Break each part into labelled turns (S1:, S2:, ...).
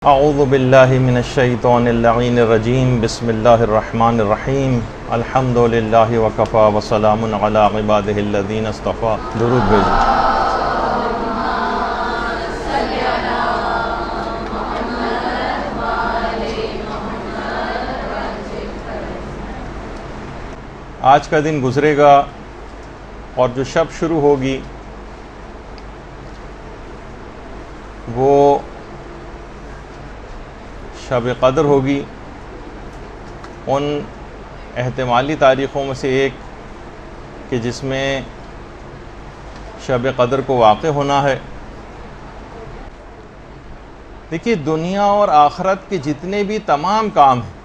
S1: اعوذ باللہ من الشیطان اللعین الرجیم بسم اللہ الرحمن الرحیم الحمد للہ وکفا وسلام علی عبادہ الذین اصطفیٰ۔ درود بھیجو۔ آج کا دن گزرے گا اور جو شب شروع ہوگی وہ شب قدر ہوگی۔ ان احتمالی تاریخوں میں سے ایک کہ جس میں شب قدر کو واقع ہونا ہے۔ دیکھیے، دنیا اور آخرت کے جتنے بھی تمام کام ہیں،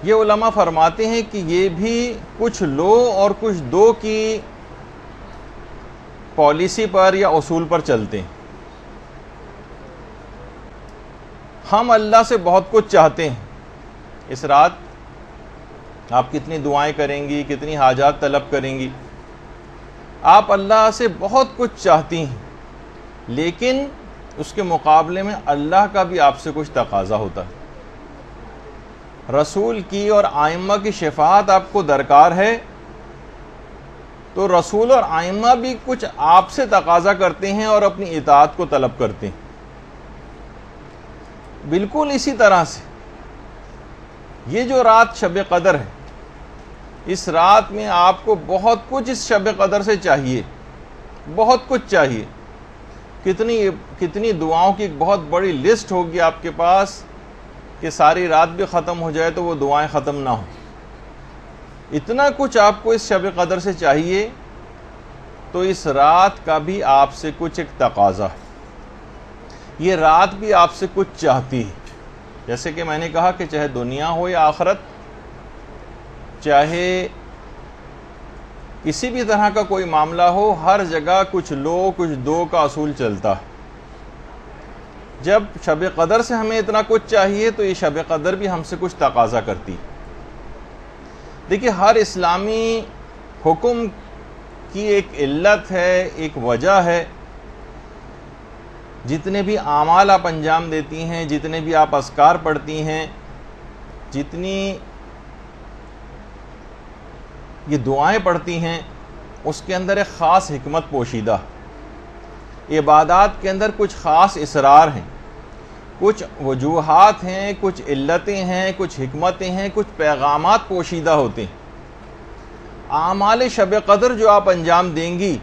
S1: یہ علماء فرماتے ہیں کہ یہ بھی کچھ لو اور کچھ دو کی پالیسی پر یا اصول پر چلتے ہیں۔ ہم اللہ سے بہت کچھ چاہتے ہیں۔ اس رات آپ کتنی دعائیں کریں گی، کتنی حاجات طلب کریں گی، آپ اللہ سے بہت کچھ چاہتی ہیں، لیکن اس کے مقابلے میں اللہ کا بھی آپ سے کچھ تقاضا ہوتا ہے۔ رسول کی اور ائمہ کی شفاعت آپ کو درکار ہے، تو رسول اور ائمہ بھی کچھ آپ سے تقاضا کرتے ہیں اور اپنی اطاعت کو طلب کرتے ہیں۔ بالکل اسی طرح سے یہ جو رات شب قدر ہے، اس رات میں آپ کو بہت کچھ اس شب قدر سے چاہیے، بہت کچھ چاہیے۔ کتنی دعاؤں کی ایک بہت بڑی لسٹ ہوگی آپ کے پاس کہ ساری رات بھی ختم ہو جائے تو وہ دعائیں ختم نہ ہوں۔ اتنا کچھ آپ کو اس شب قدر سے چاہیے، تو اس رات کا بھی آپ سے کچھ ایک تقاضا ہے۔ یہ رات بھی آپ سے کچھ چاہتی ہے۔ جیسے کہ میں نے کہا کہ چاہے دنیا ہو یا آخرت، چاہے کسی بھی طرح کا کوئی معاملہ ہو، ہر جگہ کچھ لو کچھ دو کا اصول چلتا ہے۔ جب شب قدر سے ہمیں اتنا کچھ چاہیے تو یہ شب قدر بھی ہم سے کچھ تقاضا کرتی۔ دیکھیے، ہر اسلامی حکم کی ایک علت ہے، ایک وجہ ہے۔ جتنے بھی اعمال آپ انجام دیتی ہیں، جتنے بھی آپ اذکار پڑھتی ہیں، جتنی یہ دعائیں پڑھتی ہیں، اس کے اندر ایک خاص حکمت پوشیدہ۔ عبادات کے اندر کچھ خاص اسرار ہیں، کچھ وجوہات ہیں، کچھ علتیں ہیں، کچھ حکمتیں ہیں، کچھ پیغامات پوشیدہ ہوتے ہیں۔ اعمال شب قدر جو آپ انجام دیں گی،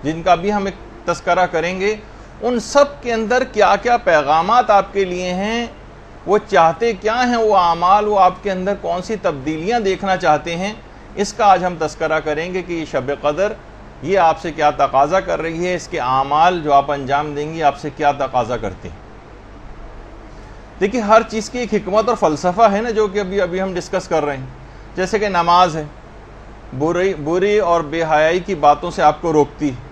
S1: جن کا بھی ہم ایک تذکرہ کریں گے، ان سب کے اندر کیا کیا پیغامات آپ کے لیے ہیں، وہ چاہتے کیا ہیں وہ اعمال، وہ آپ کے اندر کون سی تبدیلیاں دیکھنا چاہتے ہیں، اس کا آج ہم تذکرہ کریں گے کہ یہ شب قدر یہ آپ سے کیا تقاضا کر رہی ہے، اس کے اعمال جو آپ انجام دیں گی آپ سے کیا تقاضا کرتے ہیں۔ دیکھیے، ہر چیز کی ایک حکمت اور فلسفہ ہے نا، جو کہ ابھی ہم ڈسکس کر رہے ہیں۔ جیسے کہ نماز ہے، بری اور بے حیائی کی باتوں سے آپ کو روکتی ہے۔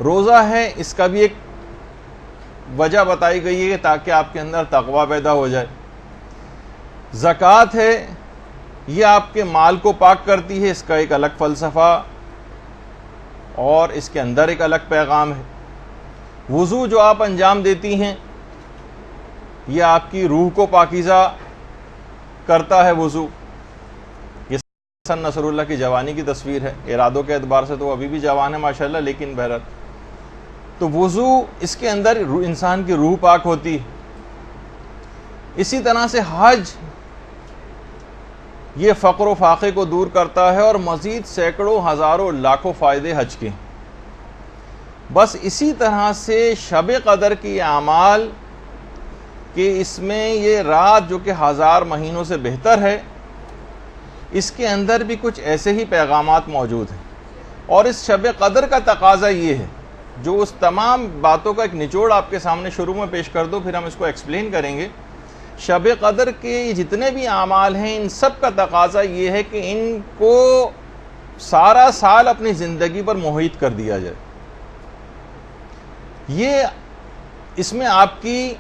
S1: روزہ ہے، اس کا بھی ایک وجہ بتائی گئی ہے تاکہ آپ کے اندر تقویٰ پیدا ہو جائے۔ زکوٰۃ ہے، یہ آپ کے مال کو پاک کرتی ہے، اس کا ایک الگ فلسفہ اور اس کے اندر ایک الگ پیغام ہے۔ وضو جو آپ انجام دیتی ہیں، یہ آپ کی روح کو پاکیزہ کرتا ہے۔ وضو یہ حسن نصر اللہ کی جوانی کی تصویر ہے، ارادوں کے اعتبار سے تو وہ ابھی بھی جوان ہے ماشاءاللہ، لیکن بہرحال تو وضو اس کے اندر انسان کی روح پاک ہوتی ہے۔ اسی طرح سے حج، یہ فقر و فاقے کو دور کرتا ہے اور مزید سینکڑوں ہزاروں لاکھوں فائدے حج کے۔ بس اسی طرح سے شب قدر کی اعمال کہ اس میں یہ رات جو کہ ہزار مہینوں سے بہتر ہے، اس کے اندر بھی کچھ ایسے ہی پیغامات موجود ہیں۔ اور اس شب قدر کا تقاضا یہ ہے، جو اس تمام باتوں کا ایک نچوڑ آپ کے سامنے شروع میں پیش کر دو، پھر ہم اس کو ایکسپلین کریں گے۔ شب قدر کے جتنے بھی اعمال ہیں، ان سب کا تقاضا یہ ہے کہ ان کو سارا سال اپنی زندگی پر محیط کر دیا جائے۔ یہ اس میں آپ کی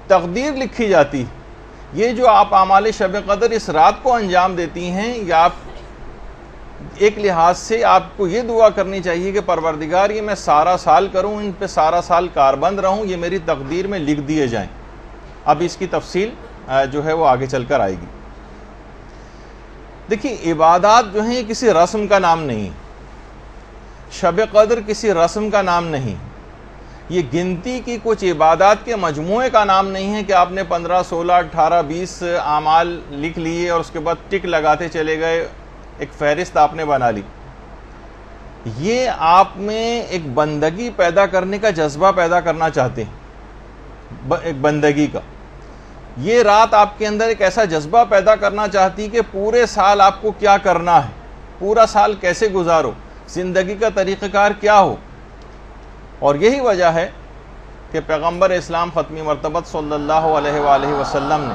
S1: تقدیر لکھی جاتی۔ یہ جو آپ اعمال شب قدر اس رات کو انجام دیتی ہیں، یا آپ ایک لحاظ سے آپ کو یہ دعا کرنی چاہیے کہ پروردگار یہ میں سارا سال کروں، ان پہ سارا سال کاربند رہوں، یہ میری تقدیر میں لکھ دیے جائیں۔ اب اس کی تفصیل جو ہے وہ آگے چل کر آئے گی۔ دیکھیے عبادات جو ہیں یہ کسی رسم کا نام نہیں، شب قدر کسی رسم کا نام نہیں، یہ گنتی کی کچھ عبادات کے مجموعے کا نام نہیں ہے کہ آپ نے 15 16 18 20 اعمال لکھ لیے اور اس کے بعد ٹک لگاتے چلے گئے، ایک فہرست آپ نے بنا لی۔ یہ آپ میں ایک بندگی پیدا کرنے کا جذبہ پیدا کرنا چاہتے ہیں، ایک بندگی کا۔ یہ رات آپ کے اندر ایک ایسا جذبہ پیدا کرنا چاہتی کہ پورے سال آپ کو کیا کرنا ہے، پورا سال کیسے گزارو، زندگی کا طریقہ کار کیا ہو۔ اور یہی وجہ ہے کہ پیغمبر اسلام ختمی مرتبت صلی اللہ علیہ وآلہ وسلم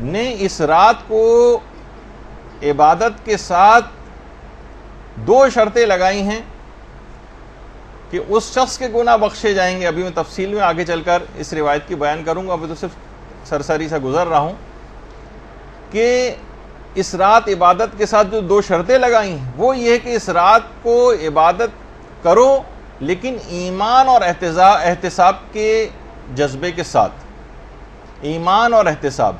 S1: نے اس رات کو عبادت کے ساتھ 2 شرطیں لگائی ہیں کہ اس شخص کے گناہ بخشے جائیں گے۔ ابھی میں تفصیل میں آگے چل کر اس روایت کی بیان کروں گا، ابھی تو صرف سرسری سے گزر رہا ہوں کہ اس رات عبادت کے ساتھ جو 2 شرطیں لگائی ہیں وہ یہ ہے کہ اس رات کو عبادت کرو لیکن ایمان اور احتساب کے جذبے کے ساتھ۔ ایمان اور احتساب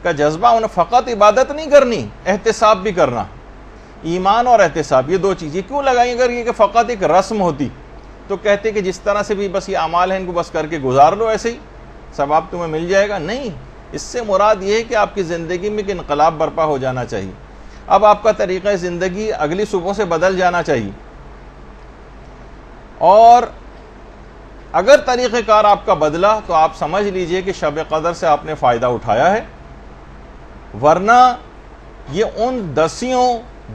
S1: کا جذبہ، انہیں فقط عبادت نہیں کرنی، احتساب بھی کرنا۔ ایمان اور احتساب یہ 2 چیزیں کیوں لگائیں؟ اگر یہ کہ فقط ایک رسم ہوتی تو کہتے کہ جس طرح سے بھی بس یہ اعمال ہیں ان کو بس کر کے گزار لو، ایسے ہی ثواب تمہیں مل جائے گا۔ نہیں، اس سے مراد یہ ہے کہ آپ کی زندگی میں ایک انقلاب برپا ہو جانا چاہیے۔ اب آپ کا طریقہ زندگی اگلی صبح سے بدل جانا چاہیے، اور اگر طریقہ کار آپ کا بدلا تو آپ سمجھ لیجئے کہ شب قدر سے آپ نے فائدہ اٹھایا ہے، ورنہ یہ ان 10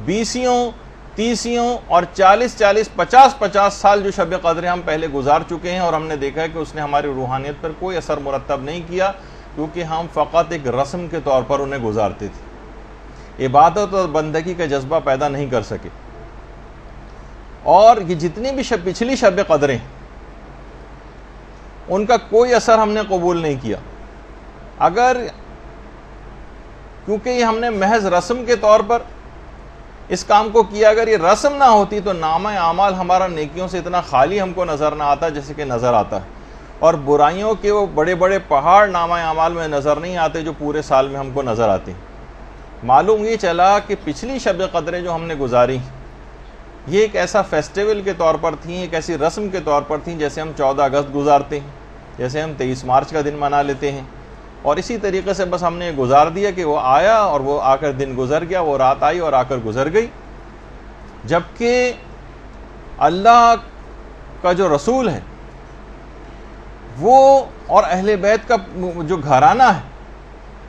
S1: 20 30 اور 40 50 سال جو شب قدر ہم پہلے گزار چکے ہیں، اور ہم نے دیکھا ہے کہ اس نے ہماری روحانیت پر کوئی اثر مرتب نہیں کیا، کیونکہ ہم فقط ایک رسم کے طور پر انہیں گزارتے تھے، عبادت اور بندگی کا جذبہ پیدا نہیں کر سکے۔ اور یہ جتنی بھی پچھلی شب قدریں ان کا کوئی اثر ہم نے قبول نہیں کیا، اگر کیونکہ یہ ہم نے محض رسم کے طور پر اس کام کو کیا۔ اگر یہ رسم نہ ہوتی تو نامہ اعمال ہمارا نیکیوں سے اتنا خالی ہم کو نظر نہ آتا جیسے کہ نظر آتا ہے، اور برائیوں کے وہ بڑے بڑے پہاڑ نامہ اعمال میں نظر نہیں آتے جو پورے سال میں ہم کو نظر آتے ہیں۔ معلوم یہ چلا کہ پچھلی شب قدریں جو ہم نے گزاری یہ ایک ایسا فیسٹیول کے طور پر تھیں، ایک ایسی رسم کے طور پر تھیں جیسے ہم 14 اگست گزارتے ہیں، جیسے ہم 23 مارچ کا دن منا لیتے ہیں، اور اسی طریقے سے بس ہم نے گزار دیا کہ وہ آیا اور وہ آ کر دن گزر گیا، وہ رات آئی اور آ کر گزر گئی۔ جبکہ اللہ کا جو رسول ہے وہ اور اہل بیت کا جو گھرانہ ہے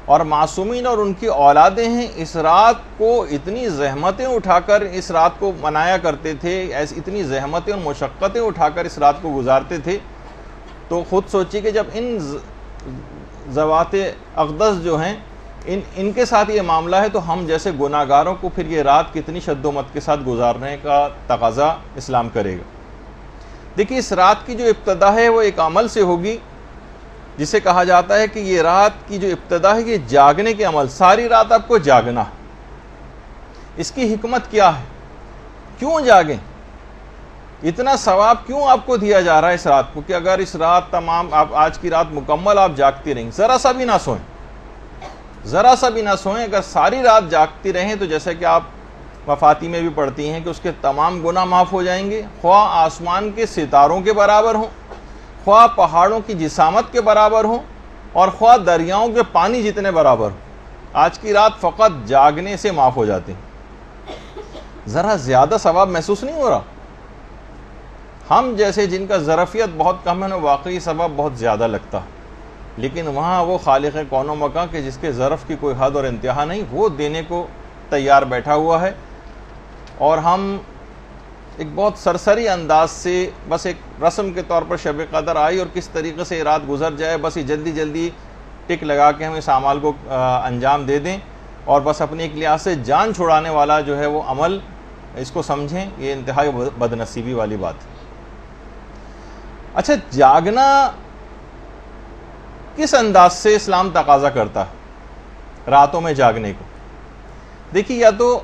S1: اور معصومین اور ان کی اولادیں ہیں، اس رات کو اتنی زحمتیں اٹھا کر اس رات کو منایا کرتے تھے، اتنی زحمتیں اور مشقتیں اٹھا کر اس رات کو گزارتے تھے۔ تو خود سوچیے کہ جب ان ذوات اقدس جو ہیں ان کے ساتھ یہ معاملہ ہے تو ہم جیسے گناہگاروں کو پھر یہ رات کتنی شد و مت کے ساتھ گزارنے کا تقاضا اسلام کرے گا۔ دیکھیے اس رات کی جو ابتدا ہے وہ ایک عمل سے ہوگی جسے کہا جاتا ہے کہ یہ رات کی جو ابتدا ہے یہ جاگنے کے عمل، ساری رات آپ کو جاگنا ہے۔ اس کی حکمت کیا ہے؟ کیوں جاگیں؟ اتنا ثواب کیوں آپ کو دیا جا رہا ہے اس رات کو کہ اگر اس رات تمام آپ آج کی رات مکمل آپ جاگتی رہیں، ذرا سا بھی نہ سوئیں، ذرا سا بھی نہ سوئیں۔ اگر ساری رات جاگتی رہیں تو جیسے کہ آپ مفاتی میں بھی پڑھتی ہیں کہ اس کے تمام گناہ معاف ہو جائیں گے، خواہ آسمان کے ستاروں کے برابر ہوں، خواہ پہاڑوں کی جسامت کے برابر ہوں، اور خواہ دریاؤں کے پانی جتنے برابر ہوں۔ آج کی رات فقط جاگنے سے معاف ہو جاتے ہیں۔ ذرا زیادہ ثواب محسوس نہیں ہو رہا؟ ہم جیسے جن کا ظرفیت بہت کم ہے انہیں واقعی ثواب بہت زیادہ لگتا ہے، لیکن وہاں وہ خالق کون و مکان کہ جس کے ظرف کی کوئی حد اور انتہا نہیں، وہ دینے کو تیار بیٹھا ہوا ہے، اور ہم ایک بہت سرسری انداز سے بس ایک رسم کے طور پر شب قدر آئی اور کس طریقے سے رات گزر جائے، بس یہ جلدی جلدی ٹک لگا کے ہم اس اعمال کو انجام دے دیں، اور بس اپنی ایک لحاظ سے جان چھڑانے والا جو ہے وہ عمل اس کو سمجھیں، یہ انتہائی بدنصیبی والی بات ہے۔ اچھا، جاگنا کس انداز سے اسلام تقاضا کرتا ہے راتوں میں جاگنے کو؟ دیکھیے، یا تو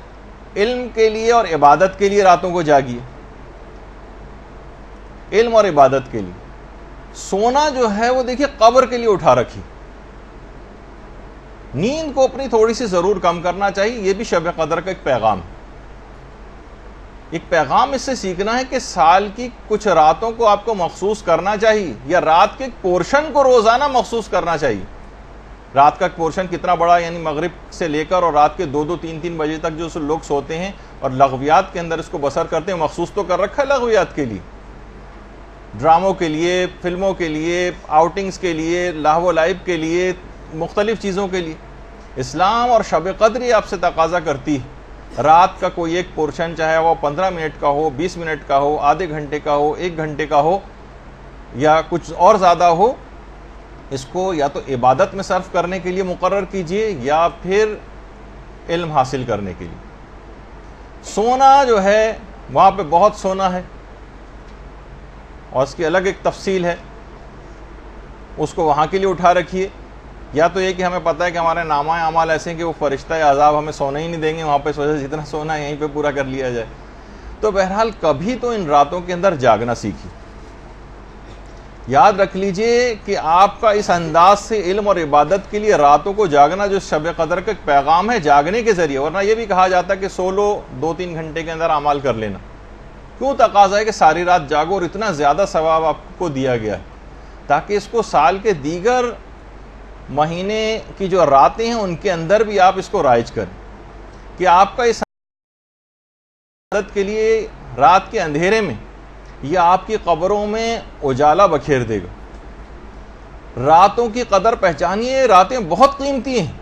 S1: علم کے لیے اور عبادت کے لیے راتوں کو جاگیے، علم اور عبادت کے لیے۔ سونا جو ہے وہ دیکھیے قبر کے لیے اٹھا رکھی، نیند کو اپنی تھوڑی سی ضرور کم کرنا چاہیے۔ یہ بھی شب قدر کا ایک پیغام ہے۔ ایک پیغام اس سے سیکھنا ہے کہ سال کی کچھ راتوں کو آپ کو مخصوص کرنا چاہیے، یا رات کے ایک پورشن کو روزانہ مخصوص کرنا چاہیے۔ رات کا پورشن کتنا بڑا، یعنی مغرب سے لے کر اور رات کے 2 3 بجے تک جو لوگ سوتے ہیں اور لغویات کے اندر اس کو بسر کرتے ہیں، مخصوص تو کر رکھا ہے لغویات کے لیے، ڈراموں کے لیے، فلموں کے لیے، آؤٹنگز کے لیے، لہو و لعب کے لیے، مختلف چیزوں کے لیے۔ اسلام اور شب قدر یہ آپ سے تقاضا کرتی ہے رات کا کوئی ایک پورشن، چاہے وہ 15 منٹ کا ہو، 20 منٹ کا ہو، آدھے گھنٹے کا ہو، 1 گھنٹے کا ہو، یا کچھ اور زیادہ ہو، اس کو یا تو عبادت میں صرف کرنے کے لیے مقرر کیجئے یا پھر علم حاصل کرنے کے لیے۔ سونا جو ہے وہاں پہ بہت سونا ہے اور اس کی الگ ایک تفصیل ہے، اس کو وہاں کے لیے اٹھا رکھیے۔ یا تو یہ کہ ہمیں پتہ ہے کہ ہمارے نامہ اعمال ایسے ہیں کہ وہ فرشتہ عذاب ہمیں سونا ہی نہیں دیں گے وہاں پہ، اس وجہ سے جتنا سونا ہے یہیں پہ پورا کر لیا جائے۔ تو بہرحال کبھی تو ان راتوں کے اندر جاگنا سیکھیے۔ یاد رکھ لیجئے کہ آپ کا اس انداز سے علم اور عبادت کے لیے راتوں کو جاگنا جو شب قدر کا ایک پیغام ہے جاگنے کے ذریعے، ورنہ یہ بھی کہا جاتا ہے کہ سو لو 2 3 گھنٹے کے اندر اعمال کر لینا۔ کیوں تقاضا ہے کہ ساری رات جاگو اور اتنا زیادہ ثواب آپ کو دیا گیا ہے، تاکہ اس کو سال کے دیگر مہینے کی جو راتیں ہیں ان کے اندر بھی آپ اس کو رائج کریں، کہ آپ کا اس عبادت کے لیے رات کے اندھیرے میں یہ آپ کی قبروں میں اجالا بکھیر دے گا۔ راتوں کی قدر پہچانیے، راتیں بہت قیمتی ہیں۔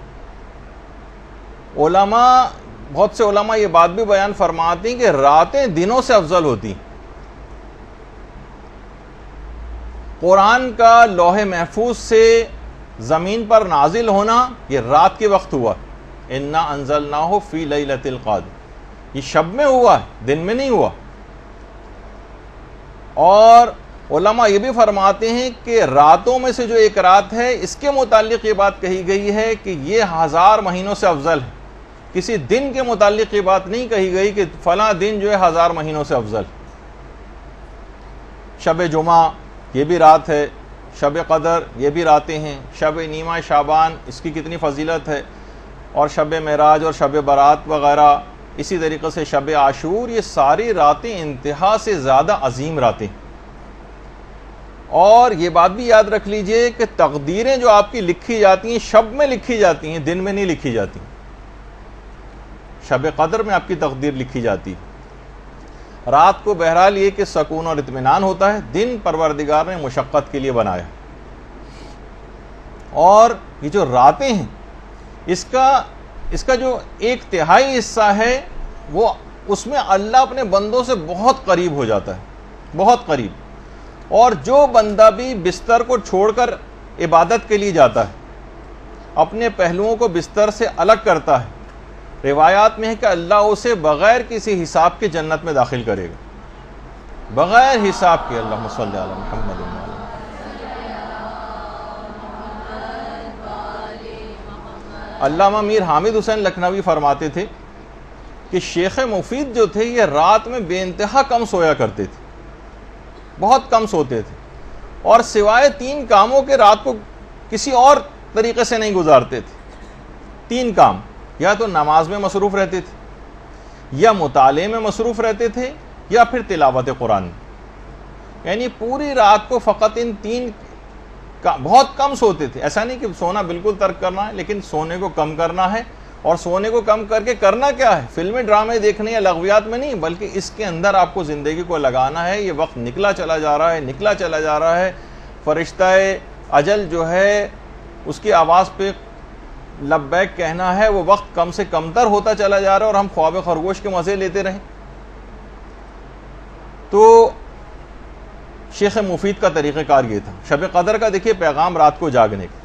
S1: بہت سے علماء یہ بات بھی بیان فرماتے ہیں کہ راتیں دنوں سے افضل ہوتی ہیں۔ قرآن کا لوح محفوظ سے زمین پر نازل ہونا یہ رات کے وقت ہوا، انا انزلناہ فی لیلۃ القدر، یہ شب میں ہوا ہے، دن میں نہیں ہوا۔ اور علماء یہ بھی فرماتے ہیں کہ راتوں میں سے جو ایک رات ہے اس کے متعلق یہ بات کہی گئی ہے کہ یہ 1000 مہینوں سے افضل ہے۔ کسی دن کے متعلق یہ بات نہیں کہی گئی کہ فلاں دن جو ہے 1000 مہینوں سے افضل۔ شب جمعہ یہ بھی رات ہے، شب قدر یہ بھی راتیں ہیں، شب نیمہ شعبان اس کی کتنی فضیلت ہے، اور شب معراج اور شب برات وغیرہ، اسی طریقے سے شب عاشور، یہ ساری راتیں انتہا سے زیادہ عظیم راتیں۔ اور یہ بات بھی یاد رکھ لیجئے کہ تقدیریں جو آپ کی لکھی جاتی ہیں شب میں لکھی جاتی ہیں، دن میں نہیں لکھی جاتی۔ شب قدر میں آپ کی تقدیر لکھی جاتی ہے۔ رات کو بہرحال یہ کہ سکون اور اطمینان ہوتا ہے، دن پروردگار نے مشقت کے لیے بنایا۔ اور یہ جو راتیں ہیں اس کا جو 1/3 حصہ ہے وہ اس میں اللہ اپنے بندوں سے بہت قریب ہو جاتا ہے، بہت قریب۔ اور جو بندہ بھی بستر کو چھوڑ کر عبادت کے لیے جاتا ہے، اپنے پہلوؤں کو بستر سے الگ کرتا ہے، روایات میں ہے کہ اللہ اسے بغیر کسی حساب کے جنت میں داخل کرے گا، بغیر حساب کے۔ اللہم صلی علی محمد وعلی محمد۔ علامہ میر حامد حسین لکھنوی فرماتے تھے کہ شیخ مفید جو تھے یہ رات میں بے انتہا کم سویا کرتے تھے، بہت کم سوتے تھے، اور سوائے 3 کاموں کے رات کو کسی اور طریقے سے نہیں گزارتے تھے۔ 3 کام، یا تو نماز میں مصروف رہتے تھے، یا مطالعے میں مصروف رہتے تھے، یا پھر تلاوت قرآن میں۔ یعنی پوری رات کو فقط ان 3 بہت کم سوتے تھے۔ ایسا نہیں کہ سونا بالکل ترک کرنا ہے، لیکن سونے کو کم کرنا ہے، اور سونے کو کم کر کے کرنا کیا ہے؟ فلمیں ڈرامے دیکھنے یا لغویات میں نہیں، بلکہ اس کے اندر آپ کو زندگی کو لگانا ہے۔ یہ وقت نکلا چلا جا رہا ہے، نکلا چلا جا رہا ہے، فرشتہ اجل جو ہے اس کی آواز پہ لبیک کہنا ہے، وہ وقت کم سے کم تر ہوتا چلا جا رہا ہے، اور ہم خواب خرگوش کے مزے لیتے رہیں۔ تو شیخ مفید کا طریقہ کار یہ تھا۔ شب قدر کا دیکھیے پیغام رات کو جاگنے کا۔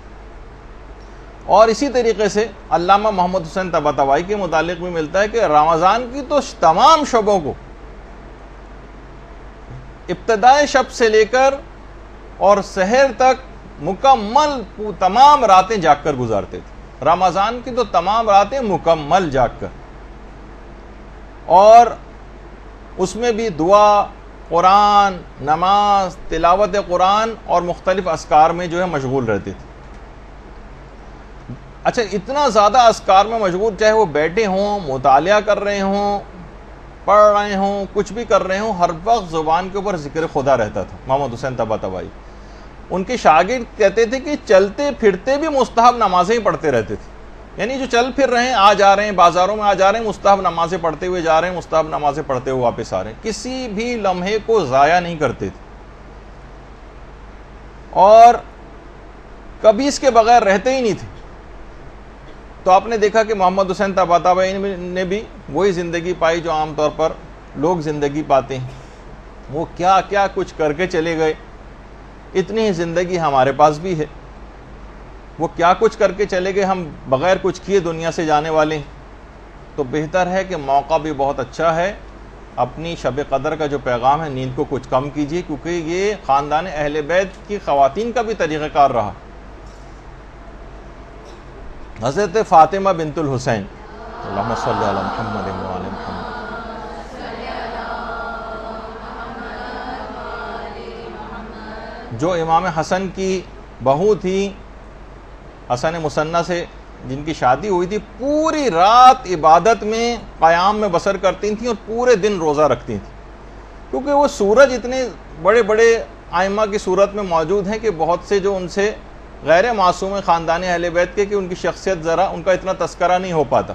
S1: اور اسی طریقے سے علامہ محمد حسین طباطبائی کے متعلق بھی ملتا ہے کہ رمضان کی تو تمام شبوں کو، ابتدائے شب سے لے کر اور سحر تک مکمل تمام راتیں جاگ کر گزارتے تھے. رمضان کی تو تمام راتیں مکمل جاگ کر, اور اس میں بھی دعا, قرآن, نماز, تلاوت قرآن اور مختلف اذکار میں جو ہے مشغول رہتے تھے. اچھا, اتنا زیادہ اذکار میں مشغول, چاہے وہ بیٹھے ہوں, مطالعہ کر رہے ہوں, پڑھ رہے ہوں, کچھ بھی کر رہے ہوں, ہر وقت زبان کے اوپر ذکر خدا رہتا تھا. محمد حسین طباطبائی ان کے شاگرد کہتے تھے کہ چلتے پھرتے بھی مستحب نمازیں ہی پڑھتے رہتے تھے. یعنی جو چل پھر رہے ہیں, آ جا رہے ہیں, بازاروں میں آ جا رہے ہیں, مستحب نمازیں پڑھتے ہوئے جا رہے ہیں, مستحب نمازیں پڑھتے ہوئے واپس آ رہے ہیں, کسی بھی لمحے کو ضائع نہیں کرتے تھے, اور کبھی اس کے بغیر رہتے ہی نہیں تھے. تو آپ نے دیکھا کہ محمد حسین طباطبائی نے بھی وہی زندگی پائی جو عام طور پر لوگ زندگی پاتے ہیں. وہ کیا کیا کچھ کر کے چلے گئے, اتنی ہی زندگی ہمارے پاس بھی ہے. وہ کیا کچھ کر کے چلے گئے, ہم بغیر کچھ کیے دنیا سے جانے والے ہیں. تو بہتر ہے کہ موقع بھی بہت اچھا ہے, اپنی شب قدر کا جو پیغام ہے نیند کو کچھ کم کیجیے, کیونکہ یہ خاندان اہل بیت کی خواتین کا بھی طریقہ کار رہا. حضرت فاطمہ بنت الحسین, اللہم صلی علی محمد و علی محمد, جو امام حسن کی بہو تھی, حسن مثنیٰ سے جن کی شادی ہوئی تھی, پوری رات عبادت میں قیام میں بسر کرتی تھیں اور پورے دن روزہ رکھتی تھیں, کیونکہ وہ سورج اتنے بڑے بڑے ائمہ کی صورت میں موجود ہیں کہ بہت سے جو ان سے غیر معصوم خاندان اہل بیت کے, کہ ان کی شخصیت ذرا ان کا اتنا تذکرہ نہیں ہو پاتا.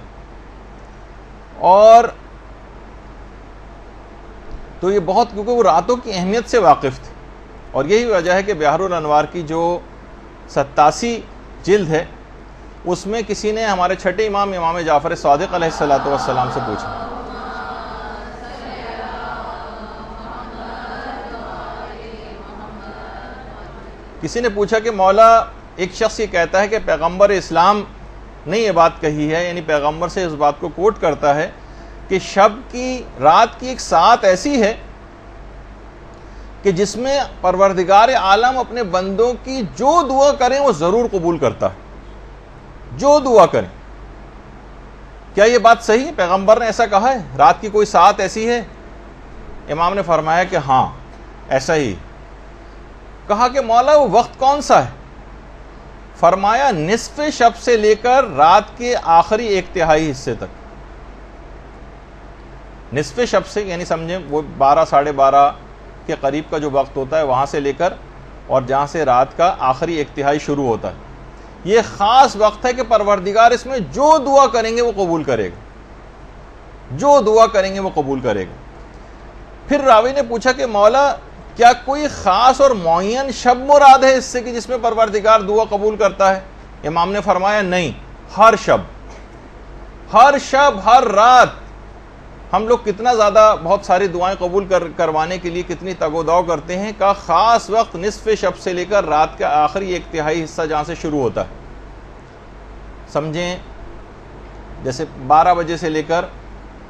S1: اور تو یہ بہت, کیونکہ وہ راتوں کی اہمیت سے واقف تھے, اور یہی وجہ ہے کہ بحر الانوار کی جو 87 جلد ہے اس میں کسی نے ہمارے چھٹے امام جعفر صادق علیہ السلام سے پوچھا, کسی نے پوچھا کہ مولا, ایک شخص یہ کہتا ہے کہ پیغمبر اسلام نے یہ بات کہی ہے, یعنی پیغمبر سے اس بات کو کوٹ کرتا ہے کہ شب کی, رات کی ایک ساعت ایسی ہے کہ جس میں پروردگار عالم اپنے بندوں کی جو دعا کریں وہ ضرور قبول کرتا ہے, جو دعا کریں. کیا یہ بات صحیح ہے؟ پیغمبر نے ایسا کہا ہے, رات کی کوئی ساعت ایسی ہے؟ امام نے فرمایا کہ ہاں ایسا ہی. کہا کہ مولا وہ وقت کون سا ہے؟ فرمایا نصف شب سے لے کر رات کے آخری 1/3 حصے تک. نصف شب سے یعنی سمجھیں وہ 12 ساڑھے 12 کے قریب کا جو وقت ہوتا ہے وہاں سے لے کر, اور جہاں سے رات کا آخری 1/3 شروع ہوتا ہے, یہ خاص وقت ہے کہ پروردگار اس میں جو دعا کریں گے وہ قبول کرے گا, جو دعا کریں گے وہ قبول کرے گا. پھر راوی نے پوچھا کہ مولا کیا کوئی خاص اور معین شب مراد ہے اس سے کہ جس میں پروردگار دعا قبول کرتا ہے؟ امام نے فرمایا نہیں, ہر شب, ہر شب, ہر رات. ہم لوگ کتنا زیادہ بہت ساری دعائیں قبول کروانے کے لیے کتنی تگ و دو کرتے ہیں, کا خاص وقت نصف شب سے لے کر رات کا آخری 1/3 حصہ جہاں سے شروع ہوتا ہے. سمجھیں جیسے 12 بجے سے لے کر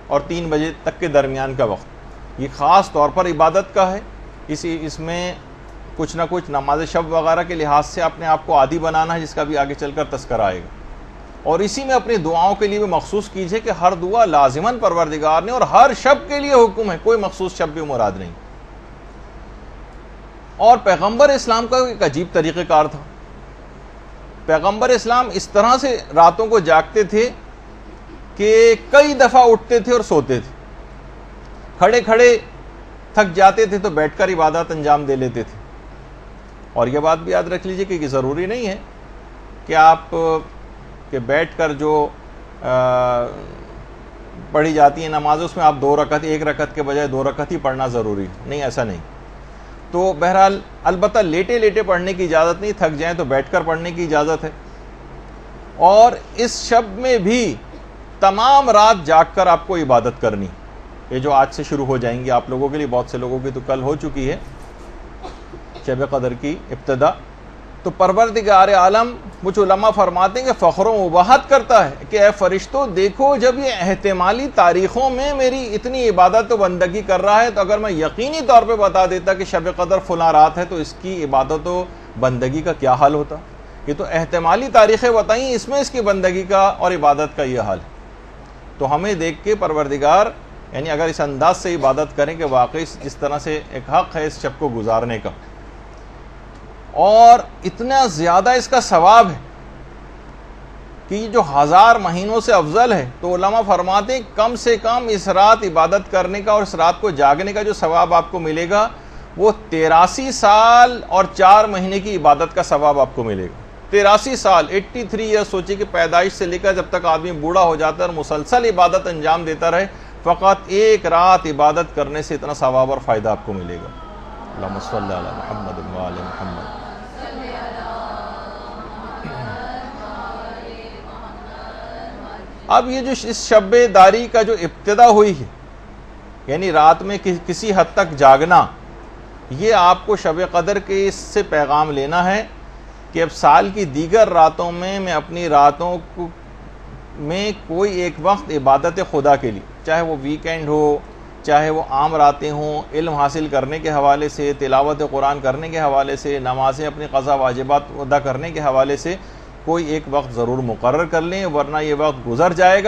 S1: اور 3 بجے تک کے درمیان کا وقت, یہ خاص طور پر عبادت کا ہے. اس میں کچھ نہ کچھ نماز شب وغیرہ کے لحاظ سے اپنے آپ کو عادی بنانا ہے, جس کا بھی آگے چل کر تذکرہ آئے گا. اور اسی میں اپنی دعاؤں کے لیے بھی مخصوص کیجئے کہ ہر دعا لازماً پروردگار نے, اور ہر شب کے لیے حکم ہے, کوئی مخصوص شب بھی مراد نہیں. اور پیغمبر اسلام کا ایک عجیب طریقہ کار تھا. پیغمبر اسلام اس طرح سے راتوں کو جاگتے تھے کہ کئی دفعہ اٹھتے تھے اور سوتے تھے. کھڑے کھڑے تھک جاتے تھے تو بیٹھ کر عبادت انجام دے لیتے تھے. اور یہ بات بھی یاد رکھ لیجئے کہ یہ ضروری نہیں ہے کہ آپ کہ بیٹھ کر جو پڑھی جاتی ہیں نماز اس میں آپ 2 رکعت, 1 رکعت کے بجائے 2 رکعت ہی پڑھنا ضروری نہیں, ایسا نہیں. تو بہرحال البتہ لیٹے لیٹے پڑھنے کی اجازت نہیں, تھک جائیں تو بیٹھ کر پڑھنے کی اجازت ہے. اور اس شب میں بھی تمام رات جاگ کر آپ کو عبادت کرنی. یہ جو آج سے شروع ہو جائیں گی آپ لوگوں کے لیے, بہت سے لوگوں کی تو کل ہو چکی ہے شب قدر کی ابتدا. تو پروردگار عالم کچھ علماء فرماتے ہیں کہ فخر و مباحت کرتا ہے کہ اے فرشتوں دیکھو, جب یہ احتمالی تاریخوں میں میری اتنی عبادت و بندگی کر رہا ہے, تو اگر میں یقینی طور پہ بتا دیتا کہ شب قدر فلاں رات ہے تو اس کی عبادت و بندگی کا کیا حال ہوتا؟ یہ تو احتمالی تاریخیں بتائیں، اس میں اس کی بندگی کا اور عبادت کا یہ حال ہے۔ تو ہمیں دیکھ کے پروردگار یعنی اگر اس انداز سے عبادت کریں کہ واقعی جس طرح سے ایک حق ہے اس شب کو گزارنے کا، اور اتنا زیادہ اس کا ثواب ہے کہ یہ جو 1000 مہینوں سے افضل ہے، تو علماء فرماتے ہیں کم سے کم اس رات عبادت کرنے کا اور اس رات کو جاگنے کا جو ثواب آپ کو ملے گا وہ 83 سال اور 4 مہینے کی عبادت کا ثواب آپ کو ملے گا۔ 83 سال 83 ایئر، سوچیں کہ پیدائش سے لے کر جب تک آدمی بوڑھا ہو جاتا ہے اور مسلسل عبادت انجام دیتا رہے، فقط ایک رات عبادت کرنے سے اتنا ثواب اور فائدہ آپ کو ملے گا۔ اللہم صلی علی محمد و آل محمد۔ اب یہ جو اس شب داری کا جو ابتدا ہوئی ہے، یعنی رات میں کسی حد تک جاگنا، یہ آپ کو شب قدر کے اس سے پیغام لینا ہے کہ اب سال کی دیگر راتوں میں اپنی راتوں میں کوئی ایک وقت عبادت خدا کے لیے، چاہے وہ ویکینڈ ہو، چاہے وہ عام راتیں ہوں، علم حاصل کرنے کے حوالے سے، تلاوت قرآن کرنے کے حوالے سے، نمازیں اپنی قضا واجبات ادا کرنے کے حوالے سے کوئی ایک وقت ضرور مقرر کر لیں، ورنہ یہ وقت گزر جائے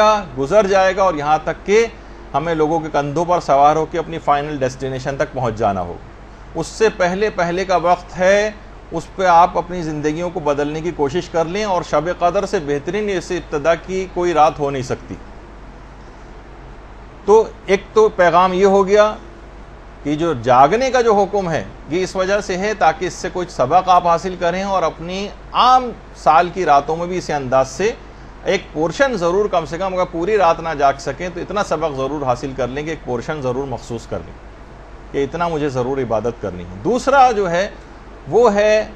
S1: گا اور یہاں تک کہ ہمیں لوگوں کے کندھوں پر سوار ہو کے اپنی فائنل ڈیسٹینیشن تک پہنچ جانا ہو۔ اس سے پہلے کا وقت ہے، اس پہ آپ اپنی زندگیوں کو بدلنے کی کوشش کر لیں، اور شب قدر سے بہترین اس ابتدا کی کوئی رات ہو نہیں سکتی۔ تو ایک تو پیغام یہ ہو گیا کہ جو جاگنے کا جو حکم ہے یہ اس وجہ سے ہے تاکہ اس سے کچھ سبق آپ حاصل کریں، اور اپنی عام سال کی راتوں میں بھی اسی انداز سے ایک پورشن ضرور، کم سے کم اگر پوری رات نہ جاگ سکیں تو اتنا سبق ضرور حاصل کر لیں کہ ایک پورشن ضرور مخصوص کر لیں کہ اتنا مجھے ضرور عبادت کرنی ہے۔ دوسرا جو ہے وہ ہے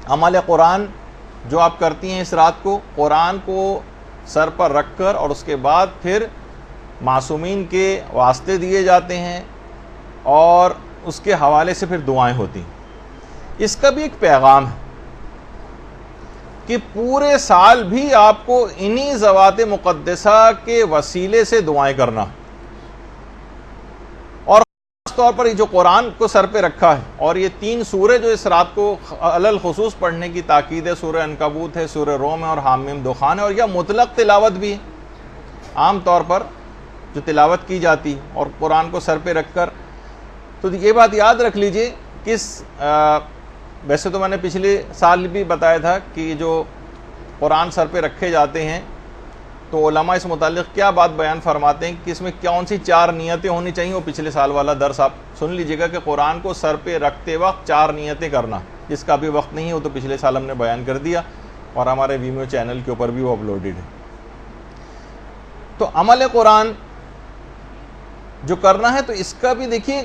S1: عمل قرآن، جو آپ کرتی ہیں اس رات کو، قرآن کو سر پر رکھ کر، اور اس کے بعد پھر معصومین کے واسطے دیے جاتے ہیں اور اس کے حوالے سے پھر دعائیں ہوتی ہیں۔ اس کا بھی ایک پیغام ہے کہ پورے سال بھی آپ کو انہی ذوات مقدسہ کے وسیلے سے دعائیں کرنا، اور خاص طور پر یہ جو قرآن کو سر پہ رکھا ہے، اور یہ 3 سورے جو اس رات کو علل خصوص پڑھنے کی تاکید ہے، سورہ عنکبوت ہے، سورہ روم ہے اور حامیم دخان ہے، اور یہ مطلق تلاوت بھی ہے، عام طور پر جو تلاوت کی جاتی اور قرآن کو سر پہ رکھ کر۔ تو یہ بات یاد رکھ لیجئے کہ ویسے تو میں نے پچھلے سال بھی بتایا تھا کہ جو قرآن سر پہ رکھے جاتے ہیں تو علماء اس متعلق کیا بات بیان فرماتے ہیں کہ اس میں کون سی 4 نیتیں ہونی چاہیے۔ وہ پچھلے سال والا درس آپ سن لیجئے گا کہ قرآن کو سر پہ رکھتے وقت 4 نیتیں کرنا، جس کا بھی وقت نہیں ہے، وہ تو پچھلے سال ہم نے بیان کر دیا اور ہمارے ویمیو چینل کے اوپر بھی وہ اپلوڈڈ ہے۔ تو عمل قرآن جو کرنا ہے تو اس کا بھی دیکھیے،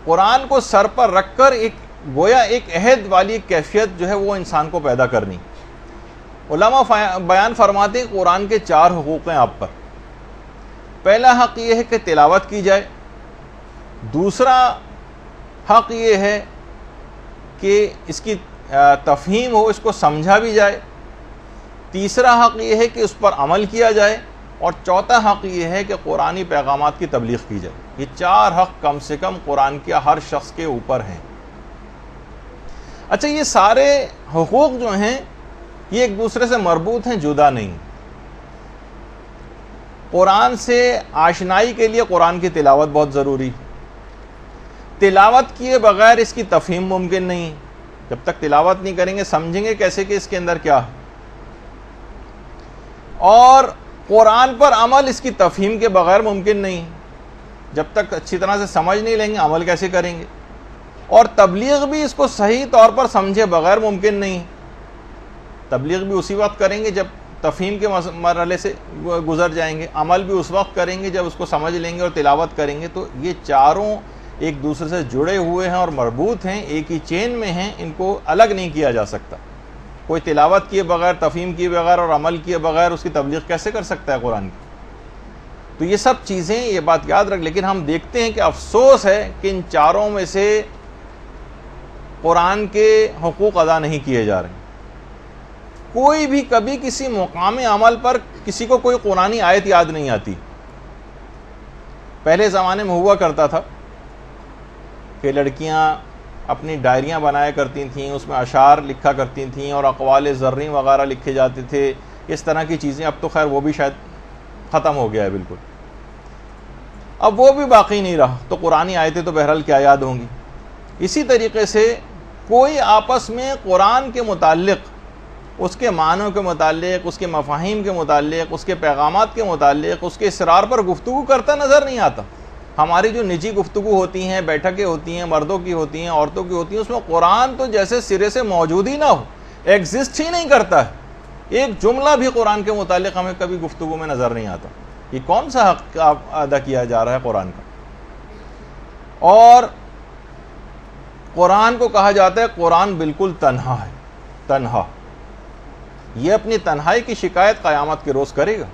S1: قرآن کو سر پر رکھ کر ایک گویا ایک عہد والی کیفیت جو ہے وہ انسان کو پیدا کرنی۔ علماء بیان فرماتے ہیں قرآن کے 4 حقوق ہیں آپ پر۔ پہلا حق یہ ہے کہ تلاوت کی جائے، دوسرا حق یہ ہے کہ اس کی تفہیم ہو، اس کو سمجھا بھی جائے، تیسرا حق یہ ہے کہ اس پر عمل کیا جائے، اور چوتھا حق یہ ہے کہ قرآنی پیغامات کی تبلیغ کی جائے۔ یہ 4 حق کم سے کم قرآن کے ہر شخص کے اوپر ہیں۔ اچھا، یہ سارے حقوق جو ہیں یہ ایک دوسرے سے مربوط ہیں، جدا نہیں۔ قرآن سے آشنائی کے لیے قرآن کی تلاوت بہت ضروری، تلاوت کیے بغیر اس کی تفہیم ممکن نہیں۔ جب تک تلاوت نہیں کریں گے سمجھیں گے کیسے کہ اس کے اندر کیا ہے، اور قرآن پر عمل اس کی تفہیم کے بغیر ممکن نہیں۔ جب تک اچھی طرح سے سمجھ نہیں لیں گے عمل کیسے کریں گے، اور تبلیغ بھی اس کو صحیح طور پر سمجھے بغیر ممکن نہیں۔ تبلیغ بھی اسی وقت کریں گے جب تفہیم کے مرحلے سے گزر جائیں گے، عمل بھی اس وقت کریں گے جب اس کو سمجھ لیں گے اور تلاوت کریں گے۔ تو یہ چاروں ایک دوسرے سے جڑے ہوئے ہیں اور مربوط ہیں، ایک ہی چین میں ہیں، ان کو الگ نہیں کیا جا سکتا۔ کوئی تلاوت کیے بغیر، تفہیم کیے بغیر اور عمل کیے بغیر اس کی تبلیغ کیسے کر سکتا ہے قرآن کی؟ تو یہ سب چیزیں، یہ بات یاد رکھ۔ لیکن ہم دیکھتے ہیں کہ افسوس ہے کہ ان چاروں میں سے قرآن کے حقوق ادا نہیں کیے جا رہے ہیں۔ کوئی بھی کبھی کسی مقام عمل پر کسی کو کوئی قرآنی آیت یاد نہیں آتی۔ پہلے زمانے میں ہوا کرتا تھا کہ لڑکیاں اپنی ڈائریاں بنایا کرتی تھیں، اس میں اشعار لکھا کرتی تھیں اور اقوال زرعی وغیرہ لکھے جاتے تھے، اس طرح کی چیزیں. اب تو خیر وہ بھی شاید ختم ہو گیا ہے بالکل، اب وہ بھی باقی نہیں رہا. تو قرآنی آیتیں تو بہرحال کیا یاد ہوں گی. اسی طریقے سے کوئی آپس میں قرآن کے متعلق، اس کے معنوں کے متعلق، اس کے مفاہیم کے متعلق، اس کے پیغامات کے متعلق، اس کے اسرار پر گفتگو کرتا نظر نہیں آتا. ہماری جو نجی گفتگو ہوتی ہیں، بیٹھکیں ہوتی ہیں، مردوں کی ہوتی ہیں، عورتوں کی ہوتی ہیں، اس میں قرآن تو جیسے سرے سے موجود ہی نہ ہو، ایگزسٹ ہی نہیں کرتا ہے. ایک جملہ بھی قرآن کے متعلق ہمیں کبھی گفتگو میں نظر نہیں آتا. یہ کون سا حق ادا کیا جا رہا ہے قرآن کا؟ اور قرآن کو کہا جاتا ہے قرآن بالکل تنہا ہے، تنہا. یہ اپنی تنہائی کی شکایت قیامت کے روز کرے گا.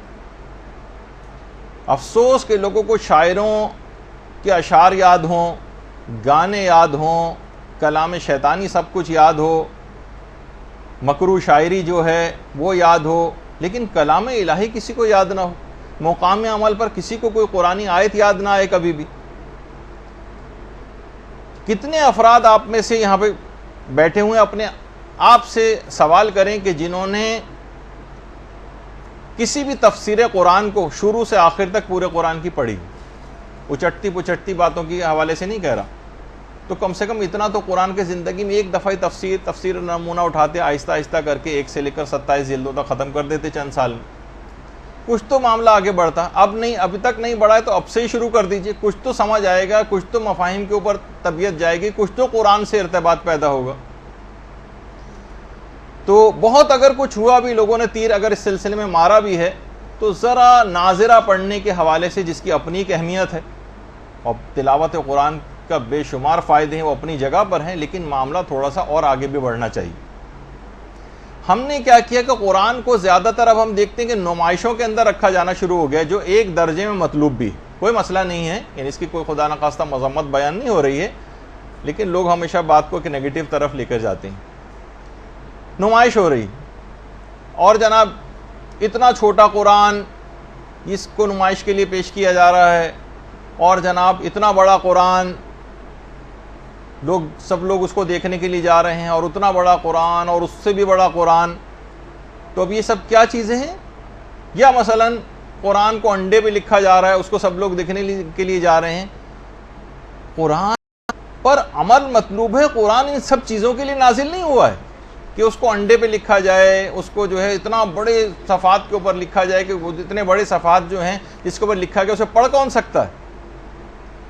S1: افسوس کہ لوگوں کو شاعروں کے اشعار یاد ہوں، گانے یاد ہوں، کلام شیطانی سب کچھ یاد ہو، مکروہ شاعری جو ہے وہ یاد ہو، لیکن کلام الہی کسی کو یاد نہ ہو. مقام عمل پر کسی کو کوئی قرآنی آیت یاد نہ آئے کبھی بھی. کتنے افراد آپ میں سے یہاں پہ بیٹھے ہوئے اپنے آپ سے سوال کریں کہ جنہوں نے کسی بھی تفسیر قرآن کو شروع سے آخر تک پورے قرآن کی پڑھی، اچٹتی پچٹتی باتوں کے حوالے سے نہیں کہہ رہا، تو کم سے کم اتنا تو قرآن کے زندگی میں ایک دفعہ تفسیر نمونہ اٹھاتے، آہستہ آہستہ کر کے 1 سے لے کر 27 جلدوں تک ختم کر دیتے چند سال میں. کچھ تو معاملہ آگے بڑھتا. اب نہیں، ابھی تک نہیں بڑھا ہے تو اب سے ہی شروع کر دیجئے. کچھ تو سمجھ آئے گا، کچھ تو مفاہیم کے اوپر طبیعت جائے گی، کچھ تو قرآن سے ارتباط پیدا ہوگا. تو بہت اگر کچھ ہوا بھی، لوگوں نے تیر اگر اس سلسلے میں مارا بھی ہے، تو ذرا ناظرہ پڑھنے کے حوالے سے جس کی اپنی ایک اہمیت ہے، اور تلاوت قرآن کا بے شمار فائدے ہیں، وہ اپنی جگہ پر ہیں، لیکن معاملہ تھوڑا سا اور آگے بھی بڑھنا چاہیے. ہم نے کیا کیا کہ قرآن کو زیادہ تر اب ہم دیکھتے ہیں کہ نمائشوں کے اندر رکھا جانا شروع ہو گیا، جو ایک درجے میں مطلوب بھی. کوئی مسئلہ نہیں ہے، یعنی اس کی کوئی خدا نخواستہ مذمت بیان نہیں ہو رہی ہے، لیکن لوگ ہمیشہ بات کو ایک نیگیٹو طرف لے کر جاتے ہیں. نمائش ہو رہی، اور جناب اتنا چھوٹا قرآن اس کو نمائش کے لیے پیش کیا جا رہا ہے، اور جناب اتنا بڑا قرآن سب لوگ اس کو دیکھنے کے لیے جا رہے ہیں، اور اتنا بڑا قرآن اور اس سے بھی بڑا قرآن. تو اب یہ سب کیا چیزیں ہیں؟ یا مثلا قرآن کو انڈے پہ لکھا جا رہا ہے، اس کو سب لوگ دیکھنے کے لیے جا رہے ہیں. قرآن پر عمل مطلوب ہے. قرآن ان سب چیزوں کے لیے نازل نہیں ہوا ہے کہ اس کو انڈے پہ لکھا جائے، اس کو جو ہے اتنا بڑے صفحات کے اوپر لکھا جائے کہ وہ اتنے بڑے صفحات جو ہیں جس کے اوپر لکھا گیا اسے پڑھ کون سکتا ہے؟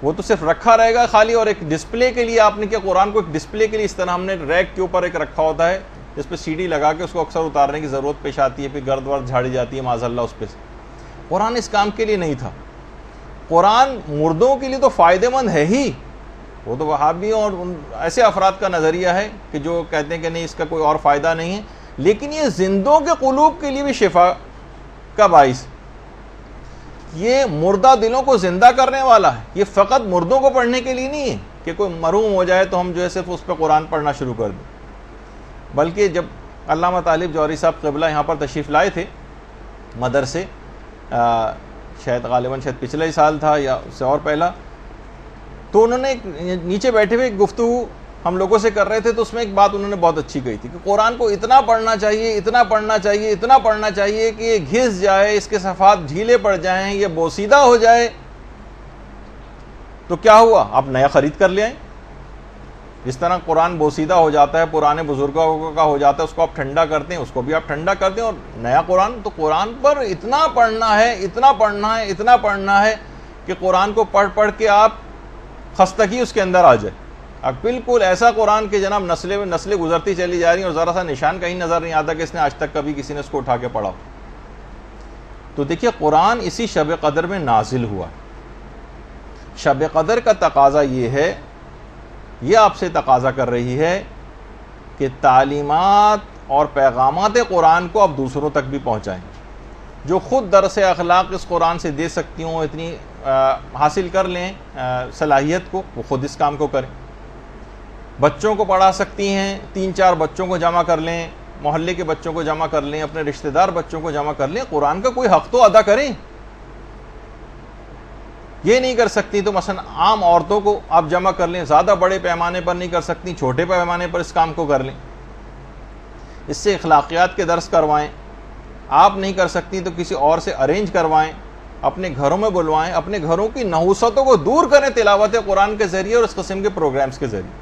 S1: وہ تو صرف رکھا رہے گا خالی، اور ایک ڈسپلے کے لیے آپ نے کیا قرآن کو ایک ڈسپلے کے لیے اس طرح ہم نے ریک کے اوپر ایک رکھا ہوتا ہے جس پہ CD لگا کے اس کو اکثر اتارنے کی ضرورت پیش آتی ہے، پھر گرد ورد جھاڑی جاتی ہے معاذ اللہ اس پہ سے. قرآن اس کام کے لیے نہیں تھا. قرآن مردوں کے لیے تو فائدہ مند ہے ہی. وہ تو وہابیوں اور ایسے افراد کا نظریہ ہے کہ جو کہتے ہیں کہ نہیں اس کا کوئی اور فائدہ نہیں ہے، لیکن یہ زندوں کے قلوب کے لیے بھی شفا کا باعث. یہ مردہ دلوں کو زندہ کرنے والا ہے. یہ فقط مردوں کو پڑھنے کے لیے نہیں ہے کہ کوئی مرحوم ہو جائے تو ہم جو ہے صرف اس پہ قرآن پڑھنا شروع کر دیں. بلکہ جب علامہ طالب جوہری صاحب قبلہ یہاں پر تشریف لائے تھے مدرسے، شاید غالباً پچھلے ہی سال تھا یا اس سے اور پہلا، تو انہوں نے نیچے بیٹھے ہوئے گفتگو ہم لوگوں سے کر رہے تھے، تو اس میں ایک بات انہوں نے بہت اچھی کہی تھی کہ قرآن کو اتنا پڑھنا چاہیے، اتنا پڑھنا چاہیے، اتنا پڑھنا چاہیے کہ یہ گھس جائے، اس کے صفحات ڈھیلے پڑ جائیں، یہ بوسیدہ ہو جائے. تو کیا ہوا؟ آپ نیا خرید کر لے آئیں. جس طرح قرآن بوسیدہ ہو جاتا ہے، پرانے بزرگوں کا ہو جاتا ہے، اس کو آپ ٹھنڈا کرتے ہیں، اس کو بھی آپ ٹھنڈا کر دیں. اور نیا قرآن، تو قرآن پر اتنا پڑھنا ہے، اتنا پڑھنا ہے، اتنا پڑھنا ہے کہ قرآن کو پڑھ پڑھ کے آپ خستگی اس کے اندر آ جائے. اب بالکل ایسا قرآن کہ جناب نسلیں گزرتی چلی جا رہی ہیں اور ذرا سا نشان کہیں نظر نہیں آتا کہ اس نے آج تک کبھی کسی نے اس کو اٹھا کے پڑھا. تو دیکھیے قرآن اسی شب قدر میں نازل ہوا. شب قدر کا تقاضا یہ ہے، یہ آپ سے تقاضا کر رہی ہے کہ تعلیمات اور پیغامات قرآن کو آپ دوسروں تک بھی پہنچائیں. جو خود درس اخلاق اس قرآن سے دے سکتی ہوں، اتنی حاصل کر لیں صلاحیت کو، وہ خود اس کام کو کریں. بچوں کو پڑھا سکتی ہیں، 3-4 بچوں کو جمع کر لیں، محلے کے بچوں کو جمع کر لیں، اپنے رشتہ دار بچوں کو جمع کر لیں. قرآن کا کوئی حق تو ادا کریں. یہ نہیں کر سکتی تو مثلا عام عورتوں کو آپ جمع کر لیں، زیادہ بڑے پیمانے پر نہیں کر سکتی، چھوٹے پیمانے پر اس کام کو کر لیں، اس سے اخلاقیات کے درس کروائیں۔ آپ نہیں کر سکتی تو کسی اور سے ارینج کروائیں، اپنے گھروں میں بلوائیں، اپنے گھروں کی نحوستوں کو دور کریں تلاوت قرآن کے ذریعے اور اس قسم کے پروگرامز کے ذریعے۔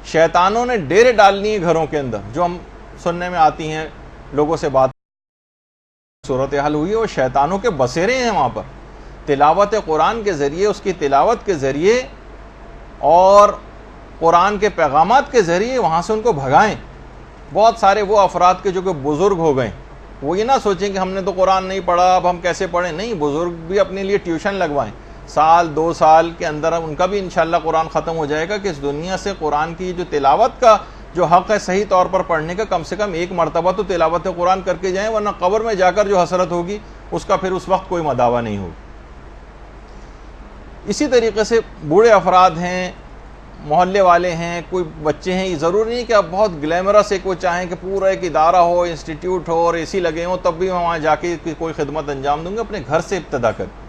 S1: شیطانوں نے ڈیرے ڈالنی ہے گھروں کے اندر، جو ہم سننے میں آتی ہیں، لوگوں سے بات صورتحال ہوئی ہے، وہ شیطانوں کے بسیرے ہیں وہاں پر۔ تلاوت قرآن کے ذریعے، اس کی تلاوت کے ذریعے اور قرآن کے پیغامات کے ذریعے وہاں سے ان کو بھگائیں۔ بہت سارے وہ افراد کے جو کہ بزرگ ہو گئے، وہ یہ نہ سوچیں کہ ہم نے تو قرآن نہیں پڑھا، اب ہم کیسے پڑھیں۔ نہیں، بزرگ بھی اپنے لیے ٹیوشن لگوائیں، سال 2 سال کے اندر ان کا بھی انشاءاللہ قرآن ختم ہو جائے گا کہ اس دنیا سے قرآن کی جو تلاوت کا جو حق ہے صحیح طور پر پڑھنے کا، کم سے کم ایک مرتبہ تو تلاوت قرآن کر کے جائیں، ورنہ قبر میں جا کر جو حسرت ہوگی اس کا پھر اس وقت کوئی مداوع نہیں ہوگی۔ اسی طریقے سے بوڑھے افراد ہیں، محلے والے ہیں، کوئی بچے ہیں، یہ ضروری نہیں کہ آپ بہت گلیمرس ہے کوئی چاہیں کہ پورا ایک ادارہ ہو، انسٹیٹیوٹ ہو اور اے سی لگے ہوں تب بھی میں وہاں جا کے کوئی خدمت انجام دوں گا۔ اپنے گھر سے ابتدا کریں،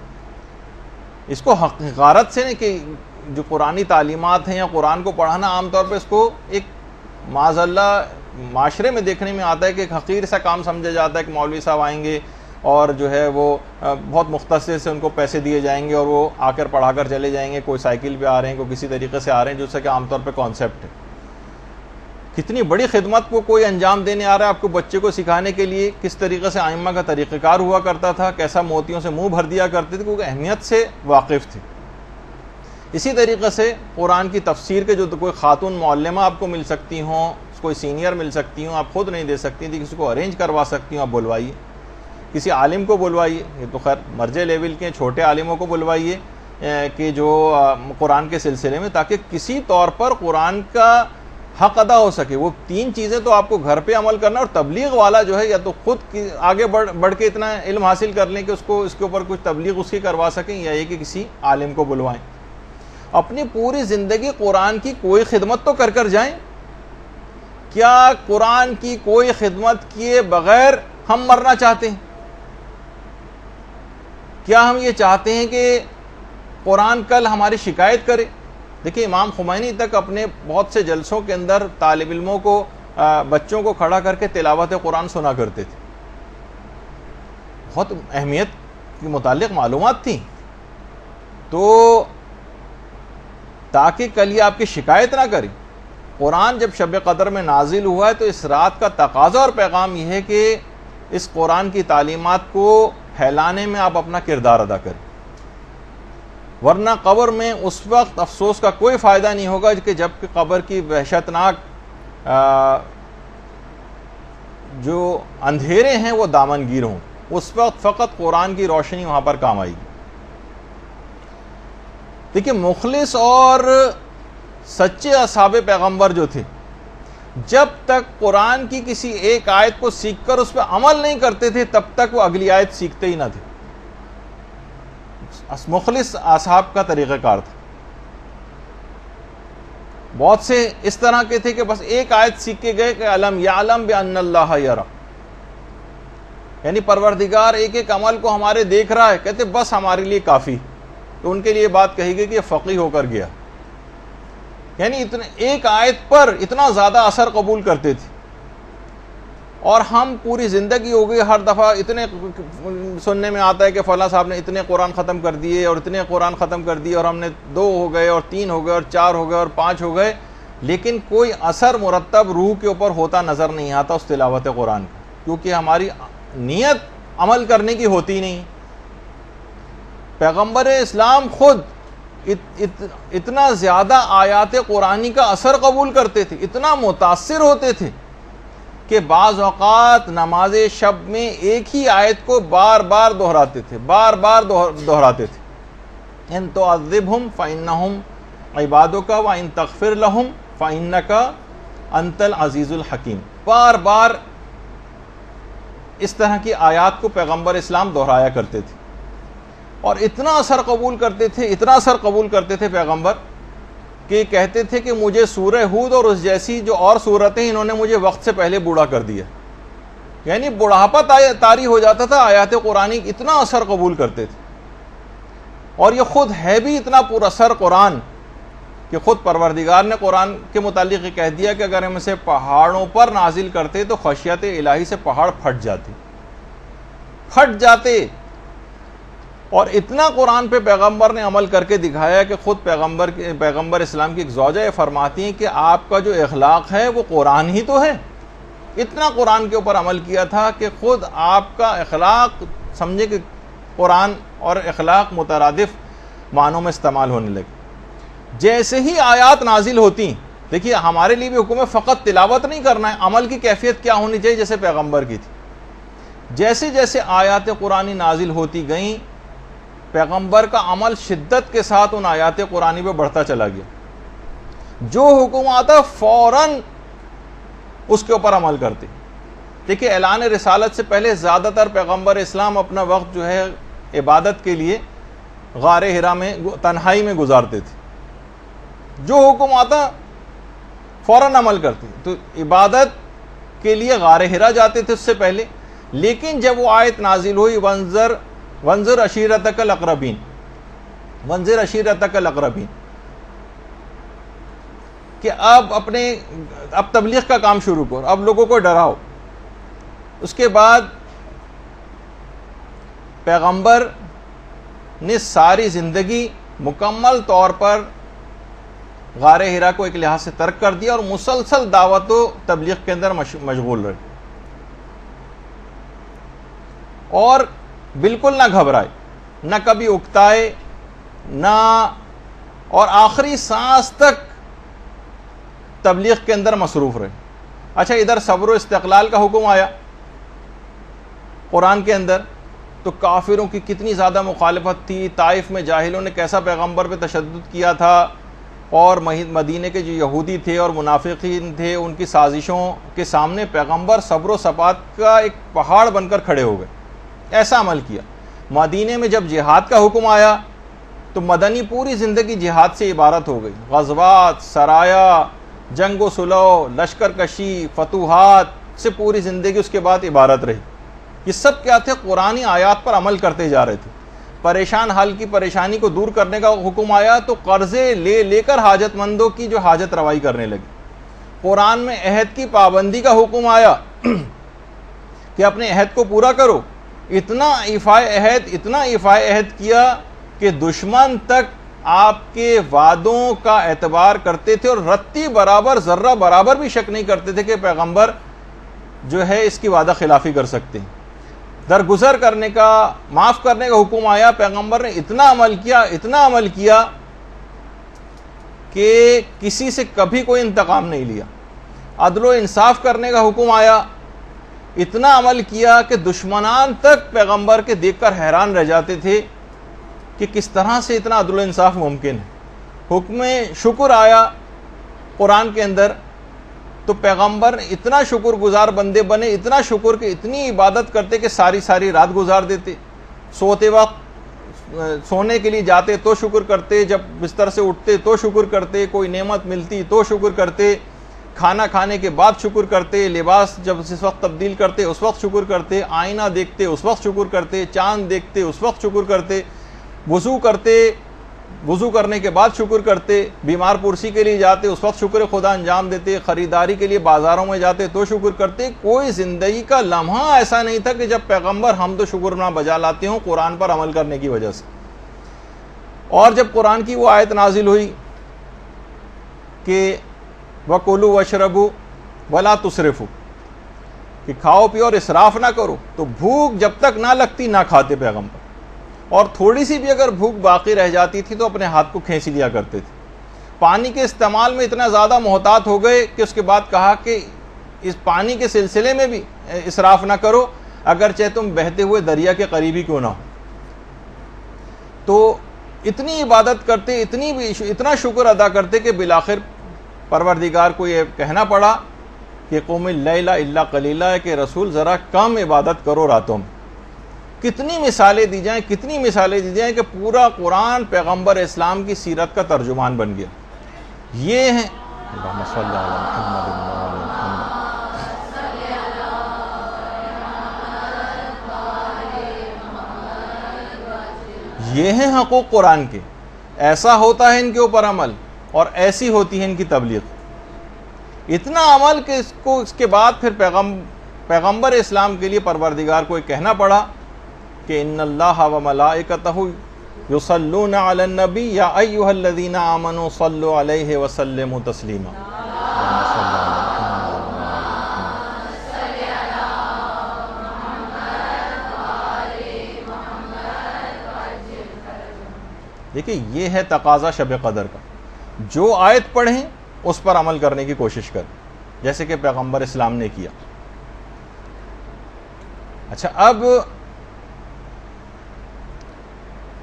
S1: اس کو حقارت سے نہیں کہ جو قرآنی تعلیمات ہیں یا قرآن کو پڑھانا، عام طور پہ اس کو ایک معاذ اللہ معاشرے میں دیکھنے میں آتا ہے کہ ایک حقیر سا کام سمجھا جاتا ہے کہ مولوی صاحب آئیں گے اور جو ہے وہ بہت مختصر سے ان کو پیسے دیے جائیں گے اور وہ آ کر پڑھا کر چلے جائیں گے، کوئی سائیکل پہ آ رہے ہیں، کوئی کسی طریقے سے آ رہے ہیں، جو کہ عام طور پہ کانسیپٹ ہے۔ کتنی بڑی خدمت کو کوئی انجام دینے آ رہا ہے آپ کو بچے کو سکھانے کے لیے کس طریقے سے ائمہ کا طریقہ کار ہوا کرتا تھا، کیسا موتیوں سے منہ بھر دیا کرتے تھے، کیونکہ اہمیت سے واقف تھے۔ اسی طریقے سے قرآن کی تفسیر کے جو کوئی خاتون معلمہ آپ کو مل سکتی ہوں، کوئی سینئر مل سکتی ہوں، آپ خود نہیں دے سکتی تھی، کسی کو ارینج کروا سکتی ہوں، آپ بلوائیے، کسی عالم کو بلوائیے، یہ تو خیر مرجع لیول کے چھوٹے عالموں کو بلوائیے کہ جو قرآن کے سلسلے میں، تاکہ کسی طور پر قرآن کا حق ادا ہو سکے۔ وہ 3 چیزیں تو آپ کو گھر پہ عمل کرنا، اور تبلیغ والا جو ہے یا تو خود آگے بڑھ کے اتنا علم حاصل کر لیں کہ اس کے اوپر کچھ تبلیغ اس کی کروا سکیں، یا یہ کہ کسی عالم کو بلوائیں۔ اپنی پوری زندگی قرآن کی کوئی خدمت تو کر جائیں۔ کیا قرآن کی کوئی خدمت کیے بغیر ہم مرنا چاہتے ہیں؟ کیا ہم یہ چاہتے ہیں کہ قرآن کل ہماری شکایت کرے؟ دیکھیں، امام خمینی تک اپنے بہت سے جلسوں کے اندر طالب علموں کو، بچوں کو کھڑا کر کے تلاوت قرآن سنا کرتے تھے۔ بہت اہمیت کے متعلق معلومات تھیں، تو تاکہ کل یہ آپ کی شکایت نہ کرے۔ قرآن جب شب قدر میں نازل ہوا ہے تو اس رات کا تقاضا اور پیغام یہ ہے کہ اس قرآن کی تعلیمات کو پھیلانے میں آپ اپنا کردار ادا کریں، ورنہ قبر میں اس وقت افسوس کا کوئی فائدہ نہیں ہوگا کہ جب کہ قبر کی وحشتناک جو اندھیرے ہیں وہ دامنگیر ہوں، اس وقت فقط قرآن کی روشنی وہاں پر کام آئے گی۔ دیکھیں، مخلص اور سچے اصحاب پیغمبر جو تھے، جب تک قرآن کی کسی ایک آیت کو سیکھ کر اس پہ عمل نہیں کرتے تھے تب تک وہ اگلی آیت سیکھتے ہی نہ تھے۔ مخلص اصحاب کا طریقہ کار تھا۔ بہت سے اس طرح کے تھے کہ بس ایک آیت سیکھ کے گئے کہ الم یعلم بان اللہ یری، یعنی پروردگار ایک ایک عمل کو ہمارے دیکھ رہا ہے، کہتے بس ہمارے لیے کافی۔ تو ان کے لیے بات کہی گئی کہ یہ فقیہ ہو کر گیا، یعنی ایک آیت پر اتنا زیادہ اثر قبول کرتے تھے۔ اور ہم پوری زندگی ہو گئی، ہر دفعہ اتنے سننے میں آتا ہے کہ فلاں صاحب نے اتنے قرآن ختم کر دیے اور اتنے قرآن ختم کر دیے، اور ہم نے 2 ہو گئے اور 3 ہو گئے اور 4 ہو گئے اور 5 ہو گئے، لیکن کوئی اثر مرتب روح کے اوپر ہوتا نظر نہیں آتا اس تلاوت قرآن کا، کیونکہ ہماری نیت عمل کرنے کی ہوتی نہیں۔ پیغمبر اسلام خود اتنا زیادہ آیات قرآنی کا اثر قبول کرتے تھے، اتنا متاثر ہوتے تھے کہ بعض اوقات نماز شب میں ایک ہی آیت کو بار بار دہراتے تھے۔ ان تعذبہم فإنہم عبادک وإن تغفر لہم فإنک انت العزیز الحکیم۔ بار بار اس طرح کی آیات کو پیغمبر اسلام دہرایا کرتے تھے، اور اتنا اثر قبول کرتے تھے پیغمبر کہ کہتے تھے کہ مجھے سورہ ہود اور اس جیسی جو اور صورتیں انہوں نے مجھے وقت سے پہلے بوڑھا کر دیا، یعنی بڑھاپا طاری ہو جاتا تھا آیات قرآنی، اتنا اثر قبول کرتے تھے۔ اور یہ خود ہے بھی اتنا پر اثر قرآن کہ خود پروردگار نے قرآن کے متعلق یہ کہہ دیا کہ اگر ہم اسے پہاڑوں پر نازل کرتے تو خشیت الہی سے پہاڑ پھٹ جاتے. اور اتنا قرآن پہ پیغمبر نے عمل کر کے دکھایا کہ خود پیغمبر اسلام کی ایک زوجہ یہ فرماتی ہیں کہ آپ کا جو اخلاق ہے وہ قرآن ہی تو ہے. اتنا قرآن کے اوپر عمل کیا تھا کہ خود آپ کا اخلاق سمجھے کہ قرآن اور اخلاق مترادف معنوں میں استعمال ہونے لگے. جیسے ہی آیات نازل ہوتی، دیکھیے ہمارے لیے بھی حکم ہے فقط تلاوت نہیں کرنا ہے، عمل کی کیفیت کیا ہونی چاہیے جیسے پیغمبر کی تھی. جیسے جیسے آیات قرآنی نازل ہوتی گئیں، پیغمبر کا عمل شدت کے ساتھ ان آیات قرآنی پہ بڑھتا چلا گیا. جو حکم آتا فوراً اس کے اوپر عمل کرتے. دیکھیے اعلان رسالت سے پہلے زیادہ تر پیغمبر اسلام اپنا وقت جو ہے عبادت کے لیے غار حرا میں تنہائی میں گزارتے تھے. جو حکم آتا فوراً عمل کرتے. تو عبادت کے لیے غار حرا جاتے تھے اس سے پہلے. لیکن جب وہ آیت نازل ہوئی وانذر عشیرتک الاقربین، وانذر عشیرتک الاقربین، کہ اب تبلیغ کا کام شروع کرو، اب لوگوں کو ڈراؤ. اس کے بعد پیغمبر نے ساری زندگی مکمل طور پر غار حرا کو ایک لحاظ سے ترک کر دیا اور مسلسل دعوت و تبلیغ کے اندر مشغول رہے، اور بالکل نہ گھبرائے، نہ کبھی اکتائے، نہ، اور آخری سانس تک تبلیغ کے اندر مصروف رہے. اچھا ادھر صبر و استقلال کا حکم آیا قرآن کے اندر، تو کافروں کی کتنی زیادہ مخالفت تھی. طائف میں جاہلوں نے کیسا پیغمبر پہ تشدد کیا تھا، اور مدینے کے جو یہودی تھے اور منافقین تھے ان کی سازشوں کے سامنے پیغمبر صبر و ثبات کا ایک پہاڑ بن کر کھڑے ہو گئے. ایسا عمل کیا. مدینے میں جب جہاد کا حکم آیا تو مدنی پوری زندگی جہاد سے عبارت ہو گئی. غزوات، سرایا، جنگ و صلح، لشکر کشی، فتوحات سے پوری زندگی اس کے بعد عبارت رہی. یہ سب کیا تھے؟ قرآنی آیات پر عمل کرتے جا رہے تھے. پریشان حال کی پریشانی کو دور کرنے کا حکم آیا تو قرضے لے کر حاجت مندوں کی جو حاجت روائی کرنے لگے. قرآن میں عہد کی پابندی کا حکم آیا کہ اپنے عہد کو پورا کرو. اتنا ایفاء عہد کیا کہ دشمن تک آپ کے وعدوں کا اعتبار کرتے تھے اور رتی برابر، ذرہ برابر بھی شک نہیں کرتے تھے کہ پیغمبر جو ہے اس کی وعدہ خلافی کر سکتے ہیں. درگزر کرنے کا، معاف کرنے کا حکم آیا. پیغمبر نے اتنا عمل کیا کہ کسی سے کبھی کوئی انتقام نہیں لیا. عدل و انصاف کرنے کا حکم آیا. اتنا عمل کیا کہ دشمنان تک پیغمبر کے دیکھ کر حیران رہ جاتے تھے کہ کس طرح سے اتنا عدل و انصاف ممکن ہے. حکم شکر آیا قرآن کے اندر، تو پیغمبر اتنا شکر گزار بندے بنے، اتنا شکر کہ اتنی عبادت کرتے کہ ساری رات گزار دیتے. سوتے وقت سونے کے لیے جاتے تو شکر کرتے، جب بستر سے اٹھتے تو شکر کرتے، کوئی نعمت ملتی تو شکر کرتے، کھانا کھانے کے بعد شکر کرتے، لباس جب اس وقت تبدیل کرتے اس وقت شکر کرتے، آئینہ دیکھتے اس وقت شکر کرتے، چاند دیکھتے اس وقت شکر کرتے، وضو کرنے کے بعد شکر کرتے، بیمار پرسی کے لیے جاتے اس وقت شکر خدا انجام دیتے، خریداری کے لیے بازاروں میں جاتے تو شکر کرتے. کوئی زندگی کا لمحہ ایسا نہیں تھا کہ جب پیغمبر حمد و شکر نہ بجا لاتے ہوں قرآن پر عمل کرنے کی وجہ سے. اور جب قرآن کی وہ آیت نازل ہوئی کہ وَكُلُوا وَاشْرَبُوا وَلَا تُسْرِفُوا، کہ کھاؤ پیو اور اسراف نہ کرو، تو بھوک جب تک نہ لگتی نہ کھاتے پیغمبر. اور تھوڑی سی بھی اگر بھوک باقی رہ جاتی تھی تو اپنے ہاتھ کو کھینچ لیا کرتے تھے. پانی کے استعمال میں اتنا زیادہ محتاط ہو گئے کہ اس کے بعد کہا کہ اس پانی کے سلسلے میں بھی اسراف نہ کرو، اگرچہ تم بہتے ہوئے دریا کے قریبی کیوں نہ ہو. تو اتنی عبادت کرتے، اتنا شکر ادا کرتے کہ بالآخر پروردگار کو یہ کہنا پڑا کہ قوم اللیل الا قلیلا، کہ رسول ذرا کم عبادت کرو راتوں میں. کتنی مثالیں دی جائیں کہ پورا قرآن پیغمبر اسلام کی سیرت کا ترجمان بن گیا. یہ ہیں اللہم صلی علی محمد وعلی محمد. یہ ہیں حقوق قرآن کے. ایسا ہوتا ہے ان کے اوپر عمل اور ایسی ہوتی ہے ان کی تبلیغ. اتنا عمل کہ اس کے بعد پھر پیغمبر اسلام کے لیے پروردگار کو یہ کہنا پڑا کہ ان اللہ و ملائکتہ یصلون علی النبی یا ایھا الذین آمنوا صلوا علیہ وسلموا تسلیما. دیکھیں یہ ہے تقاضا شب قدر کا. جو آیت پڑھیں اس پر عمل کرنے کی کوشش کریں جیسے کہ پیغمبر اسلام نے کیا. اچھا اب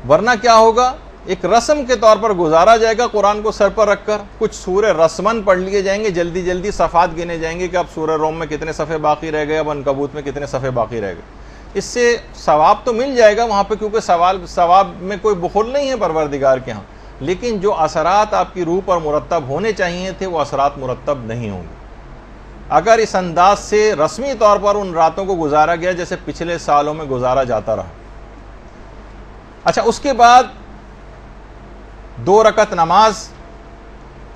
S1: ورنہ کیا ہوگا؟ ایک رسم کے طور پر گزارا جائے گا قرآن کو سر پر رکھ کر. کچھ سورہ رسمن پڑھ لیے جائیں گے, جلدی جلدی صفحات گنے جائیں گے کہ اب سورہ روم میں کتنے صفحے باقی رہ گئے, اب عنکبوت میں کتنے صفحے باقی رہ گئے. اس سے ثواب تو مل جائے گا وہاں پہ, کیونکہ ثواب میں کوئی بخل نہیں ہے پروردگار کے ہاں, لیکن جو اثرات آپ کی روح پر مرتب ہونے چاہیے تھے وہ اثرات مرتب نہیں ہوں گے اگر اس انداز سے رسمی طور پر ان راتوں کو گزارا گیا جیسے پچھلے سالوں میں گزارا جاتا رہا. اچھا اس کے بعد 2 رکعت نماز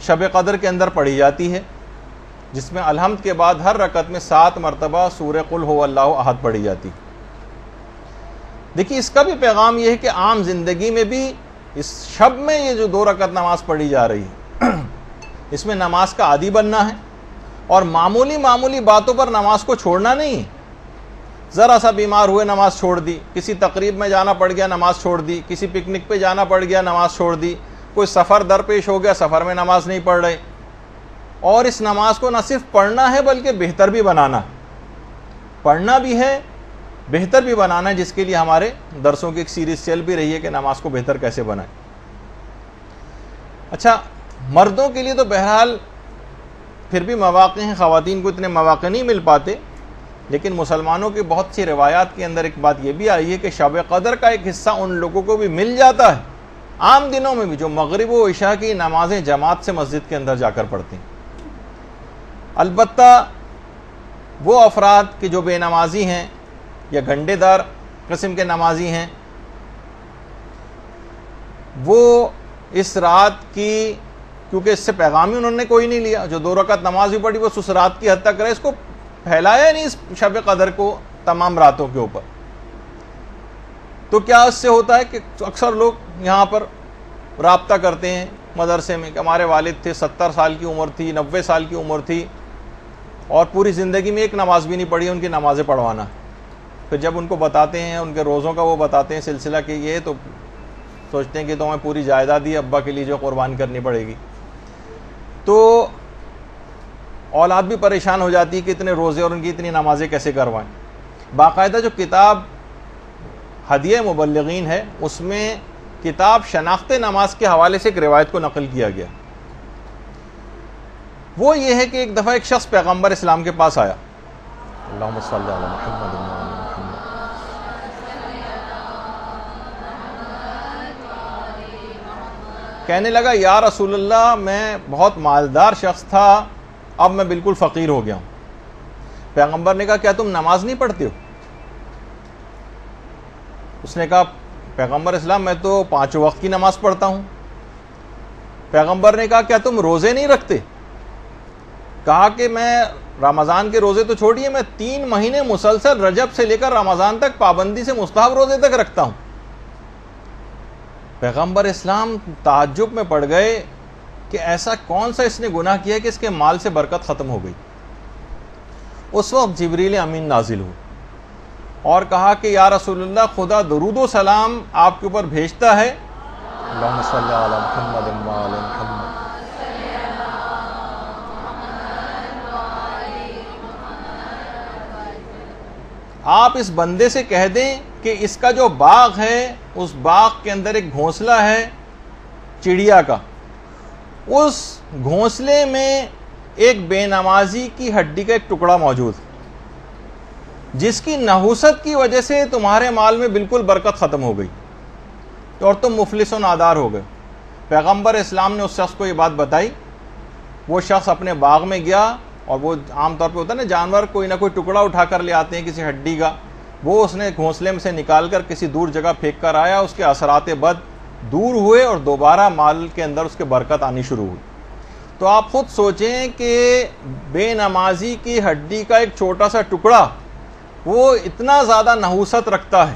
S1: شب قدر کے اندر پڑھی جاتی ہے جس میں الحمد کے بعد ہر رکعت میں 7 مرتبہ سورہ قل هو اللہ احد پڑھی جاتی. دیکھیے اس کا بھی پیغام یہ ہے کہ عام زندگی میں بھی اس شب میں یہ جو 2 رکعت نماز پڑھی جا رہی ہے اس میں نماز کا عادی بننا ہے اور معمولی باتوں پر نماز کو چھوڑنا نہیں ہے. ذرا سا بیمار ہوئے نماز چھوڑ دی, کسی تقریب میں جانا پڑ گیا نماز چھوڑ دی, کسی پکنک پہ جانا پڑ گیا نماز چھوڑ دی, کوئی سفر درپیش ہو گیا سفر میں نماز نہیں پڑھ رہے. اور اس نماز کو نہ صرف پڑھنا ہے بلکہ بہتر بھی بنانا ہے. پڑھنا بھی ہے بہتر بھی بنانا ہے, جس کے لیے ہمارے درسوں کی ایک سیریز چل بھی رہی ہے کہ نماز کو بہتر کیسے بنائیں. اچھا مردوں کے لیے تو بہرحال پھر بھی مواقع ہیں, خواتین کو اتنے مواقع نہیں مل پاتے, لیکن مسلمانوں کی بہت سی روایات کے اندر ایک بات یہ بھی آئی ہے کہ شب قدر کا ایک حصہ ان لوگوں کو بھی مل جاتا ہے عام دنوں میں بھی جو مغرب و عشاء کی نمازیں جماعت سے مسجد کے اندر جا کر پڑھتے ہیں. البتہ وہ افراد کہ جو بے نمازی ہیں یا گھنٹے دار قسم کے نمازی ہیں وہ اس رات کی, کیونکہ اس سے پیغام ہی انہوں نے کوئی نہیں لیا, جو 2 رکعت نماز بھی پڑھی بس اس رات کی حد تک رہے, اس کو پھیلایا نہیں اس شب قدر کو تمام راتوں کے اوپر. تو کیا اس سے ہوتا ہے کہ اکثر لوگ یہاں پر رابطہ کرتے ہیں مدرسے میں کہ ہمارے والد تھے 70 سال کی عمر تھی 90 سال کی عمر تھی اور پوری زندگی میں ایک نماز بھی نہیں پڑھی, ان کی نمازیں پڑھوانا. پھر جب ان کو بتاتے ہیں ان کے روزوں کا وہ بتاتے ہیں سلسلہ کہ یہ, تو سوچتے ہیں کہ تو ہمیں پوری جائیداد دی ابا کے لیے جو قربان کرنی پڑے گی. تو اولاد بھی پریشان ہو جاتی ہے کہ اتنے روزے اور ان کی اتنی نمازیں کیسے کروائیں. باقاعدہ جو کتاب ہدیہ مبلغین ہے اس میں کتاب شناخت نماز کے حوالے سے ایک روایت کو نقل کیا گیا. وہ یہ ہے کہ ایک دفعہ ایک شخص پیغمبر اسلام کے پاس آیا, اللہم صلی علی محمد و علی محمد, کہنے لگا یا رسول اللہ میں بہت مالدار شخص تھا, اب میں بالکل فقیر ہو گیا ہوں. پیغمبر نے کہا کیا تم نماز نہیں پڑھتے ہو؟ اس نے کہا پیغمبر اسلام میں تو 5 وقت کی نماز پڑھتا ہوں. پیغمبر نے کہا کیا تم روزے نہیں رکھتے؟ کہا کہ میں رمضان کے روزے تو چھوڑیے, میں 3 مہینے مسلسل رجب سے لے کر رمضان تک پابندی سے مستحب روزے تک رکھتا ہوں. پیغمبر اسلام تعجب میں پڑ گئے کہ ایسا کون سا اس نے گناہ کیا کہ اس کے مال سے برکت ختم ہو گئی. اس وقت جبریل امین نازل ہوئے اور کہا کہ یا رسول اللہ خدا درود و سلام آپ کے اوپر بھیجتا ہے, اللہم صلی علی محمد و علی محمد, آپ اس بندے سے کہہ دیں کہ اس کا جو باغ ہے اس باغ کے اندر ایک گھونسلہ ہے چڑیا کا, اس گھونسلے میں ایک بے نمازی کی ہڈی کا ایک ٹکڑا موجود جس کی نحوست کی وجہ سے تمہارے مال میں بالکل برکت ختم ہو گئی اور تم مفلس و نادار ہو گئے. پیغمبر اسلام نے اس شخص کو یہ بات بتائی. وہ شخص اپنے باغ میں گیا اور وہ عام طور پہ ہوتا ہے نا جانور کوئی نہ کوئی ٹکڑا اٹھا کر لے آتے ہیں کسی ہڈی کا, وہ اس نے گھونسلے میں سے نکال کر کسی دور جگہ پھینک کر آیا, اس کے اثرات بد دور ہوئے اور دوبارہ مال کے اندر اس کے برکت آنی شروع ہوئی. تو آپ خود سوچیں کہ بے نمازی کی ہڈی کا ایک چھوٹا سا ٹکڑا وہ اتنا زیادہ نحوست رکھتا ہے,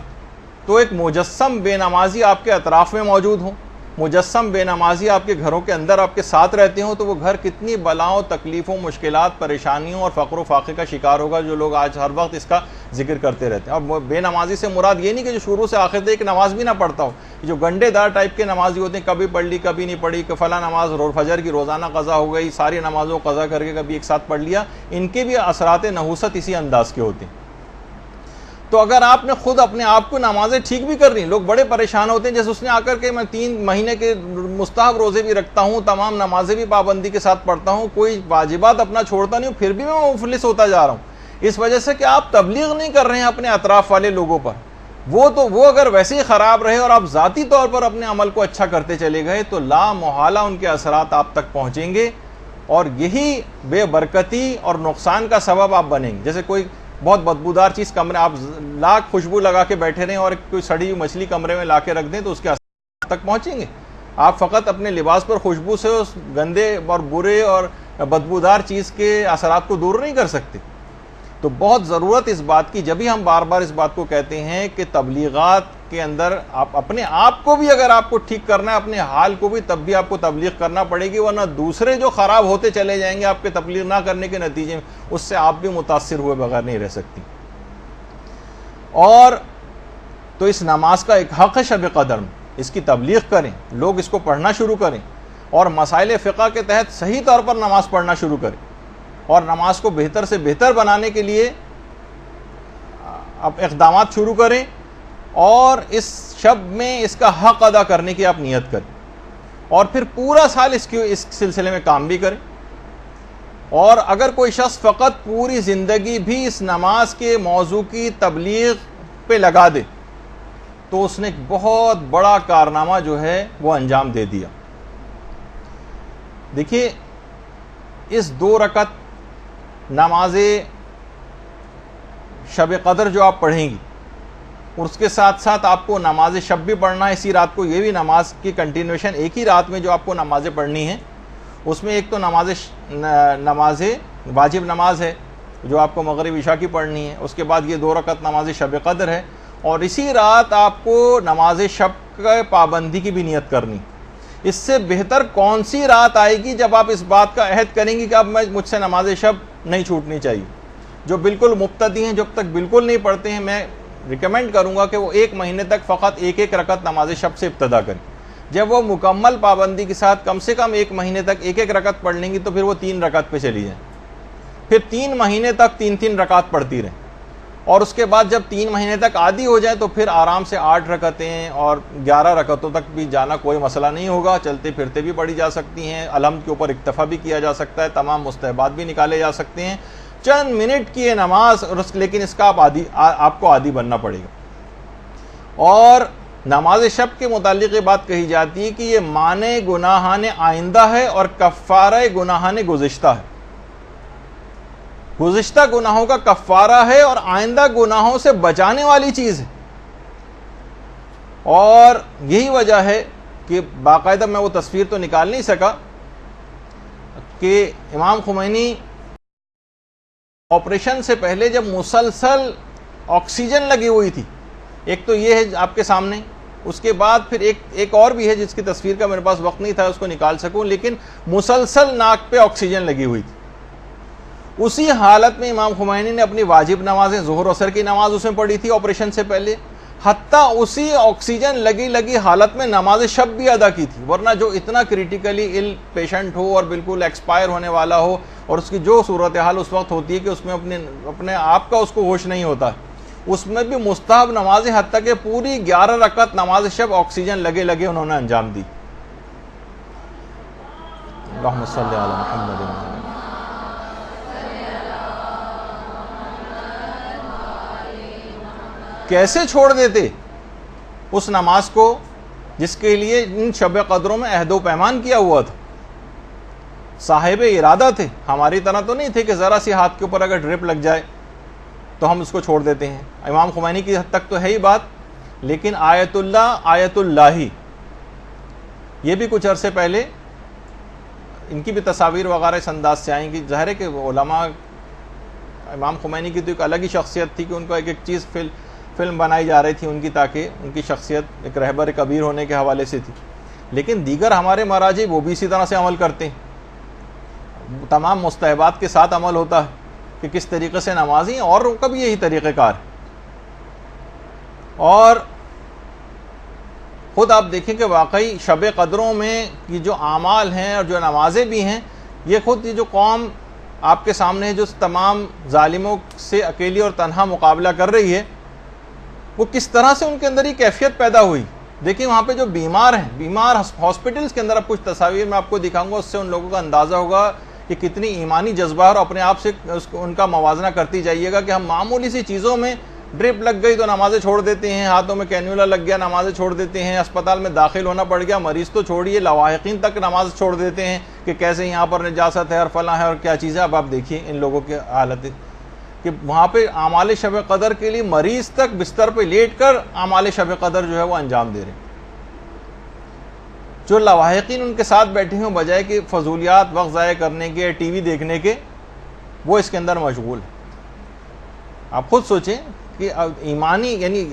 S1: تو ایک مجسم بے نمازی آپ کے اطراف میں موجود ہوں, مجسم بے نمازی آپ کے گھروں کے اندر آپ کے ساتھ رہتے ہوں, تو وہ گھر کتنی بلاؤں, تکلیفوں, مشکلات, پریشانیوں اور فقر و فاقے کا شکار ہوگا, جو لوگ آج ہر وقت اس کا ذکر کرتے رہتے ہیں. اور بے نمازی سے مراد یہ نہیں کہ جو شروع سے آخر تک نماز بھی نہ پڑھتا ہو, جو گنڈے دار ٹائپ کے نمازی ہوتے ہیں, کبھی پڑھ لی کبھی نہیں پڑھی, کہ فلاں نماز فجر کی روزانہ قضا ہو گئی, ساری نمازوں قضا کر کے کبھی ایک ساتھ پڑھ لیا, ان کے بھی اثرات نحوست اسی انداز کے ہوتے ہیں. تو اگر آپ نے خود اپنے آپ کو نمازیں ٹھیک بھی کر رہی, لوگ بڑے پریشان ہوتے ہیں, جیسے اس نے آ کر کے میں 3 مہینے کے مستحب روزے بھی رکھتا ہوں, تمام نمازیں بھی پابندی کے ساتھ پڑھتا ہوں, کوئی واجبات اپنا چھوڑتا نہیں ہوں, پھر بھی میں مفلس ہوتا جا رہا ہوں. اس وجہ سے کہ آپ تبلیغ نہیں کر رہے ہیں اپنے اطراف والے لوگوں پر. وہ اگر ویسے ہی خراب رہے اور آپ ذاتی طور پر اپنے عمل کو اچھا کرتے چلے گئے, تو لا محالہ ان کے اثرات آپ تک پہنچیں گے, اور یہی بے برکتی اور نقصان کا سبب آپ بنیں گے. جیسے کوئی بہت بدبودار چیز کمرے, آپ لاکھ خوشبو لگا کے بیٹھے رہیں اور کوئی سڑی ہوئی مچھلی کمرے میں لا کے رکھ دیں, تو اس کے اثرات تک پہنچیں گے. آپ فقط اپنے لباس پر خوشبو سے اس گندے اور برے اور بدبودار چیز کے اثرات کو دور نہیں کر سکتے. تو بہت ضرورت اس بات کی, جبھی ہم بار بار اس بات کو کہتے ہیں کہ تبلیغات کے اندر آپ اپنے آپ کو بھی, اگر آپ کو ٹھیک کرنا ہے, اپنے حال کو بھی, تب بھی آپ کو تبلیغ کرنا پڑے گی, ورنہ دوسرے جو خراب ہوتے چلے جائیں گے آپ کے تبلیغ نہ کرنے کے نتیجے میں, اس سے آپ بھی متاثر ہوئے بغیر نہیں رہ سکتی. اور تو اس نماز کا ایک حق ہے شب قدر میں, اس کی تبلیغ کریں, لوگ اس کو پڑھنا شروع کریں, اور مسائل فقہ کے تحت صحیح طور پر نماز پڑھنا شروع کریں, اور نماز کو بہتر سے بہتر بنانے کے لیے اب اقدامات شروع کریں, اور اس شب میں اس کا حق ادا کرنے کی آپ نیت کریں, اور پھر پورا سال اس سلسلے میں کام بھی کریں. اور اگر کوئی شخص فقط پوری زندگی بھی اس نماز کے موضوع کی تبلیغ پہ لگا دے, تو اس نے ایک بہت بڑا کارنامہ جو ہے وہ انجام دے دیا. دیکھیے, اس 2 رکعت نماز شب قدر جو آپ پڑھیں گی, اور اس کے ساتھ ساتھ آپ کو نماز شب بھی پڑھنا ہے اسی رات کو, یہ بھی نماز کی کنٹینیوشن ایک ہی رات میں جو آپ کو نمازیں پڑھنی ہیں. اس میں ایک تو نماز واجب نماز ہے جو آپ کو مغرب عشاء کی پڑھنی ہے, اس کے بعد یہ 2 رکعت نماز شب قدر ہے, اور اسی رات آپ کو نماز شب کا پابندی کی بھی نیت کرنی. اس سے بہتر کون سی رات آئے گی جب آپ اس بات کا عہد کریں گی کہ اب مجھ سے نماز شب نہیں چھوٹنی چاہیے. جو بالکل مبتدی ہیں, جب تک بالکل نہیں پڑھتے ہیں, میں ریکمینڈ کروں گا کہ وہ 1 مہینے تک فقط 1 رکعت نماز شب سے ابتدا کریں. جب وہ مکمل پابندی کے ساتھ کم سے کم 1 مہینے تک 1 رکعت پڑھ لیں گی, تو پھر وہ 3 رکعت پہ چلی جائیں, پھر 3 مہینے تک 3 رکعت پڑھتی رہیں, اور اس کے بعد جب 3 مہینے تک عادی ہو جائے تو پھر آرام سے 8 رکعتیں اور 11 رکعتوں تک بھی جانا کوئی مسئلہ نہیں ہوگا. چلتے پھرتے بھی پڑھی جا سکتی ہیں, الحمد کے اوپر اکتفا بھی کیا جا سکتا ہے, تمام مستحبات بھی نکالے جا سکتے ہیں. چند منٹ کی یہ نماز, لیکن اس کا آپ کو عادی بننا پڑے گا. اور نماز شب کے متعلق یہ بات کہی جاتی ہے کہ یہ معنی گناہان آئندہ ہے اور کفارہ گناہان گزشتہ ہے. گزشتہ گناہوں کا کفارہ ہے اور آئندہ گناہوں سے بچانے والی چیز ہے. اور یہی وجہ ہے کہ باقاعدہ میں وہ تصویر تو نکال نہیں سکا کہ امام خمینی آپریشن سے پہلے جب مسلسل آکسیجن لگی ہوئی تھی, ایک تو یہ ہے آپ کے سامنے, اس کے بعد پھر ایک اور بھی ہے جس کی تصویر کا میرے پاس وقت نہیں تھا اس کو نکال سکوں, لیکن مسلسل ناک پہ آکسیجن لگی ہوئی تھی. اسی حالت میں امام خمینی نے اپنی واجب نمازیں, ظہر و عصر کی نماز اس میں پڑھی تھی آپریشن سے پہلے, حتیٰ اسی آکسیجن لگی حالت میں نماز شب بھی ادا کی تھی. ورنہ جو اتنا کریٹیکلی ال پیشنٹ ہو اور بالکل ایکسپائر ہونے والا ہو, اور اس کی جو صورتحال اس وقت ہوتی ہے کہ اس میں اپنے آپ کا اس کو ہوش نہیں ہوتا, اس میں بھی مستحب نمازیں حتیٰ کہ پوری 11 رکعت نماز شب آکسیجن لگے انہوں نے انجام دی. اللہم صلی علی محمد. کیسے چھوڑ دیتے اس نماز کو جس کے لیے ان شب قدروں میں عہد و پیمان کیا ہوا تھا؟ صاحب ارادہ تھے, ہماری طرح تو نہیں تھے کہ ذرا سی ہاتھ کے اوپر اگر ڈرپ لگ جائے تو ہم اس کو چھوڑ دیتے ہیں. امام خمینی کی حد تک تو ہے ہی بات, لیکن آیت اللہ آیت اللہ یہ بھی کچھ عرصے پہلے ان کی بھی تصاویر وغیرہ اس انداز سے آئیں کہ ظاہر ہے کہ علماء, امام خمینی کی تو ایک الگ ہی شخصیت تھی کہ ان کو ایک ایک چیز فلم بنائی جا رہی تھی ان کی, تاکہ ان کی شخصیت ایک رہبر کبیر ہونے کے حوالے سے تھی. لیکن دیگر ہمارے مراجع وہ بھی اسی طرح سے عمل کرتے ہیں, تمام مستحبات کے ساتھ عمل ہوتا ہے کہ کس طریقے سے نمازی ہیں, اور ان کا بھی یہی طریقہ کار ہے. اور خود آپ دیکھیں کہ واقعی شب قدروں میں یہ جو اعمال ہیں اور جو نمازیں بھی ہیں, یہ خود یہ جو قوم آپ کے سامنے ہے جو تمام ظالموں سے اکیلی اور تنہا مقابلہ کر رہی ہے, وہ کس طرح سے ان کے اندر یہ کیفیت پیدا ہوئی. دیکھیں وہاں پہ جو بیمار ہیں, بیمار ہاسپٹلس کے اندر, اب کچھ تصاویر میں آپ کو دکھاؤں گا, اس سے ان لوگوں کا اندازہ ہوگا کہ کتنی ایمانی جذبہ اور اپنے آپ سے ان کا موازنہ کرتی جائیے گا کہ ہم معمولی سی چیزوں میں, ڈرپ لگ گئی تو نمازیں چھوڑ دیتے ہیں, ہاتھوں میں کینیولا لگ گیا نمازیں چھوڑ دیتے ہیں, اسپتال میں داخل ہونا پڑ گیا, مریض تو چھوڑیے لواحقین تک نماز چھوڑ دیتے ہیں کہ کیسے یہاں پر نجاست ہے اور فلاں ہے اور کیا چیز ہے. اب آپ دیکھیے ان لوگوں کی حالت کہ وہاں پہ اعمال شب قدر کے لیے مریض تک بستر پہ لیٹ کر اعمال شب قدر جو ہے وہ انجام دے رہے ہیں. جو لواحقین ان کے ساتھ بیٹھے ہیں بجائے کہ فضولیات وقت ضائع کرنے کے, ٹی وی دیکھنے کے, وہ اس کے اندر مشغول ہیں. آپ خود سوچیں کہ ایمانی یعنی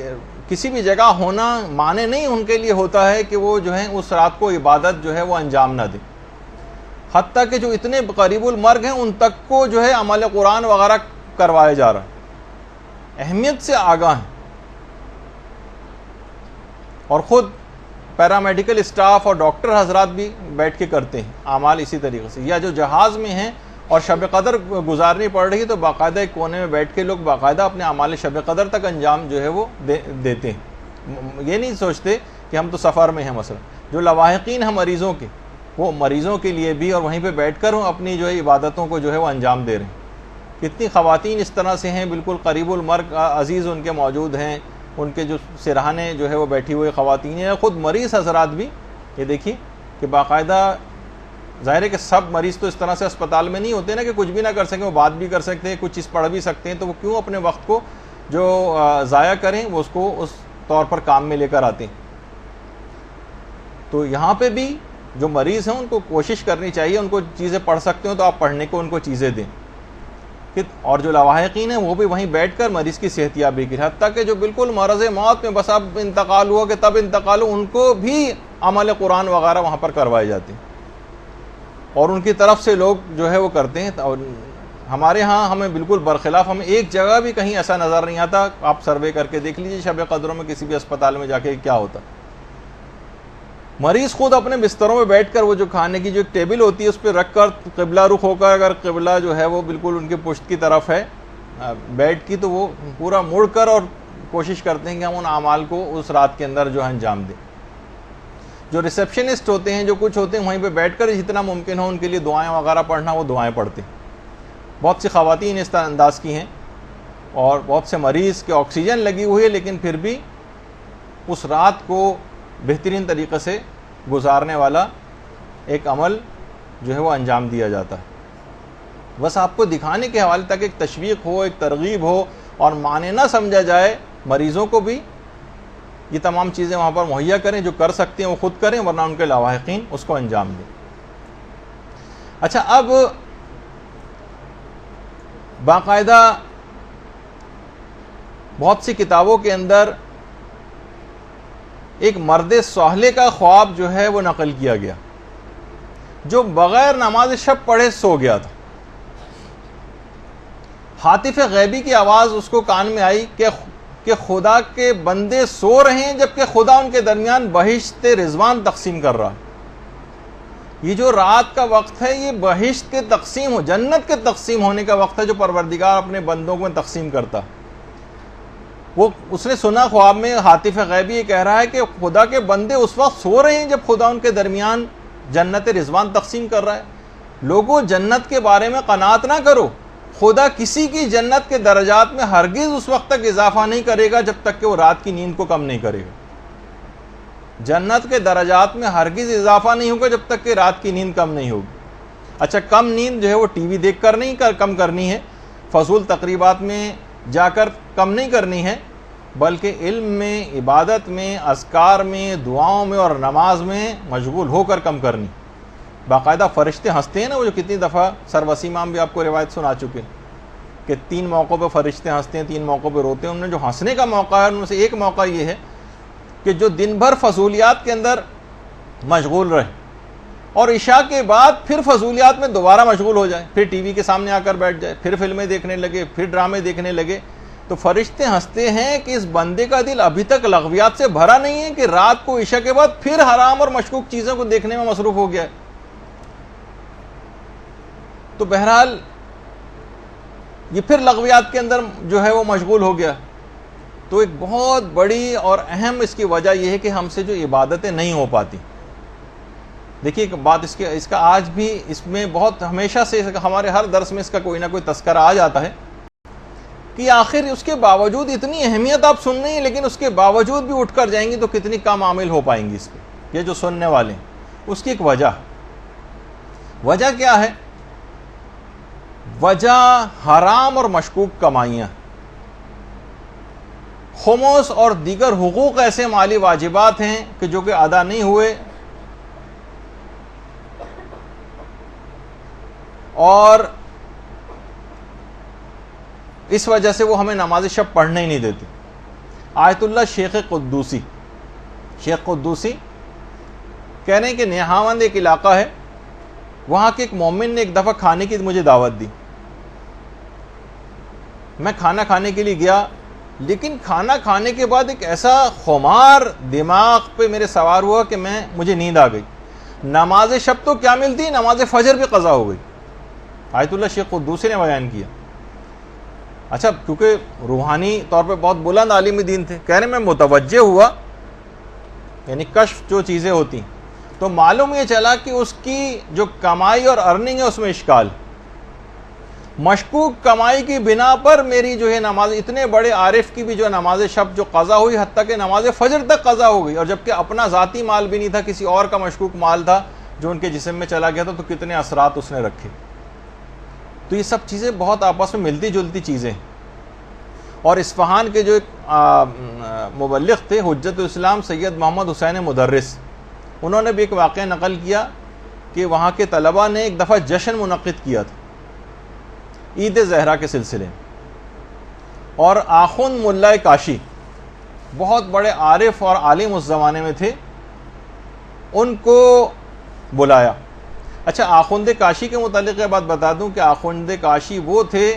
S1: کسی بھی جگہ ہونا معنی نہیں ان کے لیے ہوتا ہے کہ وہ جو ہے اس رات کو عبادت جو ہے وہ انجام نہ دیں. حتیٰ کہ جو اتنے قریب المرگ ہیں ان تک کو جو ہے عمل قرآن وغیرہ کروایا جا رہا ہے, اہمیت سے آگاہ ہیں. اور خود پیرامیڈیکل اسٹاف اور ڈاکٹر حضرات بھی بیٹھ کے کرتے ہیں اعمال اسی طریقے سے. یا جو جہاز میں ہیں اور شب قدر گزارنی پڑ رہی ہے تو باقاعدہ ایک کونے میں بیٹھ کے لوگ باقاعدہ اپنے اعمال شب قدر تک انجام جو ہے وہ دیتے ہیں. یہ نہیں سوچتے کہ ہم تو سفر میں ہیں. مثلا جو لواحقین ہیں مریضوں کے, وہ مریضوں کے لیے بھی اور وہیں پہ بیٹھ کر اپنی جو ہے عبادتوں کو جو ہے وہ انجام دے رہے ہیں. کتنی خواتین اس طرح سے ہیں بالکل قریب المرگ عزیز ان کے موجود ہیں, ان کے جو سرہانے جو ہے وہ بیٹھی ہوئی خواتین ہیں, خود مریض حضرات بھی. یہ دیکھیے کہ باقاعدہ, ظاہر ہے کہ سب مریض تو اس طرح سے اسپتال میں نہیں ہوتے نا کہ کچھ بھی نہ کر سکیں, وہ بات بھی کر سکتے ہیں, کچھ چیز پڑھ بھی سکتے ہیں, تو وہ کیوں اپنے وقت کو جو ضائع کریں, وہ اس کو اس طور پر کام میں لے کر آتے ہیں. تو یہاں پہ بھی جو مریض ہیں ان کو کوشش کرنی چاہیے, ان کو چیزیں پڑھ سکتے ہو تو آپ پڑھنے کو ان کو چیزیں دیں. اور جو لواحقین ہیں وہ بھی وہیں بیٹھ کر مریض کی صحت یابی کی, حتیٰ کہ جو بالکل مرض موت میں بس اب انتقال ہوا کہ تب انتقال ہو, ان کو بھی عمل قرآن وغیرہ وہاں پر کروائے جاتے ہیں اور ان کی طرف سے لوگ جو ہے وہ کرتے ہیں. اور ہمارے ہاں ہمیں بالکل برخلاف, ہمیں ایک جگہ بھی کہیں ایسا نظر نہیں آتا. آپ سروے کر کے دیکھ لیجیے شب قدروں میں کسی بھی اسپتال میں جا کے کیا ہوتا. مریض خود اپنے بستروں میں بیٹھ کر وہ جو کھانے کی جو ایک ٹیبل ہوتی ہے اس پہ رکھ کر قبلہ رخ ہو کر, اگر قبلہ جو ہے وہ بالکل ان کے پشت کی طرف ہے بیڈ کی, تو وہ پورا مڑ کر اور کوشش کرتے ہیں کہ ہم ان اعمال کو اس رات کے اندر جو ہے انجام دیں. جو ریسیپشنسٹ ہوتے ہیں, جو کچھ ہوتے ہیں, وہیں پہ بیٹھ کر جتنا ممکن ہو ان کے لیے دعائیں وغیرہ پڑھنا, وہ دعائیں پڑھتے ہیں. بہت سی خواتین اس طرح انداز کی ہیں اور بہت سے مریض کے آکسیجن لگی ہوئی ہے, لیکن پھر بھی اس رات کو بہترین طریقے سے گزارنے والا ایک عمل جو ہے وہ انجام دیا جاتا ہے. بس آپ کو دکھانے کے حوالے تک ایک تشویق ہو, ایک ترغیب ہو, اور معنی نہ سمجھا جائے, مریضوں کو بھی یہ تمام چیزیں وہاں پر مہیا کریں, جو کر سکتے ہیں وہ خود کریں, ورنہ ان کے لواحقین اس کو انجام دیں. اچھا, اب باقاعدہ بہت سی کتابوں کے اندر ایک مرد صالح کا خواب جو ہے وہ نقل کیا گیا, جو بغیر نماز شب پڑھے سو گیا تھا. ہاتف غیبی کی آواز اس کو کان میں آئی کہ خدا کے بندے سو رہے ہیں جبکہ خدا ان کے درمیان بہشت رضوان تقسیم کر رہا ہے. یہ جو رات کا وقت ہے یہ بہشت کے تقسیم ہو, جنت کے تقسیم ہونے کا وقت ہے, جو پروردگار اپنے بندوں کو تقسیم کرتا. وہ اس نے سنا خواب میں, ہاتف غیبی یہ کہہ رہا ہے کہ خدا کے بندے اس وقت سو رہے ہیں جب خدا ان کے درمیان جنت رضوان تقسیم کر رہا ہے. لوگوں, جنت کے بارے میں قناعت نہ کرو, خدا کسی کی جنت کے درجات میں ہرگز اس وقت تک اضافہ نہیں کرے گا جب تک کہ وہ رات کی نیند کو کم نہیں کرے گا. جنت کے درجات میں ہرگز اضافہ نہیں ہوگا جب تک کہ رات کی نیند کم نہیں ہوگی. اچھا, کم نیند جو ہے وہ ٹی وی دیکھ کر نہیں کم کرنی ہے, فضول تقریبات میں جا کر کم نہیں کرنی ہے، بلکہ علم میں، عبادت میں، اذکار میں، دعاؤں میں اور نماز میں مشغول ہو کر کم کرنی۔ باقاعدہ فرشتے ہنستے ہیں نا، وہ جو کتنی دفعہ سر وسیم عام بھی آپ کو روایت سنا چکے کہ 3 موقعوں پہ فرشتے ہنستے ہیں، 3 موقعوں پہ روتے ہیں۔ انہوں نے جو ہنسنے کا موقع ہے ان میں سے ایک موقع یہ ہے کہ جو دن بھر فضولیات کے اندر مشغول رہے اور عشاء کے بعد پھر فضولیات میں دوبارہ مشغول ہو جائے، پھر ٹی وی کے سامنے آ کر بیٹھ جائے، پھر فلمیں دیکھنے لگے، پھر ڈرامے دیکھنے لگے، تو فرشتے ہنستے ہیں کہ اس بندے کا دل ابھی تک لغویات سے بھرا نہیں ہے کہ رات کو عشاء کے بعد پھر حرام اور مشکوک چیزوں کو دیکھنے میں مصروف ہو گیا ہے۔ تو بہرحال یہ پھر لغویات کے اندر جو ہے وہ مشغول ہو گیا۔ تو ایک بہت بڑی اور اہم اس کی وجہ یہ ہے کہ ہم سے جو عبادتیں نہیں ہو پاتی۔ دیکھیے ایک بات اس کا آج بھی اس میں بہت ہمیشہ سے ہمارے ہر درس میں اس کا کوئی نہ کوئی تذکرہ آ جاتا ہے کہ آخر اس کے باوجود اتنی اہمیت آپ سن رہی ہیں، لیکن اس کے باوجود بھی اٹھ کر جائیں گی تو کتنی کم عامل ہو پائیں گی اس پہ، یہ جو سننے والے ہیں۔ اس کی ایک وجہ کیا ہے؟ وجہ حرام اور مشکوک کمائیاں، خمس اور دیگر حقوق ایسے مالی واجبات ہیں کہ جو کہ ادا نہیں ہوئے، اور اس وجہ سے وہ ہمیں نماز شب پڑھنے ہی نہیں دیتے۔ آیت اللہ شیخ قدوسی کہہ رہے ہیں کہ نیہاوند ایک علاقہ ہے، وہاں کے ایک مومن نے ایک دفعہ کھانے کی مجھے دعوت دی۔ میں کھانا کھانے کے لیے گیا، لیکن کھانا کھانے کے بعد ایک ایسا خمار دماغ پہ میرے سوار ہوا کہ مجھے نیند آ گئی۔ نماز شب تو کیا ملتی، نماز فجر بھی قضا ہو گئی۔ آیت اللہ شیخ قدوسی نے بیان کیا۔ اچھا، کیونکہ روحانی طور پہ بہت بلند عالم دین تھے، کہہ رہے میں متوجہ ہوا، یعنی کشف جو چیزیں ہوتی، تو معلوم یہ چلا کہ اس کی جو کمائی اور ارننگ ہے اس میں اشکال، مشکوک کمائی کی بنا پر میری جو ہے نماز، اتنے بڑے عارف کی بھی جو نماز شب جو قضا ہوئی، حتیٰ کہ نماز فجر تک قضا ہو گئی، اور جبکہ اپنا ذاتی مال بھی نہیں تھا، کسی اور کا مشکوک مال تھا جو ان کے جسم میں چلا گیا تھا، تو کتنے اثرات اس نے رکھے۔ تو یہ سب چیزیں بہت آپس میں ملتی جلتی چیزیں ہیں۔ اور اصفہان کے جو ایک مبلغ تھے حجت الاسلام سید محمد حسین مدرس، انہوں نے بھی ایک واقعہ نقل کیا کہ وہاں کے طلباء نے ایک دفعہ جشن منعقد کیا تھا عید زہرا کے سلسلے میں، اور آخوند ملا کاشی بہت بڑے عارف اور عالم اس زمانے میں تھے، ان کو بلایا۔ اچھا، آخوند کاشی کے متعلق یہ بات بتا دوں کہ آخوند کاشی وہ تھے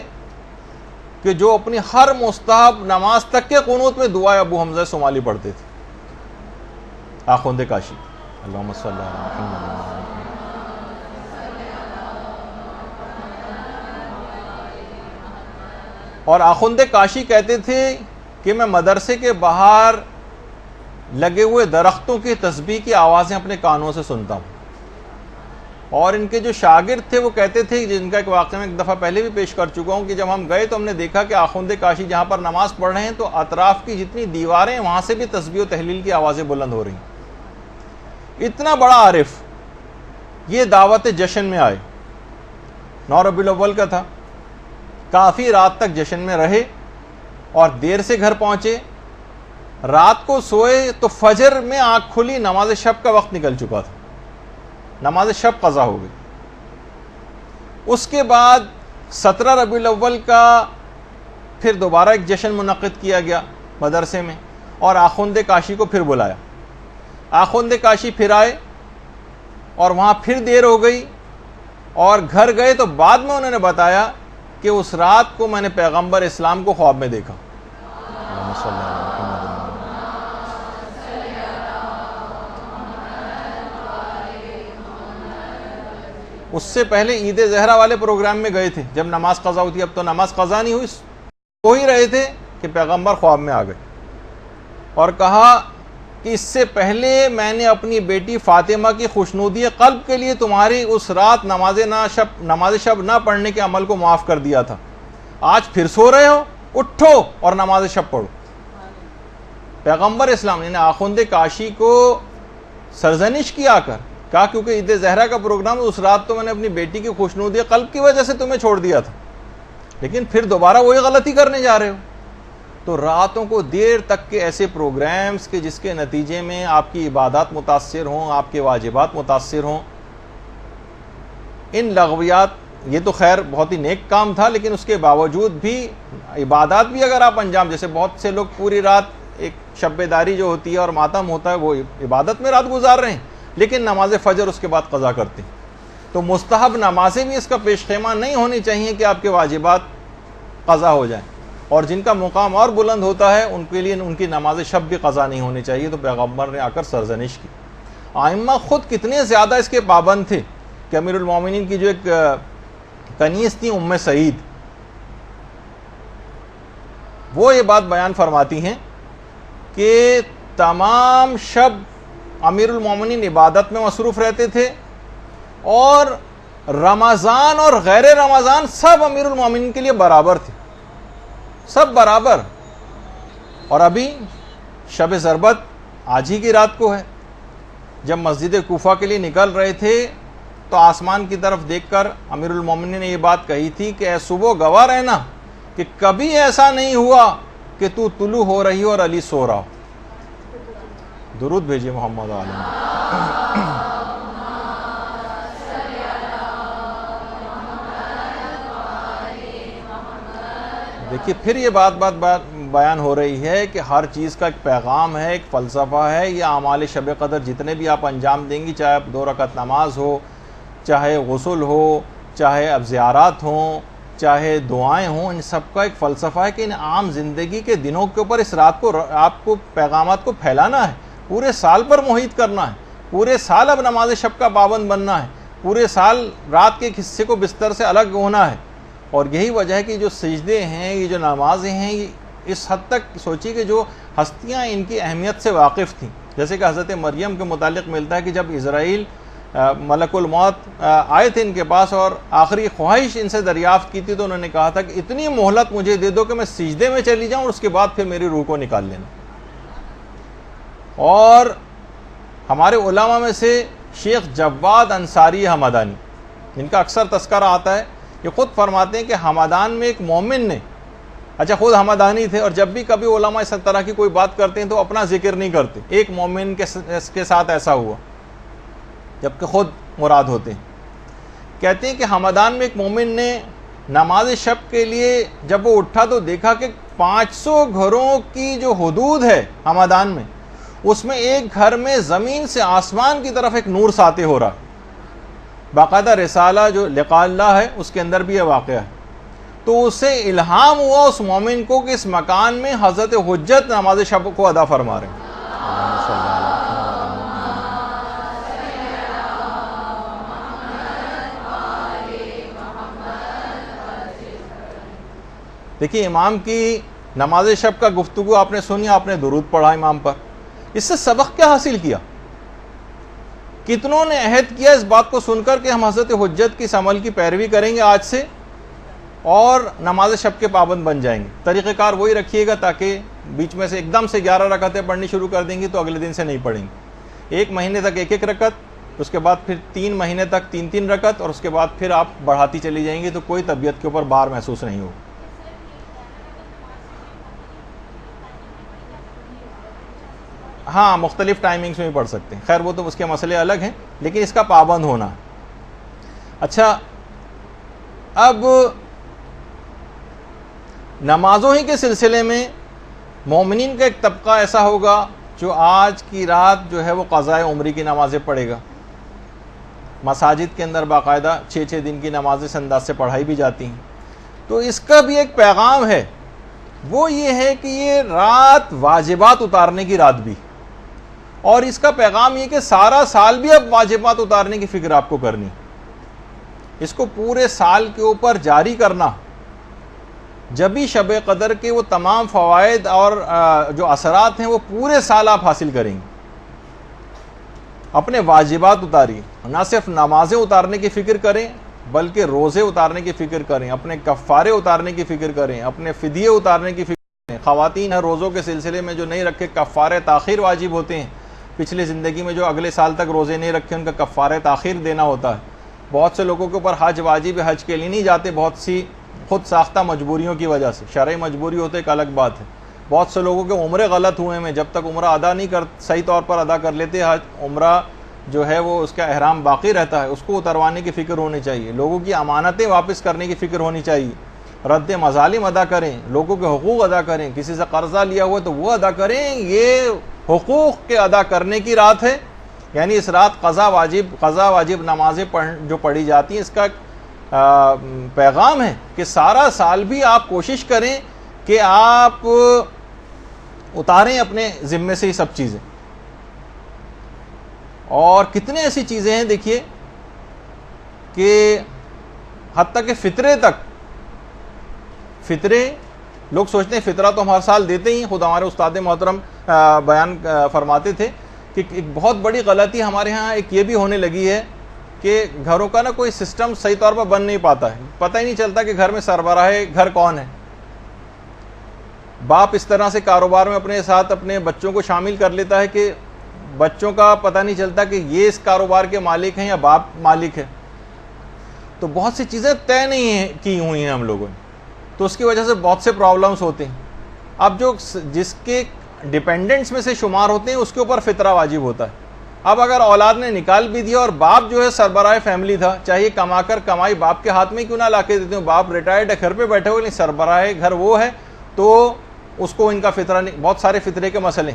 S1: کہ جو اپنی ہر مستحب نماز تک کے قنوت میں دعائے ابو حمزہ سمالی پڑھتے تھے۔ آخوند کاشی، اللہم صلی اللہ علیہ وسلم۔ اور آخوند کاشی کہتے تھے کہ میں مدرسے کے باہر لگے ہوئے درختوں کی تسبیح کی آوازیں اپنے کانوں سے سنتا ہوں۔ اور ان کے جو شاگرد تھے وہ کہتے تھے، جن کا ایک واقعہ میں ایک دفعہ پہلے بھی پیش کر چکا ہوں، کہ جب ہم گئے تو ہم نے دیکھا کہ آخوند کاشی جہاں پر نماز پڑھ رہے ہیں تو اطراف کی جتنی دیواریں ہیں وہاں سے بھی تسبیح و تحلیل کی آوازیں بلند ہو رہی ہیں۔ اتنا بڑا عارف یہ دعوت جشن میں آئے، 9 ربیع الاول کا تھا، کافی رات تک جشن میں رہے اور دیر سے گھر پہنچے، رات کو سوئے تو فجر میں آنکھ کھلی، نماز شب کا وقت نکل چکا تھا، نماز شب قضا ہو گئی۔ اس کے بعد 17 ربیع الاول کا پھر دوبارہ ایک جشن منعقد کیا گیا مدرسے میں، اور آخوند کاشی کو پھر بلایا۔ آخوند کاشی پھر آئے اور وہاں پھر دیر ہو گئی، اور گھر گئے تو بعد میں انہوں نے بتایا کہ اس رات کو میں نے پیغمبر اسلام کو خواب میں دیکھا۔ اس سے پہلے عید زہرا والے پروگرام میں گئے تھے، جب نماز قضا ہوئی تھی، اب تو نماز قضا نہیں ہوئی، ہو ہی رہے تھے کہ پیغمبر خواب میں آ گئے اور کہا کہ اس سے پہلے میں نے اپنی بیٹی فاطمہ کی خوشنودی قلب کے لیے تمہاری اس رات نماز شب نہ پڑھنے کے عمل کو معاف کر دیا تھا، آج پھر سو رہے ہو، اٹھو اور نماز شب پڑھو۔ پیغمبر اسلام نے آخوند کاشی کو سرزنش کیا کر کہا کیونکہ عید زہرا کا پروگرام اس رات تو میں نے اپنی بیٹی کی خوشنودی قلب کی وجہ سے تمہیں چھوڑ دیا تھا، لیکن پھر دوبارہ وہی غلطی کرنے جا رہے ہو. تو راتوں کو دیر تک کے ایسے پروگرامز کہ جس کے نتیجے میں آپ کی عبادات متاثر ہوں، آپ کے واجبات متاثر ہوں، ان لغویات، یہ تو خیر بہت ہی نیک کام تھا، لیکن اس کے باوجود بھی عبادات بھی اگر آپ انجام، جیسے بہت سے لوگ پوری رات ایک شب بیداری جو ہوتی ہے اور ماتم ہوتا ہے وہ عبادت میں رات گزار رہے ہیں، لیکن نماز فجر اس کے بعد قضا کرتے ہیں. تو مستحب نمازیں بھی اس کا پیش خیمہ نہیں ہونی چاہیے کہ آپ کے واجبات قضا ہو جائیں، اور جن کا مقام اور بلند ہوتا ہے ان کے لیے ان کی نماز شب بھی قضا نہیں ہونی چاہیے. تو پیغمبر نے آ کر سرزنش کی. ائمہ خود کتنے زیادہ اس کے پابند تھے کہ امیر المومنین کی جو ایک کنیز تھی ام سعید، وہ یہ بات بیان فرماتی ہیں کہ تمام شب امیر المومنین عبادت میں مصروف رہتے تھے، اور رمضان اور غیر رمضان سب امیر المومنین کے لیے برابر تھے، سب برابر. اور ابھی شب ضربت آج ہی کی رات کو ہے. جب مسجد کوفہ کے لیے نکل رہے تھے تو آسمان کی طرف دیکھ کر امیر المومنین نے یہ بات کہی تھی کہ اے صبح گواہ رہنا کہ کبھی ایسا نہیں ہوا کہ تو طلوع ہو رہی ہو اور علی سو رہا ہو. درود بھیجیے محمد عالم. دیکھیے پھر یہ بات بیان ہو رہی ہے کہ ہر چیز کا ایک پیغام ہے، ایک فلسفہ ہے. یہ اعمال شب قدر جتنے بھی آپ انجام دیں گی، چاہے 2 رکعت نماز ہو، چاہے غسل ہو، چاہے اب زیارات ہوں، چاہے دعائیں ہوں، ان سب کا ایک فلسفہ ہے کہ ان عام زندگی کے دنوں کے اوپر اس رات کو آپ کو پیغامات کو پھیلانا ہے، پورے سال پر محیط کرنا ہے، پورے سال اب نماز شب کا پابند بننا ہے، پورے سال رات کے ایک حصے کو بستر سے الگ ہونا ہے. اور یہی وجہ ہے کہ جو سجدے ہیں، یہ جو نمازیں ہیں، یہ اس حد تک سوچی کہ جو ہستیاں ان کی اہمیت سے واقف تھیں. جیسے کہ حضرت مریم کے متعلق ملتا ہے کہ جب اسرائیل ملک الموت آئے تھے ان کے پاس اور آخری خواہش ان سے دریافت کی تھی، تو انہوں نے کہا تھا کہ اتنی مہلت مجھے دے دو کہ میں سجدے میں چلی جاؤں اور اس کے بعد پھر میری روح کو نکال لینا. اور ہمارے علماء میں سے شیخ جواد انصاری حمدانی، جن کا اکثر تذکرہ آتا ہے، یہ خود فرماتے ہیں کہ حمدان میں ایک مومن نے، اچھا خود حمدانی تھے، اور جب بھی کبھی علماء اس طرح کی کوئی بات کرتے ہیں تو اپنا ذکر نہیں کرتے. ایک مومن کے ساتھ ایسا ہوا جبکہ خود مراد ہوتے ہیں. کہتے ہیں کہ حمدان میں ایک مومن نے نماز شب کے لیے جب وہ اٹھا تو دیکھا کہ 500 گھروں کی جو حدود ہے حمدان میں، اس میں ایک گھر میں زمین سے آسمان کی طرف ایک نور ساطع ہو رہا. باقاعدہ رسالہ جو لقاء اللہ ہے اس کے اندر بھی یہ واقعہ ہے. تو اسے الہام ہوا اس مومن کو کہ اس مکان میں حضرت حجت نماز شب کو ادا فرما رہے ہیں. دیکھیے امام کی نماز شب کا گفتگو آپ نے سنی، آپ نے درود پڑھا امام پر، اس سے سبق کیا حاصل کیا؟ کتنوں نے عہد کیا اس بات کو سن کر کہ ہم حضرت حجت کی اس عمل کی پیروی کریں گے آج سے اور نماز شب کے پابند بن جائیں گے. طریقہ کار وہی رکھیے گا تاکہ بیچ میں سے ایک دم سے 11 رکعتیں پڑھنی شروع کر دیں گی تو اگلے دن سے نہیں پڑھیں گے. 1 مہینے تک 1 رکعت، اس کے بعد پھر 3 مہینے تک 3 رکعت، اور اس کے بعد پھر آپ بڑھاتی چلی جائیں گی تو کوئی طبیعت کے اوپر بار محسوس نہیں ہوگا. ہاں مختلف ٹائمنگز میں بھی پڑھ سکتے ہیں، خیر وہ تو اس کے مسئلے الگ ہیں، لیکن اس کا پابند ہونا. اچھا اب نمازوں ہی کے سلسلے میں مومنین کا ایک طبقہ ایسا ہوگا جو آج کی رات جو ہے وہ قضاء عمری کی نمازیں پڑھے گا. مساجد کے اندر باقاعدہ 6 دن کی نمازیں اس انداز سے پڑھائی بھی جاتی ہیں. تو اس کا بھی ایک پیغام ہے، وہ یہ ہے کہ یہ رات واجبات اتارنے کی رات بھی، اور اس کا پیغام یہ کہ سارا سال بھی اب واجبات اتارنے کی فکر آپ کو کرنی، اس کو پورے سال کے اوپر جاری کرنا. جبھی شب قدر کے وہ تمام فوائد اور جو اثرات ہیں وہ پورے سال آپ حاصل کریں گے. اپنے واجبات اتاریے، نہ صرف نمازیں اتارنے کی فکر کریں بلکہ روزے اتارنے کی فکر کریں، اپنے کفارے اتارنے کی فکر کریں، اپنے فدیے اتارنے کی فکر کریں. خواتین ہیں روزوں کے سلسلے میں جو نہیں رکھے کفارے تاخیر واجب ہوتے ہیں. پچھلی زندگی میں جو اگلے سال تک روزے نہیں رکھے ان کا کفارے تاخیر دینا ہوتا ہے. بہت سے لوگوں کے اوپر حج واجب ہے، حج کے لیے نہیں جاتے، بہت سی خود ساختہ مجبوریوں کی وجہ سے. شرعی مجبوری ہوتے ایک الگ بات ہے. بہت سے لوگوں کے عمرے غلط ہوئے ہیں, جب تک عمرہ ادا نہیں صحیح طور پر ادا کر لیتے, حج عمرہ جو ہے وہ اس کا احرام باقی رہتا ہے, اس کو اتروانے کی فکر ہونی چاہیے. لوگوں کی امانتیں واپس کرنے کی فکر ہونی چاہیے. رد مظالم ادا کریں, لوگوں کے حقوق ادا کریں. کسی سے قرضہ لیا ہوا تو وہ ادا کریں. یہ حقوق کے ادا کرنے کی رات ہے. یعنی اس رات قضا واجب نمازیں جو پڑھی جاتی ہیں, اس کا پیغام ہے کہ سارا سال بھی آپ کوشش کریں کہ آپ اتاریں اپنے ذمے سے یہ سب چیزیں. اور کتنے ایسی چیزیں ہیں دیکھیے کہ حتیٰ کہ فطرے لوگ سوچتے ہیں فطرہ تو ہم ہر سال دیتے ہی. خود ہمارے استاد محترم بیان فرماتے تھے کہ ایک بہت بڑی غلطی ہمارے ہاں ایک یہ بھی ہونے لگی ہے کہ گھروں کا نا کوئی سسٹم صحیح طور پر بن نہیں پاتا ہے. پتہ ہی نہیں چلتا کہ گھر میں سربراہ گھر کون ہے. باپ اس طرح سے کاروبار میں اپنے ساتھ اپنے بچوں کو شامل کر لیتا ہے کہ بچوں کا پتہ نہیں چلتا کہ یہ اس کاروبار کے مالک ہیں یا باپ مالک ہے. تو بہت سی چیزیں طے نہیں کی ہوئی ہیں ہم لوگوں نے, تو اس کی وجہ سے بہت سے پرابلمس ہوتے ہیں. اب جس کے ڈیپینڈنٹس میں سے شمار ہوتے ہیں اس کے اوپر فطرہ واجب ہوتا ہے. اب اگر اولاد نے نکال بھی دیا اور باپ جو ہے سربراہ فیملی تھا, چاہیے کمائی باپ کے ہاتھ میں کیوں نہ لا کے دیتے ہوں, باپ ریٹائرڈ ہے گھر پہ بیٹھے ہوئے, نہیں سربراہ گھر وہ ہے, تو اس کو ان کا فطرہ بہت سارے فطرے کے مسئلے.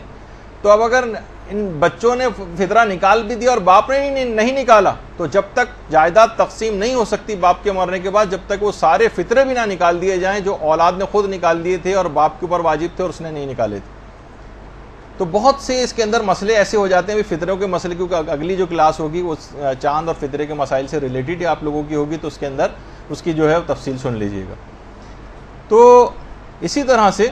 S1: تو اب اگر ان بچوں نے فطرہ نکال بھی دیا اور باپ نے نہیں نکالا, تو جب تک جائیداد تقسیم نہیں ہو سکتی باپ کے مرنے کے بعد, جب تک وہ سارے فطرے بھی نہ نکال دیے جائیں جو اولاد نے خود نکال دیے تھے اور باپ کے اوپر واجب تھے اور اس نے نہیں نکالے تھے. تو بہت سے اس کے اندر مسئلے ایسے ہو جاتے ہیں. فطروں کے مسئلے, کیونکہ اگلی جو کلاس ہوگی وہ چاند اور فطرے کے مسائل سے ریلیٹڈ ہی آپ لوگوں کی ہوگی, تو اس کے اندر اس کی جو ہے تفصیل سن لیجئے گا. تو اسی طرح سے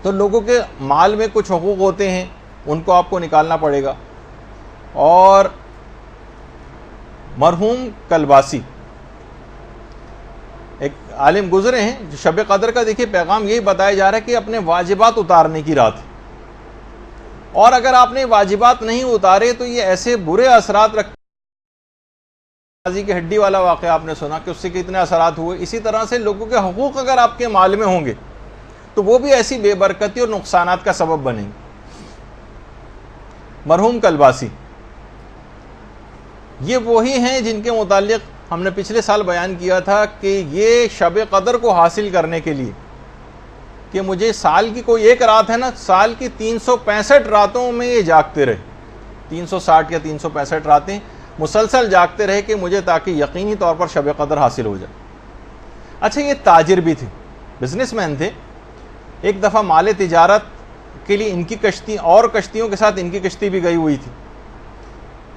S1: تو لوگوں کے مال میں کچھ حقوق ہوتے ہیں, ان کو آپ کو نکالنا پڑے گا. اور مرحوم کلباسی ایک عالم گزرے ہیں, جو شب قدر کا دیکھیے پیغام یہی بتایا جا رہا ہے کہ اپنے واجبات اتارنے کی رات ہے, اور اگر آپ نے واجبات نہیں اتارے تو یہ ایسے برے اثرات رکھتے. بازی کی ہڈی والا واقعہ آپ نے سنا کہ اس سے کتنے اثرات ہوئے. اسی طرح سے لوگوں کے حقوق اگر آپ کے مال میں ہوں گے تو وہ بھی ایسی بے برکتی اور نقصانات کا سبب بنیں گے. مرحوم کلباسی یہ وہی ہیں جن کے متعلق ہم نے پچھلے سال بیان کیا تھا کہ یہ شب قدر کو حاصل کرنے کے لیے کہ مجھے سال کی کوئی ایک رات ہے نا, سال کی 365 راتوں میں یہ جاگتے رہے, 360 یا 365 راتیں مسلسل جاگتے رہے کہ مجھے تاکہ یقینی طور پر شب قدر حاصل ہو جائے. اچھا, یہ تاجر بھی تھے, بزنس مین تھے. ایک دفعہ مال تجارت کے لیے ان کی کشتی اور کشتیوں کے ساتھ ان کی کشتی بھی گئی ہوئی تھی.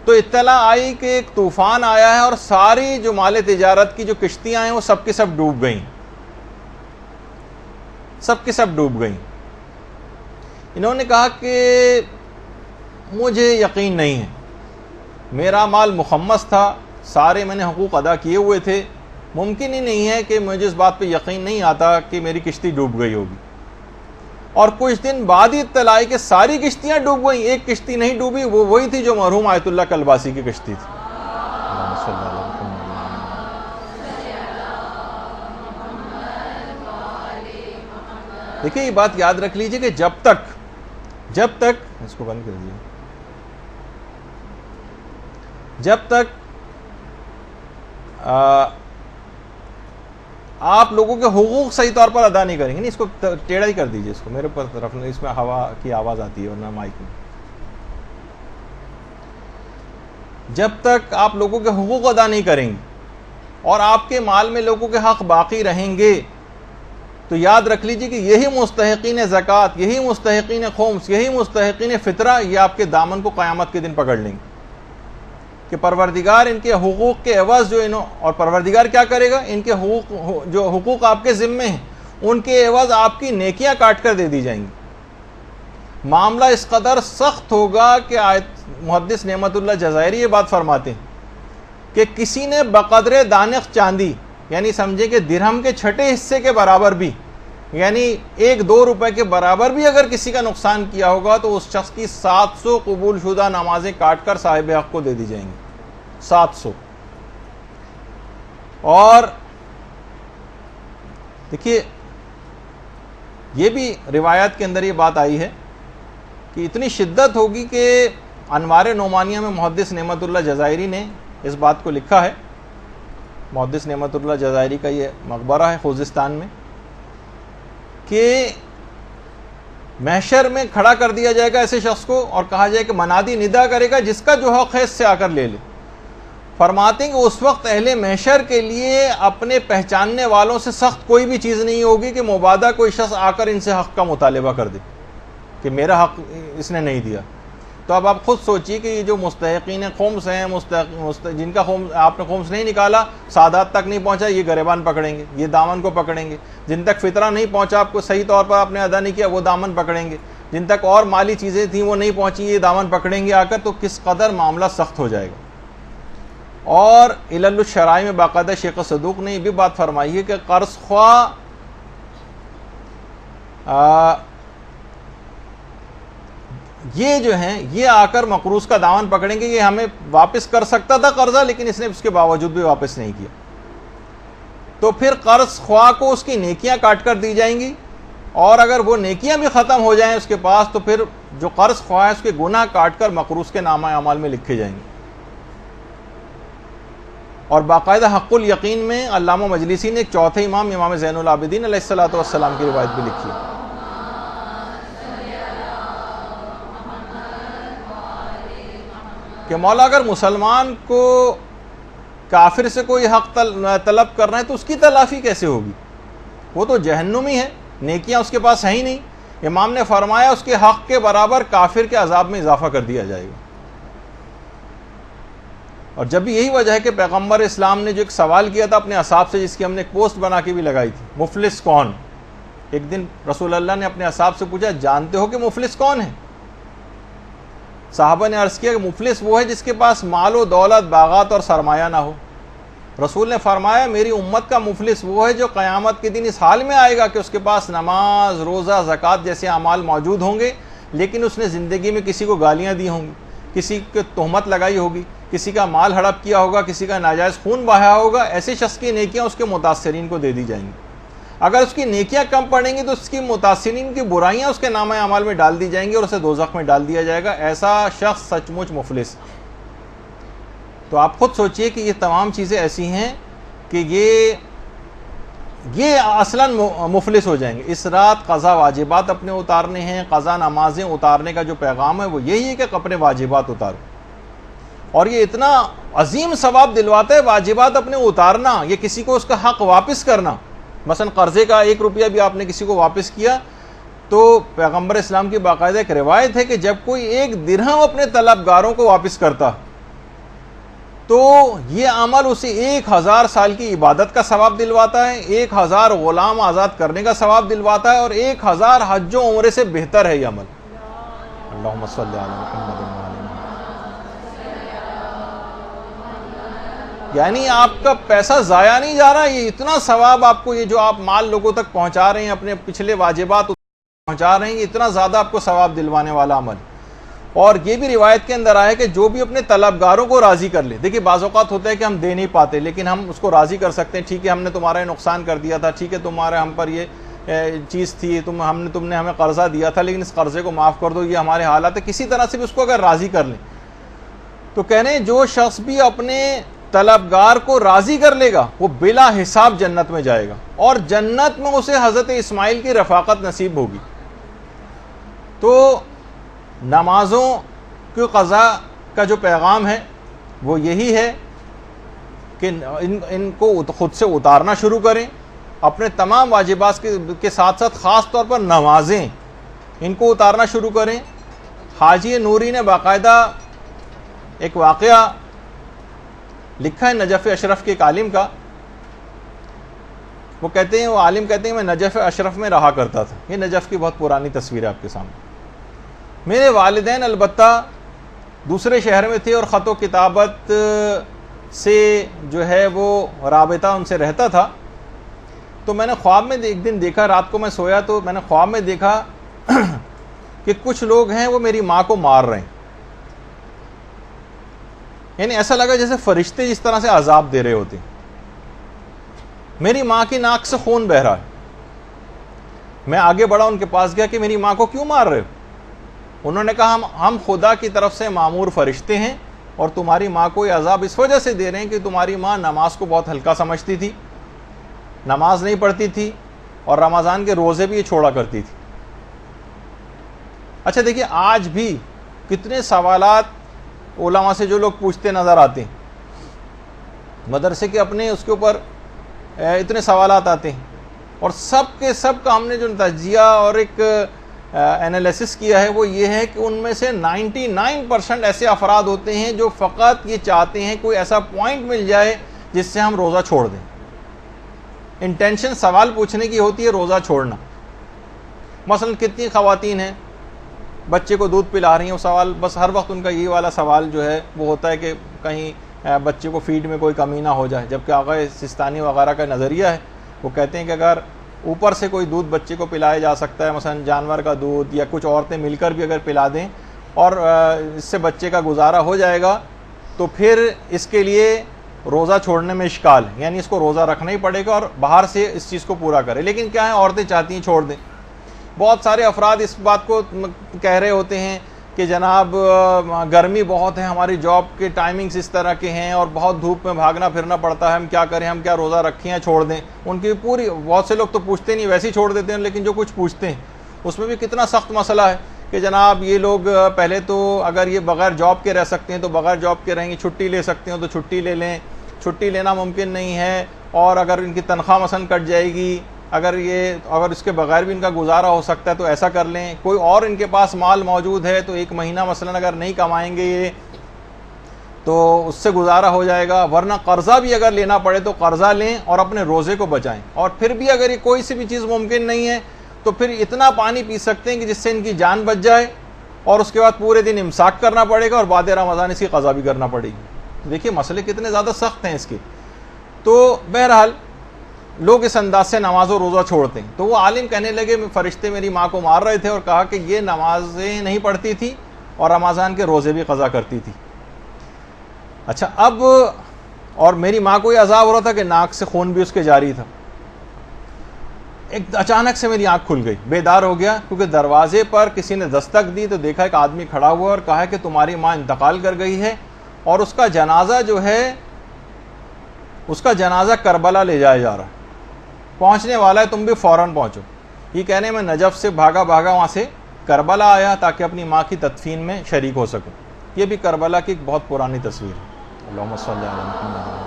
S1: تو اطلاع آئی کہ ایک طوفان آیا ہے اور ساری جو مال تجارت کی جو کشتیاں ہیں وہ سب کی سب ڈوب گئیں, سب کی سب ڈوب گئیں. انہوں نے کہا کہ مجھے یقین نہیں ہے, میرا مال مخمس تھا, سارے میں نے حقوق ادا کیے ہوئے تھے, ممکن ہی نہیں ہے کہ مجھے اس بات پہ یقین نہیں آتا کہ میری کشتی ڈوب گئی ہوگی. اور کچھ دن بعد ہی اطلاع آئی کہ ساری کشتیاں ڈوب گئیں, ایک کشتی نہیں ڈوبی, وہ وہی تھی جو مرحوم آیت اللہ کلباسی کی کشتی تھی. دیکھیں یہ بات یاد رکھ لیجئے کہ جب تک اس کو بند کر دیجیے, جب تک آپ لوگوں کے حقوق صحیح طور پر ادا نہیں کریں گے, نہیں اس کو ٹیڑھا ہی کر دیجئے, اس کو میرے پر طرف, اس میں ہوا کی آواز آتی ہے ورنہ مائک میں. جب تک آپ لوگوں کے حقوق ادا نہیں کریں گے اور آپ کے مال میں لوگوں کے حق باقی رہیں گے, تو یاد رکھ لیجئے کہ یہی مستحقین زکوٰۃ, یہی مستحقین خمس, یہی مستحقین فطرہ, یہ آپ کے دامن کو قیامت کے دن پکڑ لیں گے کہ پروردگار ان کے حقوق کے عوض جو اور پروردگار کیا کرے گا, ان کے جو حقوق آپ کے ذمے ہیں ان کے عوض آپ کی نیکیاں کاٹ کر دے دی جائیں گی. معاملہ اس قدر سخت ہوگا کہ محدث نعمت اللہ جزائری یہ بات فرماتے ہیں کہ کسی نے بقدر دانق چاندی, یعنی سمجھے کہ درہم کے چھٹے حصے کے برابر بھی, یعنی 1-2 روپے کے برابر بھی اگر کسی کا نقصان کیا ہوگا تو اس شخص کی 700 قبول شدہ نمازیں کاٹ کر صاحب حق کو دے دی جائیں گی. 700. اور دیکھیے یہ بھی روایات کے اندر یہ بات آئی ہے کہ اتنی شدت ہوگی کہ انوار نعمانیہ میں محدث نعمت اللہ جزائری نے اس بات کو لکھا ہے. محدث نعمت اللہ جزائری کا یہ مقبرہ ہے خوزستان میں, کہ محشر میں کھڑا کر دیا جائے گا ایسے شخص کو اور کہا جائے کہ منادی ندا کرے گا جس کا جو حق ہے اس سے آ کر لے لے. فرماتے ہیں کہ اس وقت اہل محشر کے لیے اپنے پہچاننے والوں سے سخت کوئی بھی چیز نہیں ہوگی کہ مبادہ کوئی شخص آ کر ان سے حق کا مطالبہ کر دے کہ میرا حق اس نے نہیں دیا. تو اب آپ خود سوچئے کہ یہ جو مستحقین خمس ہیں, جن کا خمس آپ نے خمس نہیں نکالا, سادات تک نہیں پہنچا, یہ گریبان پکڑیں گے, یہ دامن کو پکڑیں گے. جن تک فطرہ نہیں پہنچا, آپ کو صحیح طور پر آپ نے ادا نہیں کیا, وہ دامن پکڑیں گے. جن تک اور مالی چیزیں تھیں وہ نہیں پہنچی, یہ دامن پکڑیں گے آ کر. تو کس قدر معاملہ سخت ہو جائے گا. اور علل الشرائع میں باقاعدہ شیخ صدوق نے یہ بھی بات فرمائی ہے کہ قرض خواہ یہ جو ہیں یہ آ کر مقروض کا دامن پکڑیں گے, یہ ہمیں واپس کر سکتا تھا قرضہ لیکن اس نے اس کے باوجود بھی واپس نہیں کیا. تو پھر قرض خواہ کو اس کی نیکیاں کاٹ کر دی جائیں گی, اور اگر وہ نیکیاں بھی ختم ہو جائیں اس کے پاس تو پھر جو قرض خواہ ہے اس کے گناہ کاٹ کر مقروض کے نامہ اعمال میں لکھے جائیں گے. اور باقاعدہ حق الیقین میں علامہ مجلسی نے ایک چوتھے امام, امام زین العابدین علیہ الصلوۃ والسلام کی روایت بھی لکھی ہے کہ مولا اگر مسلمان کو کافر سے کوئی حق طلب کرنا ہے تو اس کی تلافی کیسے ہوگی؟ وہ تو جہنمی ہے, نیکیاں اس کے پاس ہیں ہی نہیں. امام نے فرمایا اس کے حق کے برابر کافر کے عذاب میں اضافہ کر دیا جائے گا. اور جب بھی یہی وجہ ہے کہ پیغمبر اسلام نے جو ایک سوال کیا تھا اپنے اصحاب سے, جس کی ہم نے ایک پوسٹ بنا کے بھی لگائی تھی, مفلس کون؟ ایک دن رسول اللہ نے اپنے اصحاب سے پوچھا جانتے ہو کہ مفلس کون ہے؟ صحابہ نے عرض کیا کہ مفلس وہ ہے جس کے پاس مال و دولت, باغات اور سرمایہ نہ ہو. رسول نے فرمایا میری امت کا مفلس وہ ہے جو قیامت کے دن اس حال میں آئے گا کہ اس کے پاس نماز, روزہ, زکوٰۃ جیسے اعمال موجود ہوں گے, لیکن اس نے زندگی میں کسی کو گالیاں دی ہوں گی, کسی کو تہمت لگائی ہوگی, کسی کا مال ہڑپ کیا ہوگا, کسی کا ناجائز خون بہایا ہوگا. ایسے شخص کی نیکیاں اس کے متاثرین کو دے دی جائیں گی. اگر اس کی نیکیاں کم پڑیں گی تو اس کی متاثرین کی برائیاں اس کے نامہ اعمال میں ڈال دی جائیں گی اور اسے دوزخ میں ڈال دیا جائے گا. ایسا شخص سچ مچ مفلس. تو آپ خود سوچئے کہ یہ تمام چیزیں ایسی ہیں کہ یہ اصلاً مفلس ہو جائیں گے. اس رات قضا واجبات اپنے اتارنے ہیں, قضا نمازیں اتارنے کا جو پیغام ہے وہ یہی ہے کہ اپنے واجبات اتارو. اور یہ اتنا عظیم ثواب دلواتا ہے واجبات اپنے اتارنا, یہ کسی کو اس کا حق واپس کرنا. مثلا قرضے کا 1 روپیہ بھی آپ نے کسی کو واپس کیا تو پیغمبر اسلام کی باقاعدہ ایک روایت ہے کہ جب کوئی 1 درہم اپنے طلبگاروں کو واپس کرتا تو یہ عمل اسے 1000 سال کی عبادت کا ثواب دلواتا ہے, 1000 غلام آزاد کرنے کا ثواب دلواتا ہے, اور 1000 حج و عمرے سے بہتر ہے یہ عمل. اللہم صلی علی محمد. یعنی آپ کا پیسہ ضائع نہیں جا رہا, یہ اتنا ثواب آپ کو, یہ جو آپ مال لوگوں تک پہنچا رہے ہیں, اپنے پچھلے واجبات پہنچا رہے ہیں, یہ اتنا زیادہ آپ کو ثواب دلوانے والا عمل. اور یہ بھی روایت کے اندر آیا کہ جو بھی اپنے طلبگاروں کو راضی کر لے. دیکھیے بعض اوقات ہوتا ہے کہ ہم دے نہیں پاتے لیکن ہم اس کو راضی کر سکتے ہیں, ٹھیک ہے ہم نے تمہارا نقصان کر دیا تھا, ٹھیک ہے تمہارے ہم پر یہ چیز تھی, تم نے ہمیں قرضہ دیا تھا لیکن اس قرضے کو معاف کر دو, یہ ہمارے حالات ہے. کسی طرح سے بھی اس کو اگر راضی کر لیں تو کہہ رہے ہیں جو شخص بھی اپنے طلبگار کو راضی کر لے گا وہ بلا حساب جنت میں جائے گا, اور جنت میں اسے حضرت اسماعیل کی رفاقت نصیب ہوگی. تو نمازوں کی قضا کا جو پیغام ہے وہ یہی ہے کہ ان کو خود سے اتارنا شروع کریں. اپنے تمام واجبات کے ساتھ ساتھ خاص طور پر نمازیں ان کو اتارنا شروع کریں. حاجی نوری نے باقاعدہ ایک واقعہ لکھا ہے نجف اشرف کے ایک عالم کا. وہ عالم کہتے ہیں میں نجف اشرف میں رہا کرتا تھا. یہ نجف کی بہت پرانی تصویر ہے آپ کے سامنے. میرے والدین البتہ دوسرے شہر میں تھے اور خط و کتابت سے جو ہے وہ رابطہ ان سے رہتا تھا. تو میں نے خواب میں ایک دن دیکھا, رات کو میں سویا تو میں نے خواب میں دیکھا کہ کچھ لوگ ہیں وہ میری ماں کو مار رہے ہیں. یعنی ایسا لگا جیسے فرشتے جس طرح سے عذاب دے رہے ہوتے ہیں. میری ماں کی ناک سے خون بہہ رہا ہے, میں آگے بڑھا, ان کے پاس گیا کہ میری ماں کو کیوں مار رہے ہو؟ انہوں نے کہا ہم خدا کی طرف سے معمور فرشتے ہیں اور تمہاری ماں کو یہ عذاب اس وجہ سے دے رہے ہیں کہ تمہاری ماں نماز کو بہت ہلکا سمجھتی تھی, نماز نہیں پڑھتی تھی اور رمضان کے روزے بھی یہ چھوڑا کرتی تھی. اچھا دیکھیے, آج بھی کتنے سوالات علماء سے جو لوگ پوچھتے نظر آتے ہیں, مدرسے کے اپنے اس کے اوپر اتنے سوالات آتے ہیں, اور سب کے سب کا ہم نے جو تجزیہ اور ایک انالیسس کیا ہے وہ یہ ہے کہ ان میں سے 99% ایسے افراد ہوتے ہیں جو فقط یہ چاہتے ہیں کوئی ایسا پوائنٹ مل جائے جس سے ہم روزہ چھوڑ دیں. انٹینشن سوال پوچھنے کی ہوتی ہے روزہ چھوڑنا. مثلا کتنی خواتین ہیں بچے کو دودھ پلا رہی ہیں, وہ سوال بس ہر وقت ان کا یہی والا سوال جو ہے وہ ہوتا ہے کہ کہیں بچے کو فیڈ میں کوئی کمی نہ ہو جائے, جبکہ آقا سستانی وغیرہ کا نظریہ ہے, وہ کہتے ہیں کہ اگر اوپر سے کوئی دودھ بچے کو پلایا جا سکتا ہے, مثلا جانور کا دودھ یا کچھ عورتیں مل کر بھی اگر پلا دیں اور اس سے بچے کا گزارا ہو جائے گا, تو پھر اس کے لیے روزہ چھوڑنے میں اشکال ہے, یعنی اس کو روزہ رکھنا ہی پڑے گا اور باہر سے اس چیز کو پورا کرے. لیکن کیا ہے, عورتیں چاہتی ہیں چھوڑ دیں. بہت سارے افراد اس بات کو کہہ رہے ہوتے ہیں کہ جناب گرمی بہت ہے, ہماری جاب کے ٹائمنگز اس طرح کے ہیں اور بہت دھوپ میں بھاگنا پھرنا پڑتا ہے, ہم کیا کریں, ہم کیا روزہ رکھیں یا چھوڑ دیں. ان کی پوری, بہت سے لوگ تو پوچھتے نہیں, ویسے ہی چھوڑ دیتے ہیں, لیکن جو کچھ پوچھتے ہیں اس میں بھی کتنا سخت مسئلہ ہے کہ جناب یہ لوگ پہلے تو اگر یہ بغیر جاب کے رہ سکتے ہیں تو بغیر جاب کے رہیں گے, چھٹی لے سکتے ہیں تو چھٹی لے لیں, چھٹی لینا ممکن نہیں ہے, اور اگر ان کی تنخواہ مثلا کٹ جائے گی, اگر اس کے بغیر بھی ان کا گزارا ہو سکتا ہے تو ایسا کر لیں. کوئی اور ان کے پاس مال موجود ہے تو ایک مہینہ مثلا اگر نہیں کمائیں گے یہ تو اس سے گزارا ہو جائے گا, ورنہ قرضہ بھی اگر لینا پڑے تو قرضہ لیں اور اپنے روزے کو بچائیں. اور پھر بھی اگر یہ کوئی سی بھی چیز ممکن نہیں ہے تو پھر اتنا پانی پی سکتے ہیں کہ جس سے ان کی جان بچ جائے, اور اس کے بعد پورے دن امساک کرنا پڑے گا اور بعد رمضان اس کی قضا بھی کرنا پڑے گی. دیکھیے مسئلے کتنے زیادہ سخت ہیں اس کے. تو بہرحال لوگ اس انداز سے نماز و روزہ چھوڑتے ہیں. تو وہ عالم کہنے لگے فرشتے میری ماں کو مار رہے تھے, اور کہا کہ یہ نمازیں نہیں پڑھتی تھی اور رمضان کے روزے بھی قضا کرتی تھی. اچھا, اب اور میری ماں کو یہ عذاب ہو رہا تھا کہ ناک سے خون بھی اس کے جاری تھا. ایک اچانک سے میری آنکھ کھل گئی, بیدار ہو گیا, کیونکہ دروازے پر کسی نے دستک دی تو دیکھا ایک آدمی کھڑا ہوا اور کہا کہ تمہاری ماں انتقال کر گئی ہے اور اس کا جنازہ جو ہے, اس کا جنازہ کربلا لے جایا جا رہا ہے, پہنچنے والا ہے, تم بھی فوراً پہنچو. یہ کہنے میں نجف سے بھاگا وہاں سے کربلا آیا تاکہ اپنی ماں کی تدفین میں شریک ہو سکوں. یہ بھی کربلا کی ایک بہت پرانی تصویر ہے. اللہم صلی علی محمد.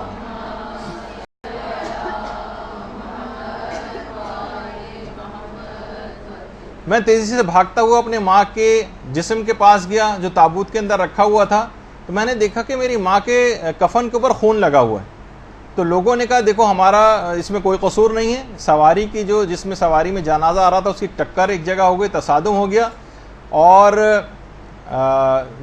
S1: میں تیزی سے بھاگتا ہوا اپنے ماں کے جسم کے پاس گیا جو تابوت کے اندر رکھا ہوا تھا, تو میں نے دیکھا کہ میری ماں کے کفن کے اوپر خون لگا ہوا ہے. تو لوگوں نے کہا دیکھو ہمارا اس میں کوئی قصور نہیں ہے, سواری کی جس میں سواری میں جنازہ آ رہا تھا اس کی ٹکر ایک جگہ ہو گئی, تصادم ہو گیا, اور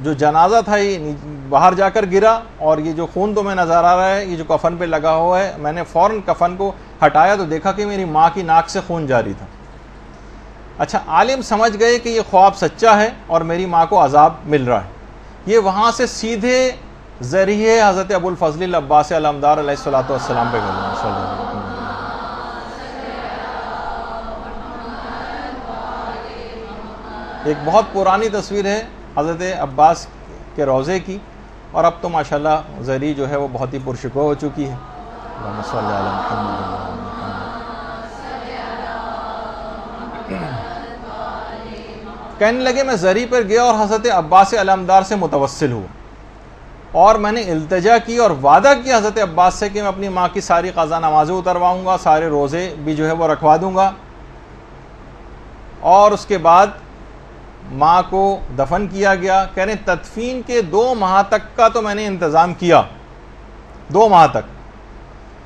S1: جو جنازہ تھا یہ باہر جا کر گرا, اور یہ جو خون تمہیں نظر آ رہا ہے یہ جو کفن پہ لگا ہوا ہے, میں نے فوراً کفن کو ہٹایا تو دیکھا کہ میری ماں کی ناک سے خون جاری تھا. اچھا, عالم سمجھ گئے کہ یہ خواب سچا ہے اور میری ماں کو عذاب مل رہا ہے. یہ وہاں سے سیدھے ذریعے حضرت ابو الفضل العباس علمدار علیہ الصلوۃ والسلام پہ گئے. ایک بہت پرانی تصویر ہے حضرت عباس کے روضے کی, اور اب تو ماشاءاللہ ذریعہ جو ہے وہ بہت ہی پرشکوہ ہو چکی ہے. اللہم صلی علی محمد. کہنے لگے میں ذریعہ پر گیا اور حضرت عباس علمدار سے متوسل ہوا, اور میں نے التجا کی اور وعدہ کیا حضرت عباس سے کہ میں اپنی ماں کی ساری قضا نمازیں اترواؤں گا, سارے روزے بھی جو ہے وہ رکھوا دوں گا, اور اس کے بعد ماں کو دفن کیا گیا. کہہ رہے تدفین کے 2 ماہ تک کا تو میں نے انتظام کیا, 2 ماہ تک.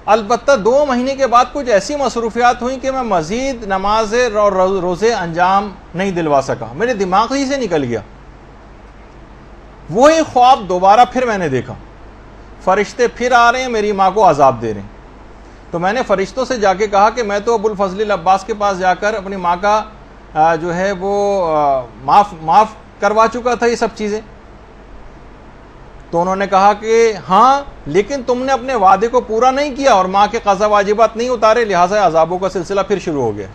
S1: البتہ 2 مہینے کے بعد کچھ ایسی مصروفیات ہوئیں کہ میں مزید نمازیں اور روزے انجام نہیں دلوا سکا, میرے دماغ ہی سے نکل گیا. وہی خواب دوبارہ پھر میں نے دیکھا, فرشتے پھر آ رہے ہیں معی ماں کو عذاب دے رہے ہیں. تو میں نے فرشتوں سے جا کے کہا کہ میں تو ابو الفضل العباس کے پاس جا کر اپنی ماں کا جو ہے وہ معاف کروا چکا تھا یہ سب چیزیں. تو انہوں نے کہا کہ ہاں, لیکن تم نے اپنے وعدے کو پورا نہیں کیا اور ماں کے قضا واجبات نہیں اتارے, لہٰذا عذابوں کا سلسلہ پھر شروع ہو گیا.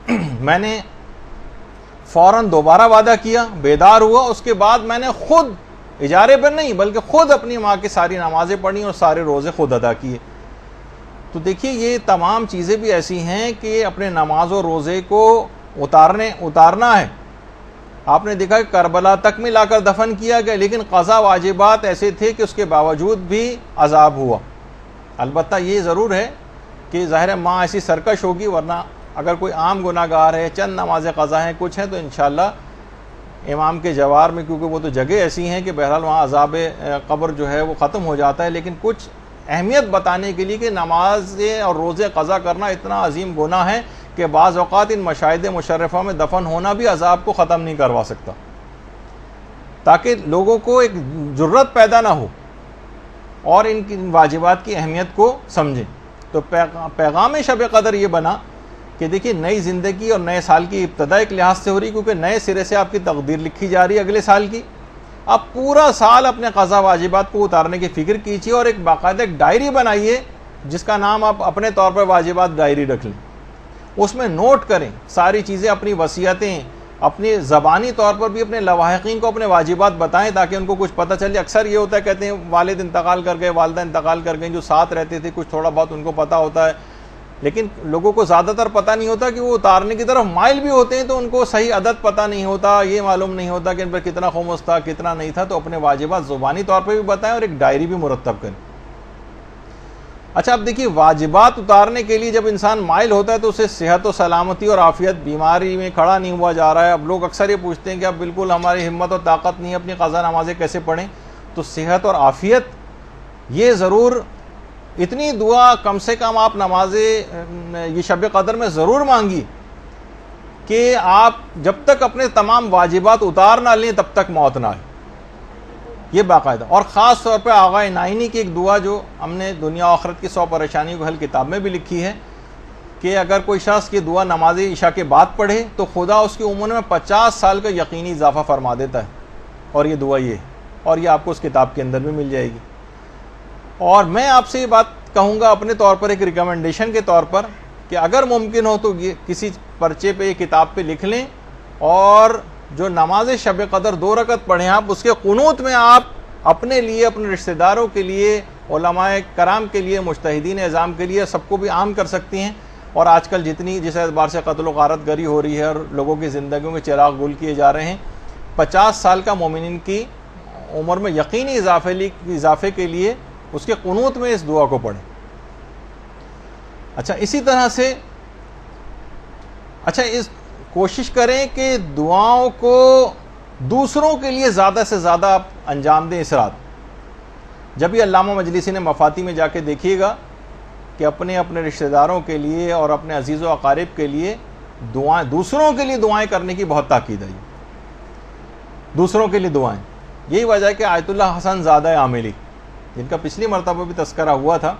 S1: میں نے فوراً دوبارہ وعدہ کیا، بیدار ہوا، اس کے بعد میں نے خود اجارے پر نہیں بلکہ خود اپنی ماں کی ساری نمازیں پڑھی اور سارے روزے خود ادا کیے۔ تو دیکھیے یہ تمام چیزیں بھی ایسی ہیں کہ اپنے نماز و روزے کو اتارنا ہے۔ آپ نے دیکھا کہ کربلا تک میں لا کر دفن کیا گیا، لیکن قضا واجبات ایسے تھے کہ اس کے باوجود بھی عذاب ہوا۔ البتہ یہ ضرور ہے کہ ظاہر ماں ایسی سرکش ہوگی، ورنہ اگر کوئی عام گناہ گار ہے، چند نمازیں قضا ہیں، کچھ ہیں، تو انشاءاللہ امام کے جوار میں، کیونکہ وہ تو جگہ ایسی ہیں کہ بہرحال وہاں عذاب قبر جو ہے وہ ختم ہو جاتا ہے، لیکن کچھ اہمیت بتانے کے لیے کہ نمازیں اور روزے قضا کرنا اتنا عظیم گناہ ہے کہ بعض اوقات ان مشاہد مشرفہ میں دفن ہونا بھی عذاب کو ختم نہیں کروا سکتا، تاکہ لوگوں کو ایک جرت پیدا نہ ہو اور ان کی واجبات کی اہمیت کو سمجھیں۔ تو پیغام شب قدر یہ بنا کہ دیکھیے نئی زندگی اور نئے سال کی ابتدا ایک لحاظ سے ہو رہی، کیونکہ نئے سرے سے آپ کی تقدیر لکھی جا رہی ہے اگلے سال کی۔ آپ پورا سال اپنے قضا واجبات کو اتارنے کی فکر کیجیے اور ایک باقاعدہ ایک ڈائری بنائیے جس کا نام آپ اپنے طور پر واجبات ڈائری رکھ لیں، اس میں نوٹ کریں ساری چیزیں، اپنی وصیتیں، اپنی زبانی طور پر بھی اپنے لواحقین کو اپنے واجبات بتائیں تاکہ ان کو کچھ پتہ چلے۔ اکثر یہ ہوتا ہے کہتے ہیں والد انتقال کر گئے، والدہ انتقال کر گئیں، جو ساتھ رہتے تھے کچھ تھوڑا بہت ان کو پتہ ہوتا ہے، لیکن لوگوں کو زیادہ تر پتہ نہیں ہوتا کہ وہ اتارنے کی طرف مائل بھی ہوتے ہیں تو ان کو صحیح عدد پتہ نہیں ہوتا، یہ معلوم نہیں ہوتا کہ ان پر کتنا خمس تھا کتنا نہیں تھا۔ تو اپنے واجبات زبانی طور پہ بھی بتائیں اور ایک ڈائری بھی مرتب کریں۔ اچھا اب دیکھیے واجبات اتارنے کے لیے جب انسان مائل ہوتا ہے تو اسے صحت و سلامتی اور عافیت، بیماری میں کھڑا نہیں ہوا جا رہا ہے۔ اب لوگ اکثر یہ پوچھتے ہیں کہ اب بالکل ہماری ہمت اور طاقت نہیں ہے، اپنی قضا نمازیں کیسے پڑھیں؟ تو صحت اور عافیت یہ ضرور اتنی دعا کم سے کم آپ نمازیں یہ شب قدر میں ضرور مانگی کہ آپ جب تک اپنے تمام واجبات اتار نہ لیں تب تک موت نہ آئے، یہ باقاعدہ۔ اور خاص طور پہ آغا نائینی کی ایک دعا جو ہم نے دنیا و آخرت کی 100 پریشانیوں کو حل کتاب میں بھی لکھی ہے کہ اگر کوئی شخص کی دعا نماز عشاء کے بعد پڑھے تو خدا اس کی عمر میں 50 سال کا یقینی اضافہ فرما دیتا ہے، اور یہ دعا یہ ہے، اور یہ آپ کو اس کتاب کے اندر بھی مل جائے گی۔ اور میں آپ سے یہ بات کہوں گا اپنے طور پر ایک ریکمنڈیشن کے طور پر کہ اگر ممکن ہو تو یہ کسی پرچے پہ، کتاب پہ لکھ لیں، اور جو نماز شب قدر 2 رکعت پڑھیں آپ، اس کے قنوت میں آپ اپنے لیے، اپنے رشتہ داروں کے لیے، علماء کرام کے لیے، مجتہدین اعظام کے لیے، سب کو بھی عام کر سکتی ہیں۔ اور آج کل جتنی جس اعتبار سے قتل و غارت گری ہو رہی ہے اور لوگوں کی زندگیوں کے چراغ گل کیے جا رہے ہیں، 50 سال کا مومنین کی عمر میں یقینی اضافے کے لیے اس کے قنوت میں اس دعا کو پڑھیں۔ اچھا اسی طرح سے اس کوشش کریں کہ دعاؤں کو دوسروں کے لیے زیادہ سے زیادہ آپ انجام دیں اس رات۔ جب یہ علامہ مجلسی نے مفاتی میں جا کے دیکھیے گا کہ اپنے رشتہ داروں کے لیے اور اپنے عزیز و اقارب کے لیے دعائیں، دوسروں کے لیے دعائیں کرنے کی بہت تاکید آئی، دوسروں کے لیے دعائیں۔ یہی وجہ ہے کہ آیت اللہ حسن زادہ عاملی، جن کا پچھلی مرتبہ بھی تذکرہ ہوا تھا،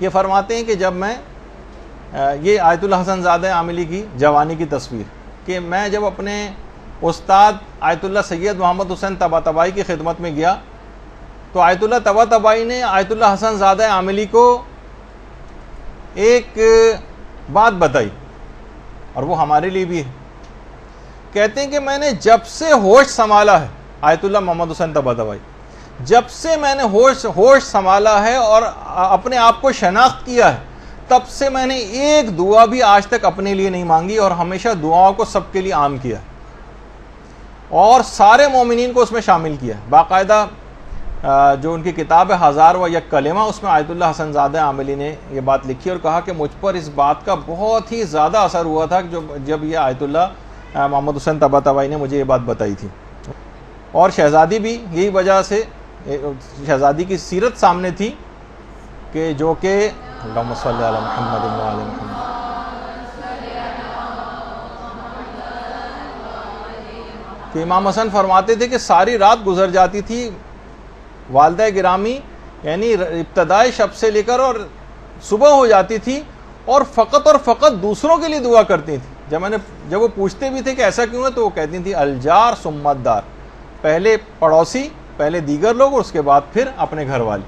S1: یہ فرماتے ہیں کہ جب میں یہ آیت اللہ حسن زادہ عاملی کی جوانی کی تصویر، کہ میں جب اپنے استاد آیت اللہ سید محمد حسین طباطبائی کی خدمت میں گیا تو آیت اللہ طباطبائی نے آیت اللہ حسن زادہ عاملی کو ایک بات بتائی، اور وہ ہمارے لیے بھی ہے۔ کہتے ہیں کہ میں نے جب سے ہوش سنبھالا ہے، آیت اللہ محمد حسین طباطبائی، جب سے میں نے ہوش سنبھالا ہے اور اپنے آپ کو شناخت کیا ہے، تب سے میں نے ایک دعا بھی آج تک اپنے لیے نہیں مانگی، اور ہمیشہ دعاؤں کو سب کے لیے عام کیا ہے اور سارے مومنین کو اس میں شامل کیا ہے۔ باقاعدہ جو ان کی کتاب ہے 1001 کلمہ، اس میں آیت اللہ حسن زادہ عاملی نے یہ بات لکھی اور کہا کہ مجھ پر اس بات کا بہت ہی زیادہ اثر ہوا تھا جب یہ آیت اللہ محمد حسین طباطبائی نے مجھے یہ بات بتائی تھی۔ اور شہزادی بھی یہی وجہ سے، شہزادی کی سیرت سامنے تھی کہ جو کہ اللہم صلی علی محمد و علی محمد، کہ امام حسن فرماتے تھے کہ ساری رات گزر جاتی تھی والدہ گرامی، یعنی ابتدائے شب سے لے کر اور صبح ہو جاتی تھی، اور فقط دوسروں کے لیے دعا کرتی تھی۔ جب وہ پوچھتے بھی تھے کہ ایسا کیوں ہے تو وہ کہتی تھی الجار ثم الدار، پہلے پڑوسی، پہلے دیگر لوگ اور اس کے بعد پھر اپنے گھر والے۔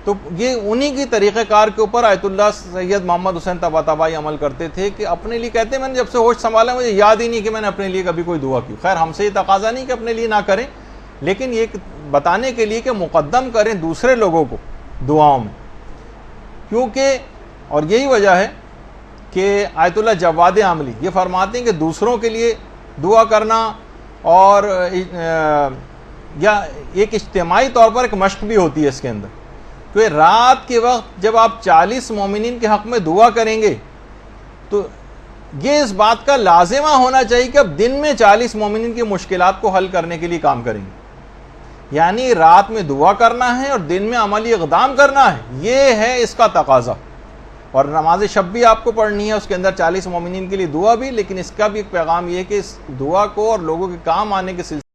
S1: تو یہ انہی کی طریقہ کار کے اوپر آیت اللہ سید محمد حسین طباطبائی عمل کرتے تھے کہ اپنے لیے کہتے ہیں میں نے جب سے ہوش سنبھالا مجھے یاد ہی نہیں کہ میں نے اپنے لیے کبھی کوئی دعا کی. خیر ہم سے یہ تقاضا نہیں کہ اپنے لیے نہ کریں, لیکن یہ بتانے کے لیے کہ مقدم کریں دوسرے لوگوں کو دعاؤں میں, کیونکہ اور یہی وجہ ہے کہ آیت اللہ جواد عاملی یہ فرماتے ہیں کہ دوسروں کے لیے دعا کرنا اور یا ایک اجتماعی طور پر ایک مشق بھی ہوتی ہے اس کے اندر, کہ رات کے وقت جب آپ 40 مومنین کے حق میں دعا کریں گے تو یہ اس بات کا لازمہ ہونا چاہیے کہ اب دن میں 40 مومنین کی مشکلات کو حل کرنے کے لیے کام کریں گے. یعنی رات میں دعا کرنا ہے اور دن میں عملی اقدام کرنا ہے, یہ ہے اس کا تقاضا. اور نماز شب بھی آپ کو پڑھنی ہے, اس کے اندر 40 مومنین کے لیے دعا بھی, لیکن اس کا بھی ایک پیغام یہ کہ اس دعا کو اور لوگوں کے کام آنے کے سلسلے.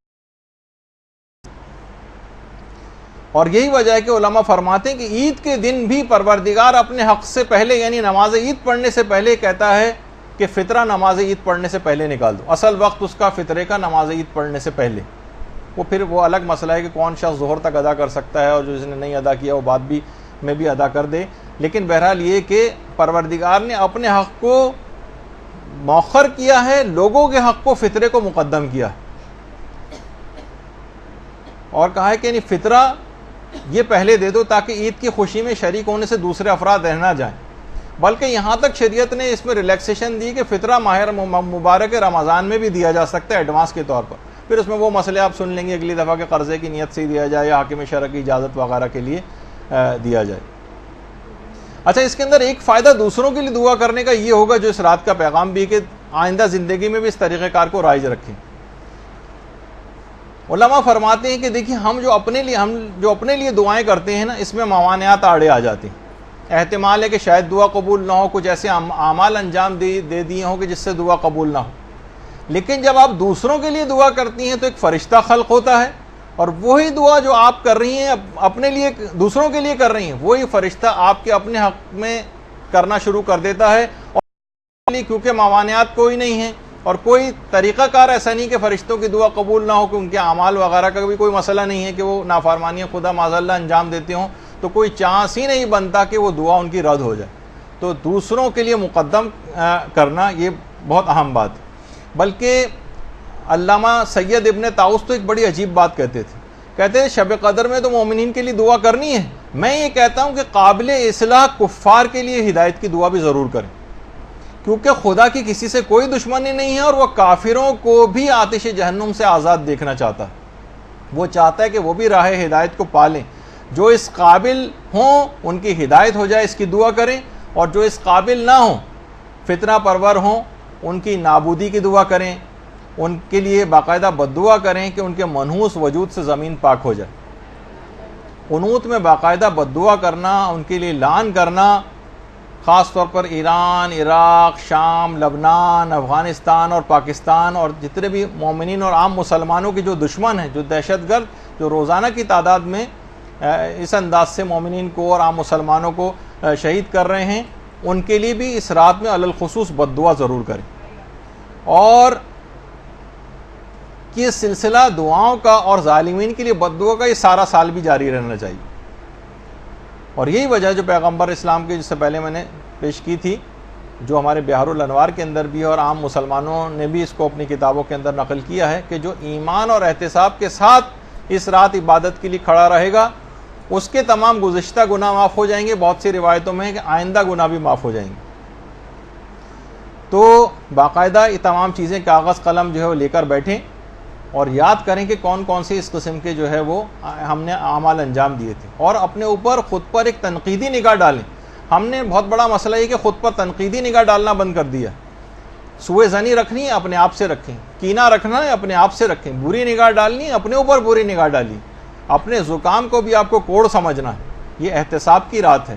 S1: اور یہی وجہ ہے کہ علماء فرماتے ہیں کہ عید کے دن بھی پروردگار اپنے حق سے پہلے یعنی نماز عید پڑھنے سے پہلے کہتا ہے کہ فطرہ نماز عید پڑھنے سے پہلے نکال دو. اصل وقت اس کا فطرے کا نماز عید پڑھنے سے پہلے. وہ پھر وہ الگ مسئلہ ہے کہ کون شخص ظہر تک ادا کر سکتا ہے, اور جو جس نے نہیں ادا کیا وہ بعد بھی میں بھی ادا کر دے. لیکن بہرحال یہ کہ پروردگار نے اپنے حق کو مؤخر کیا ہے, لوگوں کے حق کو فطرے کو مقدم کیا ہے, اور کہا ہے کہ یعنی فطرہ یہ پہلے دے دو تاکہ عید کی خوشی میں شریک ہونے سے دوسرے افراد رہ نہ جائیں. بلکہ یہاں تک شریعت نے اس میں ریلیکسیشن دی کہ فطرہ ماہ مبارک رمضان میں بھی دیا جا سکتا ہے ایڈوانس کے طور پر. پھر اس میں وہ مسئلے آپ سن لیں گے اگلی دفعہ کہ قرضے کی نیت سے ہی دیا جائے یا حاکم شرع کی اجازت وغیرہ کے لیے دیا جائے. اچھا, اس کے اندر ایک فائدہ دوسروں کے لیے دعا کرنے کا یہ ہوگا جو اس رات کا پیغام بھی کہ آئندہ زندگی میں بھی اس طریقہ کار کو رائج رکھیں. علماء فرماتے ہیں کہ دیکھیے ہم جو اپنے لیے دعائیں کرتے ہیں نا, اس میں موانعات آڑے آ جاتے ہیں. احتمال ہے کہ شاید دعا قبول نہ ہو, کچھ ایسے اعمال انجام دے دیے ہوں کہ جس سے دعا قبول نہ ہو. لیکن جب آپ دوسروں کے لیے دعا کرتی ہیں تو ایک فرشتہ خلق ہوتا ہے, اور وہی دعا جو آپ کر رہی ہیں اپنے لیے دوسروں کے لیے کر رہی ہیں, وہی فرشتہ آپ کے اپنے حق میں کرنا شروع کر دیتا ہے. اور کیونکہ موانعات کوئی نہیں ہیں اور کوئی طریقہ کار ایسا نہیں کہ فرشتوں کی دعا قبول نہ ہو, کہ ان کے اعمال وغیرہ کا بھی کوئی مسئلہ نہیں ہے کہ وہ نافرمانیاں خدا معاذ اللہ انجام دیتے ہوں, تو کوئی چانس ہی نہیں بنتا کہ وہ دعا ان کی رد ہو جائے. تو دوسروں کے لیے مقدم کرنا یہ بہت اہم بات ہے. بلکہ علامہ سید ابن طاؤس تو ایک بڑی عجیب بات کہتے تھے شب قدر میں تو مومنین کے لیے دعا کرنی ہے, میں یہ کہتا ہوں کہ قابل اصلاح کفار کے لیے ہدایت کی دعا بھی ضرور کریں, کیونکہ خدا کی کسی سے کوئی دشمنی نہیں ہے اور وہ کافروں کو بھی آتش جہنم سے آزاد دیکھنا چاہتا ہے. وہ چاہتا ہے کہ وہ بھی راہ ہدایت کو پالیں. جو اس قابل ہوں ان کی ہدایت ہو جائے اس کی دعا کریں, اور جو اس قابل نہ ہوں فتنہ پرور ہوں ان کی نابودی کی دعا کریں, ان کے لیے باقاعدہ بددعا کریں کہ ان کے منحوس وجود سے زمین پاک ہو جائے. قنوت میں باقاعدہ بددعا کرنا, ان کے لیے لعن کرنا, خاص طور پر ایران, عراق, شام, لبنان, افغانستان اور پاکستان اور جتنے بھی مومنین اور عام مسلمانوں کے جو دشمن ہیں, جو دہشت گرد جو روزانہ کی تعداد میں اس انداز سے مومنین کو اور عام مسلمانوں کو شہید کر رہے ہیں, ان کے لیے بھی اس رات میں علی الخصوص بددعا ضرور کریں. اور یہ سلسلہ دعاؤں کا اور ظالمین کے لیے بددعا کا یہ سارا سال بھی جاری رہنا چاہیے. اور یہی وجہ جو پیغمبر اسلام کے جس سے پہلے میں نے پیش کی تھی, جو ہمارے بہار الانوار کے اندر بھی ہے اور عام مسلمانوں نے بھی اس کو اپنی کتابوں کے اندر نقل کیا ہے, کہ جو ایمان اور احتساب کے ساتھ اس رات عبادت کے لیے کھڑا رہے گا اس کے تمام گزشتہ گناہ معاف ہو جائیں گے. بہت سی روایتوں میں ہے کہ آئندہ گناہ بھی معاف ہو جائیں گے. تو باقاعدہ یہ تمام چیزیں کاغذ قلم جو ہے وہ لے کر بیٹھیں اور یاد کریں کہ کون کون سی اس قسم کے جو ہے وہ ہم نے اعمال انجام دیے تھے, اور اپنے اوپر خود پر ایک تنقیدی نگاہ ڈالیں. ہم نے بہت بڑا مسئلہ یہ کہ خود پر تنقیدی نگاہ ڈالنا بند کر دیا. سوء ظنی رکھنی ہے اپنے آپ سے رکھیں, کینہ رکھنا ہے اپنے آپ سے رکھیں, بری نگاہ ڈالنی ہے اپنے اوپر بری نگاہ ڈالی, اپنے زکام کو بھی آپ کو کوڑ سمجھنا ہے. یہ احتساب کی رات ہے,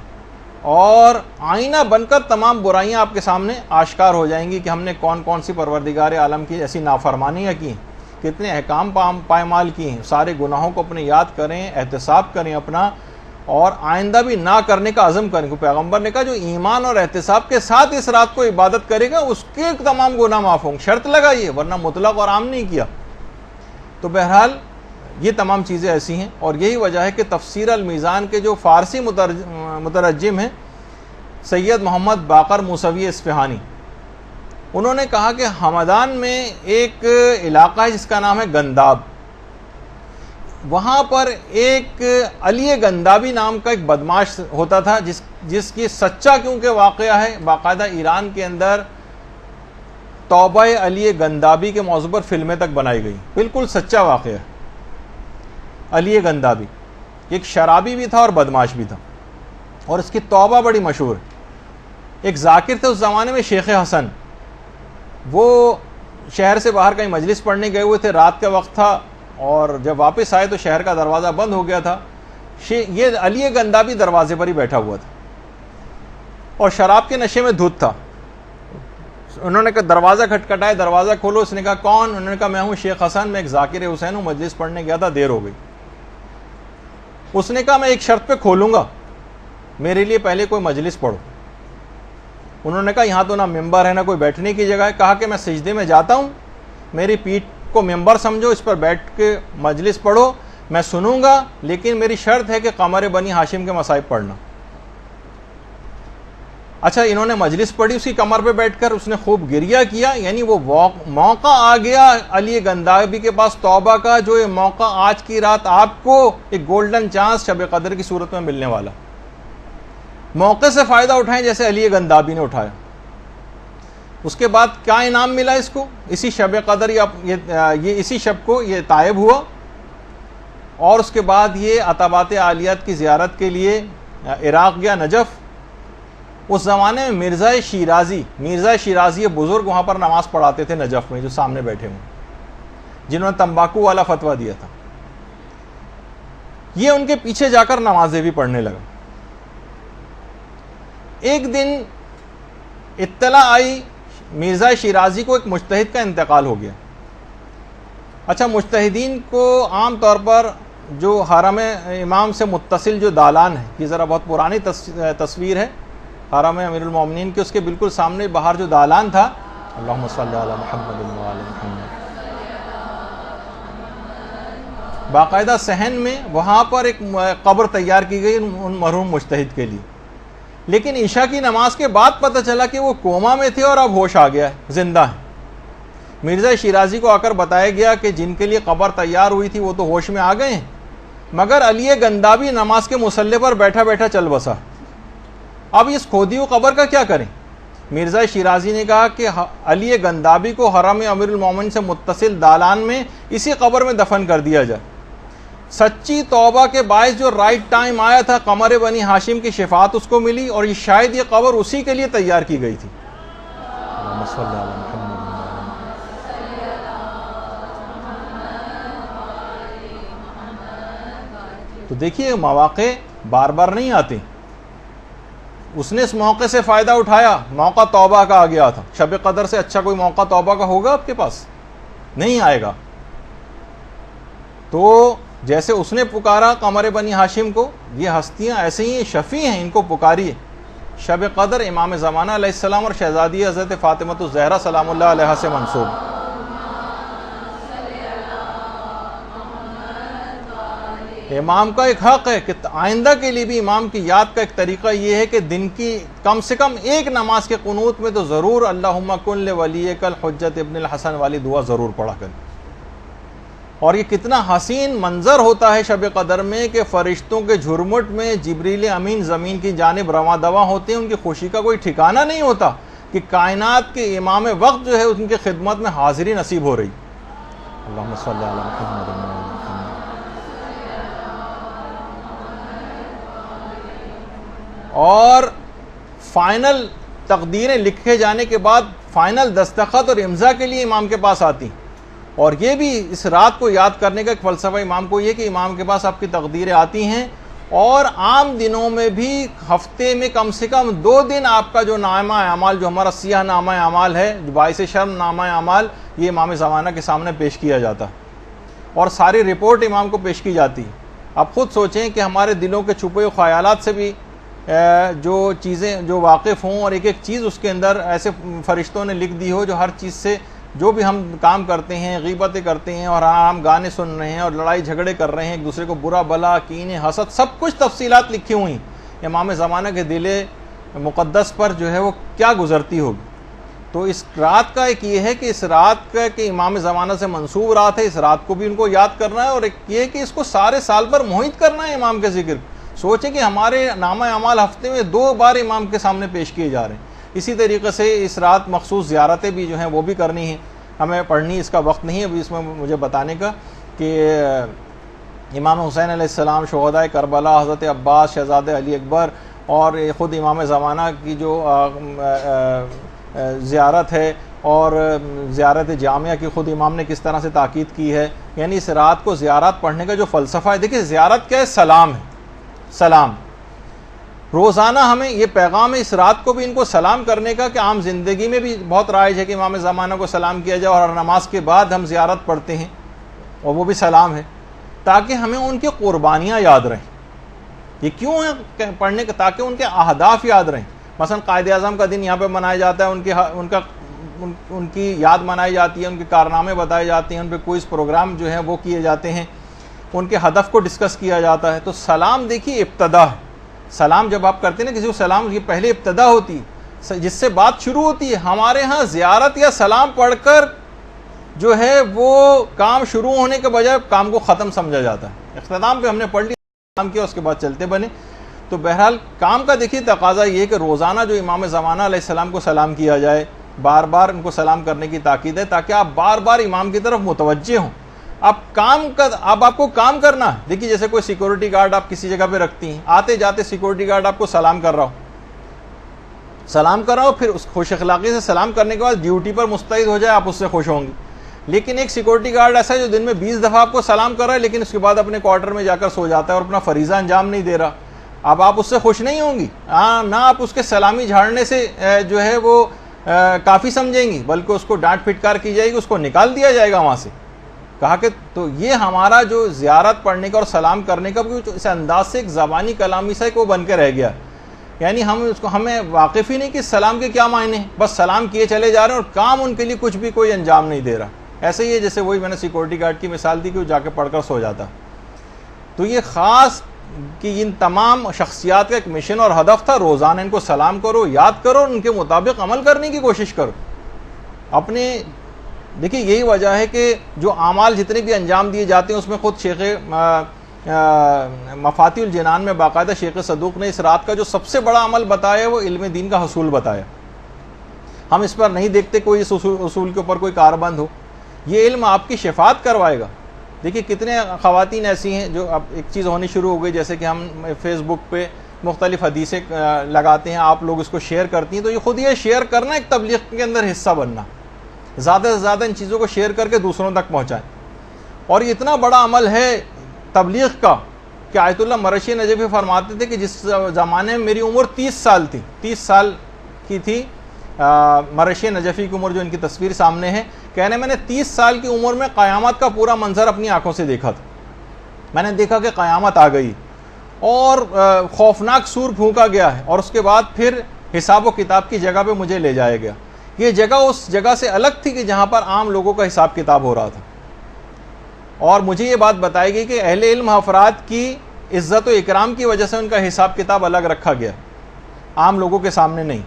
S1: اور آئینہ بن کر تمام برائیاں آپ کے سامنے آشکار ہو جائیں گی کہ ہم نے کون کون سی پروردگار عالم کی ایسی نافرمانیاں کی ہیں, کتنے احکام پائمال کی ہیں. سارے گناہوں کو اپنے یاد کریں, احتساب کریں اپنا, اور آئندہ بھی نہ کرنے کا عزم کریں. کہ پیغمبر نے کہا جو ایمان اور احتساب کے ساتھ اس رات کو عبادت کرے گا اس کے تمام گناہ معاف ہوں گے. شرط لگائیے, ورنہ مطلق اور عام نہیں کیا. تو بہرحال یہ تمام چیزیں ایسی ہیں، اور یہی وجہ ہے کہ تفسیر المیزان کے جو فارسی مترجم ہیں سید محمد باقر موسوی اصفہانی، انہوں نے کہا کہ ہمدان میں ایک علاقہ ہے جس کا نام ہے گنداب، وہاں پر ایک علی گندابی نام کا ایک بدماش ہوتا تھا جس کی سچا کیونکہ واقعہ ہے، باقاعدہ ایران کے اندر توبہ علی گندابی کے موضوع پر فلمیں تک بنائی گئی، بالکل سچا واقعہ ہے۔ علی گندابی ایک شرابی بھی تھا اور بدماش بھی تھا، اور اس کی توبہ بڑی مشہور ہے۔ ایک ذاکر تھے اس زمانے میں، شیخ حسن، وہ شہر سے باہر کہیں مجلس پڑھنے گئے ہوئے تھے، رات کا وقت تھا، اور جب واپس آئے تو شہر کا دروازہ بند ہو گیا تھا۔ یہ علی گندابی دروازے پر ہی بیٹھا ہوا تھا اور شراب کے نشے میں دھت تھا۔ انہوں نے کہا دروازہ کھٹکھٹایا، دروازہ کھولو۔ اس نے کہا کون؟ انہوں نے کہا میں ہوں شیخ حسن، میں ایک ذاکر حسین ہوں، مجلس پڑھنے گیا تھا، دیر ہو گئی۔ اس نے کہا میں ایک شرط پہ کھولوں گا، میرے لیے پہلے کوئی مجلس پڑھو۔ انہوں نے کہا یہاں تو نہ ممبر ہے نہ کوئی بیٹھنے کی جگہ ہے۔ کہا کہ میں سجدے میں جاتا ہوں، میری پیٹھ کو ممبر سمجھو، اس پر بیٹھ کے مجلس پڑھو، میں سنوں گا، لیکن میری شرط ہے کہ قمر بنی ہاشم کے مصائب پڑھنا۔ اچھا، انہوں نے مجلس پڑھی اس کی کمر پہ بیٹھ کر، اس نے خوب گریہ کیا، یعنی وہ موقع آ گیا علی گندابی کے پاس توبہ کا، جو یہ موقع آج کی رات آپ کو ایک گولڈن چانس شب قدر کی صورت میں ملنے والا۔ موقع سے فائدہ اٹھائیں جیسے علی گندابی نے اٹھایا۔ اس کے بعد کیا انعام ملا اس کو؟ اسی شب قدر یہ اسی شب کو یہ طائب ہوا، اور اس کے بعد یہ عتبات عالیات کی زیارت کے لیے عراق گیا، نجف۔ اس زمانے میں مرزا شیرازی یہ بزرگ وہاں پر نماز پڑھاتے تھے نجف میں، جو سامنے بیٹھے ہوئے، جنہوں نے تمباکو والا فتویٰ دیا تھا۔ یہ ان کے پیچھے جا کر نمازیں بھی پڑھنے لگا۔ ایک دن اطلاع آئی مرزا شیرازی کو ایک مجتہد کا انتقال ہو گیا۔ اچھا، مجتہدین کو عام طور پر جو حرم امام سے متصل جو دالان ہے، یہ ذرا بہت پرانی تصویر ہے حرم امیر المومنین کے، اس کے بالکل سامنے باہر جو دالان تھا، اللہم صلی علی محمد و آل محمد، باقاعدہ صحن میں وہاں پر ایک قبر تیار کی گئی ان مرحوم مجتہد کے لیے۔ لیکن عشاء کی نماز کے بعد پتہ چلا کہ وہ کوما میں تھے اور اب ہوش آ گیا ہے، زندہ ہیں۔ مرزا شیرازی کو آ کر بتایا گیا کہ جن کے لیے قبر تیار ہوئی تھی وہ تو ہوش میں آ گئے ہیں، مگر علی گندابی نماز کے مصلی پر بیٹھا بیٹھا چل بسا۔ اب اس کھودی ہوئی قبر کا کیا کریں؟ مرزا شیرازی نے کہا کہ علی گندابی کو حرم امیر المومنین سے متصل دالان میں اسی قبر میں دفن کر دیا جائے۔ سچی توبہ کے باعث جو رائٹ ٹائم آیا تھا، قمر بنی ہاشم کی شفاعت اس کو ملی، اور یہ شاید یہ قبر اسی کے لیے تیار کی گئی تھی۔ تو دیکھیے مواقع بار بار نہیں آتے، اس نے اس موقع سے فائدہ اٹھایا، موقع توبہ کا آ گیا تھا۔ شب قدر سے اچھا کوئی موقع توبہ کا ہوگا آپ کے پاس؟ نہیں آئے گا۔ تو جیسے اس نے پکارا قمر بنی ہاشم کو، یہ ہستیاں ایسے ہی شفیع ہیں، ان کو پکاریے۔ شب قدر امام زمانہ علیہ السلام اور شہزادی حضرت فاطمۃ الزہرا سلام اللہ علیہا سے منسوب۔ امام کا ایک حق ہے کہ آئندہ کے لیے بھی امام کی یاد کا ایک طریقہ یہ ہے کہ دن کی کم سے کم ایک نماز کے قنوت میں تو ضرور اللہم کن لولیک الحجۃ ابن الحسن والی دعا ضرور پڑھا کریں۔ اور یہ کتنا حسین منظر ہوتا ہے شب قدر میں کہ فرشتوں کے جھرمٹ میں جبریل امین زمین کی جانب رواں دواں ہوتے ہیں، ان کی خوشی کا کوئی ٹھکانہ نہیں ہوتا کہ کائنات کے امام وقت جو ہے ان کی خدمت میں حاضری نصیب ہو رہی۔ اللہم صلی علی محمد و آل محمد۔ اور فائنل تقدیریں لکھے جانے کے بعد فائنل دستخط اور امضا کے لیے امام کے پاس آتی، اور یہ بھی اس رات کو یاد کرنے کا ایک فلسفہ امام کو یہ کہ امام کے پاس آپ کی تقدیریں آتی ہیں، اور عام دنوں میں بھی ہفتے میں کم سے کم 2 دن آپ کا جو نامہ اعمال، جو ہمارا سیاہ نامہ اعمال ہے، جو باعث شرم نامہ اعمال، یہ امام زمانہ کے سامنے پیش کیا جاتا، اور ساری رپورٹ امام کو پیش کی جاتی۔ آپ خود سوچیں کہ ہمارے دلوں کے چھپے ہوئے خیالات سے بھی جو چیزیں جو واقف ہوں، اور ایک ایک چیز اس کے اندر ایسے فرشتوں نے لکھ دی ہو جو ہر چیز سے جو بھی ہم کام کرتے ہیں، غیبتیں کرتے ہیں اور ہم گانے سن رہے ہیں اور لڑائی جھگڑے کر رہے ہیں ایک دوسرے کو، برا بلا، کینے، حسد، سب کچھ تفصیلات لکھی ہوئی ہیں امام زمانہ کے دل مقدس پر جو ہے وہ کیا گزرتی ہوگی۔ تو اس رات کا ایک یہ ہے کہ اس رات کا کہ امام زمانہ سے منسوب رات ہے، اس رات کو بھی ان کو یاد کرنا ہے، اور ایک یہ کہ اس کو سارے سال پر محیط کرنا ہے امام کے ذکر۔ سوچیں کہ ہمارے نامہ اعمال ہفتے میں 2 بار امام کے سامنے پیش کیے جا رہے ہیں۔ اسی طریقے سے اس رات مخصوص زیارتیں بھی جو ہیں وہ بھی کرنی ہیں، ہمیں پڑھنی، اس کا وقت نہیں ہے ابھی اس میں مجھے بتانے کا، کہ امام حسین علیہ السلام، شہداء کربلا، حضرت عباس، شہزادہ علی اکبر، اور خود امام زمانہ کی جو زیارت ہے، اور زیارت جامعہ کی خود امام نے کس طرح سے تاکید کی ہے، یعنی اس رات کو زیارت پڑھنے کا جو فلسفہ ہے، دیکھیں زیارت کیا ہے؟ سلام ہے، سلام۔ روزانہ ہمیں یہ پیغام ہے اس رات کو بھی ان کو سلام کرنے کا، کہ عام زندگی میں بھی بہت رائج ہے کہ امام زمانہ کو سلام کیا جائے، اور ہر نماز کے بعد ہم زیارت پڑھتے ہیں اور وہ بھی سلام ہے، تاکہ ہمیں ان کی قربانیاں یاد رہیں۔ یہ کیوں ہے پڑھنے کا؟ تاکہ ان کے اہداف یاد رہیں۔ مثلا قائد اعظم کا دن یہاں پہ منایا جاتا ہے، ان کی یاد منائی جاتی ہے، ان کے کارنامے بتائے جاتے ہیں، ان پہ کوئی پروگرام جو ہیں وہ کیے جاتے ہیں، ان کے ہدف کو ڈسکس کیا جاتا ہے۔ تو سلام دیکھیے ابتدا ہے، سلام جب آپ کرتے ہیں نا کسی کو سلام، یہ پہلے ابتدا ہوتی ہے جس سے بات شروع ہوتی ہے۔ ہمارے ہاں زیارت یا سلام پڑھ کر جو ہے وہ کام شروع ہونے کے بجائے کام کو ختم سمجھا جاتا ہے۔ اختتام پہ ہم نے پڑھ لیا، سلام کیا، اس کے بعد چلتے بنے۔ تو بہرحال کام کا دیکھیے تقاضا یہ کہ روزانہ جو امام زمانہ علیہ السلام کو سلام کیا جائے، بار بار ان کو سلام کرنے کی تاکید ہے، تاکہ آپ بار بار امام کی طرف متوجہ ہوں۔ اب آپ کو کام کرنا ہے۔ دیکھیے جیسے کوئی سیکورٹی گارڈ آپ کسی جگہ پہ رکھتی ہیں، آتے جاتے سیکورٹی گارڈ آپ کو سلام کر رہا ہو، پھر اس خوش اخلاقی سے سلام کرنے کے بعد ڈیوٹی پر مستعد ہو جائے، آپ اس سے خوش ہوں گی۔ لیکن ایک سیکورٹی گارڈ ایسا ہے جو دن میں 20 دفعہ آپ کو سلام کر رہا ہے، لیکن اس کے بعد اپنے کوارٹر میں جا کر سو جاتا ہے اور اپنا فریضہ انجام نہیں دے رہا، اب آپ اس سے خوش نہیں ہوں گی، نہ آپ اس کے سلامی جھاڑنے سے جو ہے وہ کافی سمجھیں گی، بلکہ اس کو ڈانٹ پھٹکار کی جائے گی، اس کو نکال دیا جائے گا وہاں سے۔ کہا کہ تو یہ ہمارا جو زیارت پڑھنے کا اور سلام کرنے کا اس انداز سے ایک زبانی کلامی سا وہ بن کے رہ گیا، یعنی ہمیں واقف ہی نہیں کہ سلام کے کیا معنی ہیں، بس سلام کیے چلے جا رہے ہیں اور کام ان کے لیے کچھ بھی کوئی انجام نہیں دے رہا۔ ایسے ہی ہے جیسے وہی میں نے سیکورٹی گارڈ کی مثال دی کہ وہ جا کے پڑھ کر سو جاتا۔ تو یہ خاص کہ ان تمام شخصیات کا ایک مشن اور ہدف تھا، روزانہ ان کو سلام کرو، یاد کرو، ان کے مطابق عمل کرنے کی کوشش کرو۔ دیکھیے یہی وجہ ہے کہ جو اعمال جتنے بھی انجام دیے جاتے ہیں اس میں خود شیخ مفاتیح الجنان میں باقاعدہ شیخ صدوق نے اس رات کا جو سب سے بڑا عمل بتایا وہ علم دین کا حصول بتایا۔ ہم اس پر نہیں دیکھتے کوئی اس اصول کے اوپر کوئی کاربند ہو، یہ علم آپ کی شفاعت کروائے گا۔ دیکھیے کتنے خواتین ایسی ہیں جو اب ایک چیز ہونی شروع ہو گئی، جیسے کہ ہم فیس بک پہ مختلف حدیثیں لگاتے ہیں، آپ لوگ اس کو شیئر کرتی ہیں، تو یہ خود یہ شیئر کرنا ایک تبلیغ کے اندر حصہ بننا، زیادہ سے زیادہ ان چیزوں کو شیئر کر کے دوسروں تک پہنچائیں۔ اور یہ اتنا بڑا عمل ہے تبلیغ کا کہ آیت اللہ مرشی نجفی فرماتے تھے کہ جس زمانے میں میری عمر 30 سال تھی، 30 سال کی تھی مرشی نجفی کی عمر جو ان کی تصویر سامنے ہے، کہنے میں نے 30 سال کی عمر میں قیامت کا پورا منظر اپنی آنکھوں سے دیکھا تھا۔ میں نے دیکھا کہ قیامت آ گئی اور خوفناک سور پھونکا گیا ہے، اور اس کے بعد پھر حساب و کتاب کی جگہ پہ مجھے لے جایا گیا۔ یہ جگہ اس جگہ سے الگ تھی کہ جہاں پر عام لوگوں کا حساب کتاب ہو رہا تھا، اور مجھے یہ بات بتائی گئی کہ اہل علم افراد کی عزت و اکرام کی وجہ سے ان کا حساب کتاب الگ رکھا گیا، عام لوگوں کے سامنے نہیں۔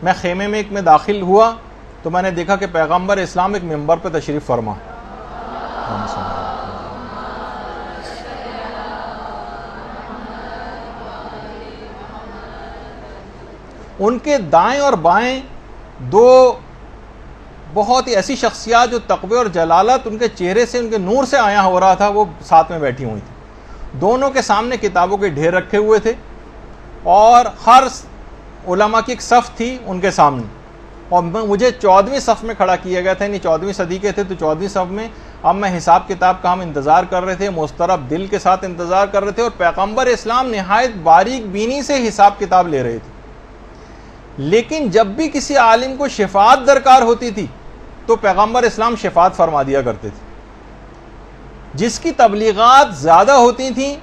S1: میں خیمے میں ایک میں داخل ہوا تو میں نے دیکھا کہ پیغمبر اسلام ایک منبر پہ تشریف فرما، ان کے دائیں اور بائیں دو بہت ہی ایسی شخصیات جو تقوی اور جلالت ان کے چہرے سے، ان کے نور سے آیا ہو رہا تھا، وہ ساتھ میں بیٹھی ہوئی تھی۔ دونوں کے سامنے کتابوں کے ڈھیر رکھے ہوئے تھے، اور ہر علماء کی ایک صف تھی ان کے سامنے، اور مجھے 14ویں صف میں کھڑا کیا گیا تھا، یعنی 14ویں صدی کے تھے تو 14ویں صف میں۔ اب میں حساب کتاب کا ہم انتظار کر رہے تھے، مضطرب دل کے ساتھ انتظار کر رہے تھے، اور پیغمبر اسلام نہایت باریک بینی سے حساب کتاب لے رہے تھے۔ لیکن جب بھی کسی عالم کو شفاعت درکار ہوتی تھی تو پیغمبر اسلام شفاعت فرما دیا کرتے تھے۔ جس کی تبلیغات زیادہ ہوتی تھیں،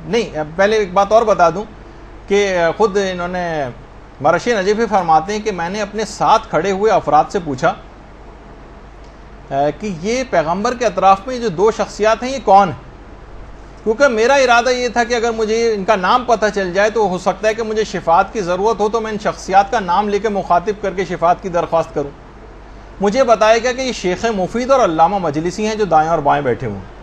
S1: نہیں پہلے ایک بات اور بتا دوں کہ خود انہوں نے مرشی نجفی فرماتے ہیں کہ میں نے اپنے ساتھ کھڑے ہوئے افراد سے پوچھا کہ یہ پیغمبر کے اطراف میں جو دو شخصیات ہیں یہ کون ہیں، کیونکہ میرا ارادہ یہ تھا کہ اگر مجھے ان کا نام پتہ چل جائے تو ہو سکتا ہے کہ مجھے شفاعت کی ضرورت ہو تو میں ان شخصیات کا نام لے کے مخاطب کر کے شفاعت کی درخواست کروں۔ مجھے بتایا گیا کہ یہ شیخ مفید اور علامہ مجلسی ہیں جو دائیں اور بائیں بیٹھے ہوئے ہیں۔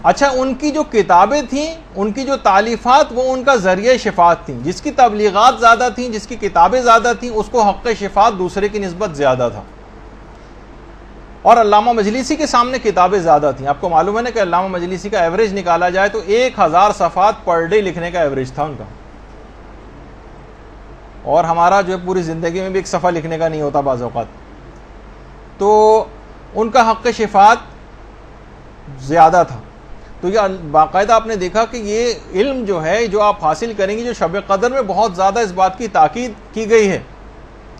S1: اچھا، ان کی جو کتابیں تھیں، ان کی جو تالیفات، وہ ان کا ذریعہ شفاعت تھیں۔ جس کی تبلیغات زیادہ تھیں، جس کی کتابیں زیادہ تھیں، اس کو حق شفاعت دوسرے کی نسبت زیادہ تھا۔ اور علامہ مجلسی کے سامنے کتابیں زیادہ تھیں۔ آپ کو معلوم ہے نا کہ علامہ مجلسی کا ایوریج نکالا جائے تو 1000 صفحات پر ڈے لکھنے کا ایوریج تھا ان کا، اور ہمارا جو ہے پوری زندگی میں بھی ایک صفحہ لکھنے کا نہیں ہوتا بعض اوقات۔ تو ان کا حق شفاعت زیادہ تھا۔ تو یہ باقاعدہ آپ نے دیکھا کہ یہ علم جو ہے جو آپ حاصل کریں گے، جو شب قدر میں بہت زیادہ اس بات کی تاکید کی گئی ہے۔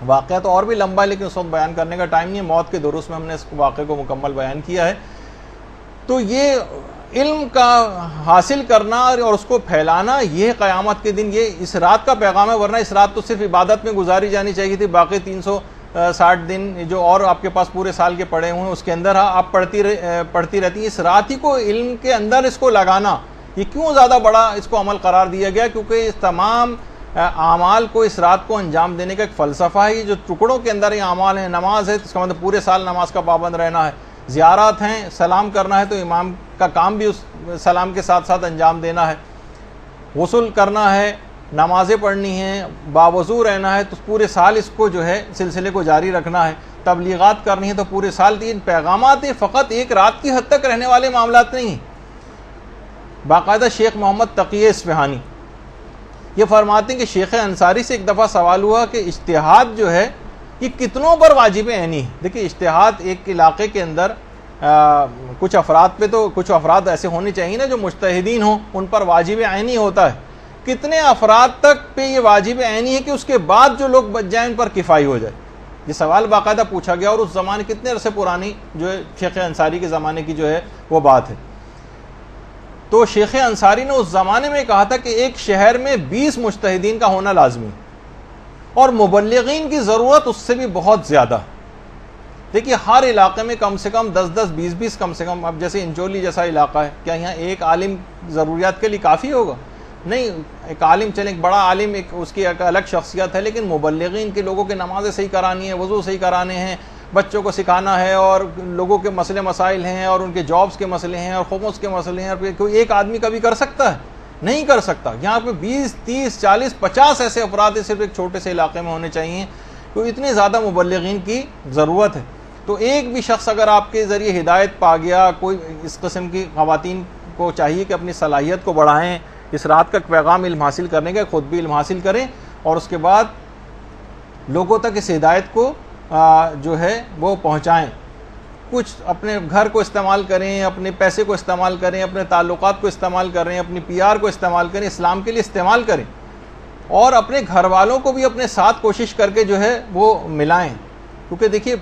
S1: واقعہ تو اور بھی لمبا ہے لیکن اس وقت بیان کرنے کا ٹائم نہیں ہے، موت کے دروس میں ہم نے اس واقعے کو مکمل بیان کیا ہے۔ تو یہ علم کا حاصل کرنا اور اس کو پھیلانا، یہ قیامت کے دن یہ اس رات کا پیغام ہے، ورنہ اس رات تو صرف عبادت میں گزاری جانی چاہیے تھی، باقی 360 دن جو اور آپ کے پاس پورے سال کے پڑے ہوئے ہیں اس کے اندر آپ پڑھتی رہتی ہیں۔ اس رات ہی کو علم کے اندر اس کو لگانا، یہ کیوں زیادہ بڑا اس کو عمل قرار دیا گیا؟ کیونکہ اس تمام اعمال کو اس رات کو انجام دینے کا ایک فلسفہ ہے۔ یہ جو ٹکڑوں کے اندر یہ اعمال ہیں، نماز ہے اس کا مطلب پورے سال نماز کا پابند رہنا ہے، زیارات ہیں، سلام کرنا ہے تو امام کا کام بھی اس سلام کے ساتھ ساتھ انجام دینا ہے، غسل کرنا ہے، نمازیں پڑھنی ہیں، باوضو رہنا ہے، تو پورے سال اس کو جو ہے سلسلے کو جاری رکھنا ہے، تبلیغات کرنی ہے تو پورے سال تین پیغامات ہیں، فقط ایک رات کی حد تک رہنے والے معاملات نہیں ہیں۔ باقاعدہ شیخ محمد تقی اصفہانی یہ فرماتے ہیں کہ شیخ انصاری سے ایک دفعہ سوال ہوا کہ اجتہاد جو ہے یہ کتنوں پر واجب عینی ہے؟ دیکھیں، اجتہاد ایک علاقے کے اندر کچھ افراد پہ، تو کچھ افراد ایسے ہونے چاہیے نا جو مجتہدین ہوں، ان پر واجب عینی ہوتا ہے۔ کتنے افراد تک پہ یہ واجب عینی ہے کہ اس کے بعد جو لوگ بچ جائیں ان پر کفایہ ہو جائے؟ یہ سوال باقاعدہ پوچھا گیا، اور اس زمانے کتنے عرصے پرانی جو ہے شیخ انصاری کے زمانے کی جو ہے وہ بات ہے۔ تو شیخ انصاری نے اس زمانے میں کہا تھا کہ ایک شہر میں 20 مجتہدین کا ہونا لازمی، اور مبلغین کی ضرورت اس سے بھی بہت زیادہ۔ دیکھیے، ہر علاقے میں کم سے کم 10-10 20-20 کم سے کم، اب جیسے انچولی جیسا علاقہ ہے، کیا یہاں ایک عالم ضروریات کے لیے کافی ہوگا؟ نہیں، ایک عالم چلے، ایک بڑا عالم، ایک اس کی ایک الگ شخصیت ہے، لیکن مبلغین کے لوگوں کے نمازیں صحیح کرانی ہے، وضو صحیح کرانے ہیں، بچوں کو سکھانا ہے، اور لوگوں کے مسئلے مسائل ہیں، اور ان کے جابز کے مسئلے ہیں، اور خمس کے مسئلے ہیں، اور کوئی ایک آدمی کبھی کر سکتا ہے؟ نہیں کر سکتا۔ یہاں پہ 20 30 40 50 ایسے افراد صرف ایک چھوٹے سے علاقے میں ہونے چاہیے، تو اتنے زیادہ مبلغین کی ضرورت ہے۔ تو ایک بھی شخص اگر آپ کے ذریعے ہدایت پا گیا، کوئی اس قسم کی خواتین کو چاہیے کہ اپنی صلاحیت کو بڑھائیں، اس رات کا پیغام علم حاصل کرنے کا، خود بھی علم حاصل کریں، اور اس کے بعد لوگوں تک اس ہدایت کو جو ہے وہ پہنچائیں۔ کچھ اپنے گھر کو استعمال کریں، اپنے پیسے کو استعمال کریں، اپنے تعلقات کو استعمال کریں، اپنی PR کو استعمال کریں، اسلام کے لیے استعمال کریں، اور اپنے گھر والوں کو بھی اپنے ساتھ کوشش کر کے جو ہے وہ ملائیں۔ کیونکہ دیکھیے،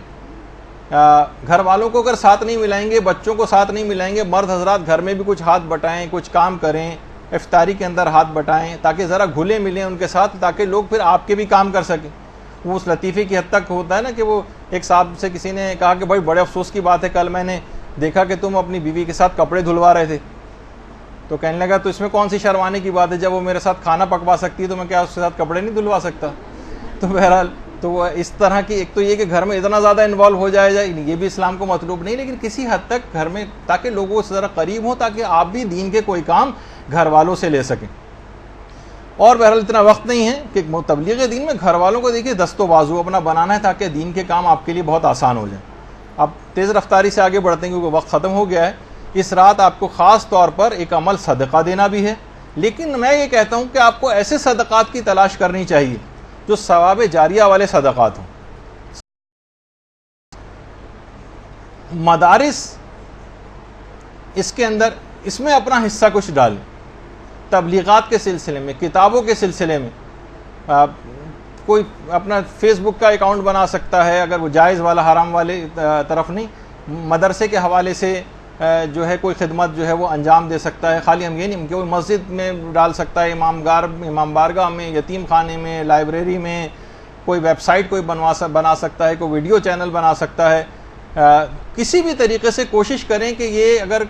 S1: گھر والوں کو اگر ساتھ نہیں ملائیں گے، بچوں کو ساتھ نہیں ملائیں گے، مرد حضرات گھر میں بھی کچھ ہاتھ بٹائیں، کچھ کام کریں، افطاری کے اندر ہاتھ بٹائیں، تاکہ ذرا گھلے ملیں ان کے ساتھ، تاکہ لوگ پھر آپ کے بھی کام کر سکیں۔ وہ اس لطیفے کی حد تک ہوتا ہے نا کہ وہ ایک صاحب سے کسی نے کہا کہ بھائی بڑے افسوس کی بات ہے، کل میں نے دیکھا کہ تم اپنی بیوی کے ساتھ کپڑے دھلوا رہے تھے۔ تو کہنے لگا تو اس میں کون سی شرمانے کی بات ہے، جب وہ میرے ساتھ کھانا پکوا سکتی ہے تو میں کیا اس کے ساتھ کپڑے نہیں دھلوا سکتا؟ تو بہرحال تو وہ اس طرح کی، ایک تو یہ کہ گھر میں اتنا زیادہ انوالو ہو جائے، یہ بھی اسلام کو مطلوب نہیں، لیکن کسی حد تک گھر میں، تاکہ لوگوں سے ذرا قریب ہوں، تاکہ آپ بھی دین کے کوئی کام گھر والوں سے لے سکیں۔ اور بہرحال اتنا وقت نہیں ہے کہ تبلیغ دین میں گھر والوں کو دیکھیے دست و بازو اپنا بنانا ہے، تاکہ دین کے کام آپ کے لیے بہت آسان ہو جائیں۔ اب تیز رفتاری سے آگے بڑھتے ہیں کیونکہ وقت ختم ہو گیا ہے۔ اس رات آپ کو خاص طور پر ایک عمل صدقہ دینا بھی ہے، لیکن میں یہ کہتا ہوں کہ آپ کو ایسے صدقات کی تلاش کرنی چاہیے جو ثواب جاریہ والے صدقات ہوں۔ مدارس اس کے اندر، اس میں اپنا حصہ کچھ ڈالیں، تبلیغات کے سلسلے میں، کتابوں کے سلسلے میں۔ کوئی اپنا فیس بک کا اکاؤنٹ بنا سکتا ہے، اگر وہ جائز والا، حرام والے طرف نہیں، مدرسے کے حوالے سے جو ہے کوئی خدمت جو ہے وہ انجام دے سکتا ہے. خالی ہم یہ نہیں کہ وہ مسجد میں ڈال سکتا ہے, امام بارگاہ میں, یتیم خانے میں, لائبریری میں, کوئی ویب سائٹ کوئی بنا سکتا ہے, کوئی ویڈیو چینل بنا سکتا ہے. کسی بھی طریقے سے کوشش کریں کہ یہ اگر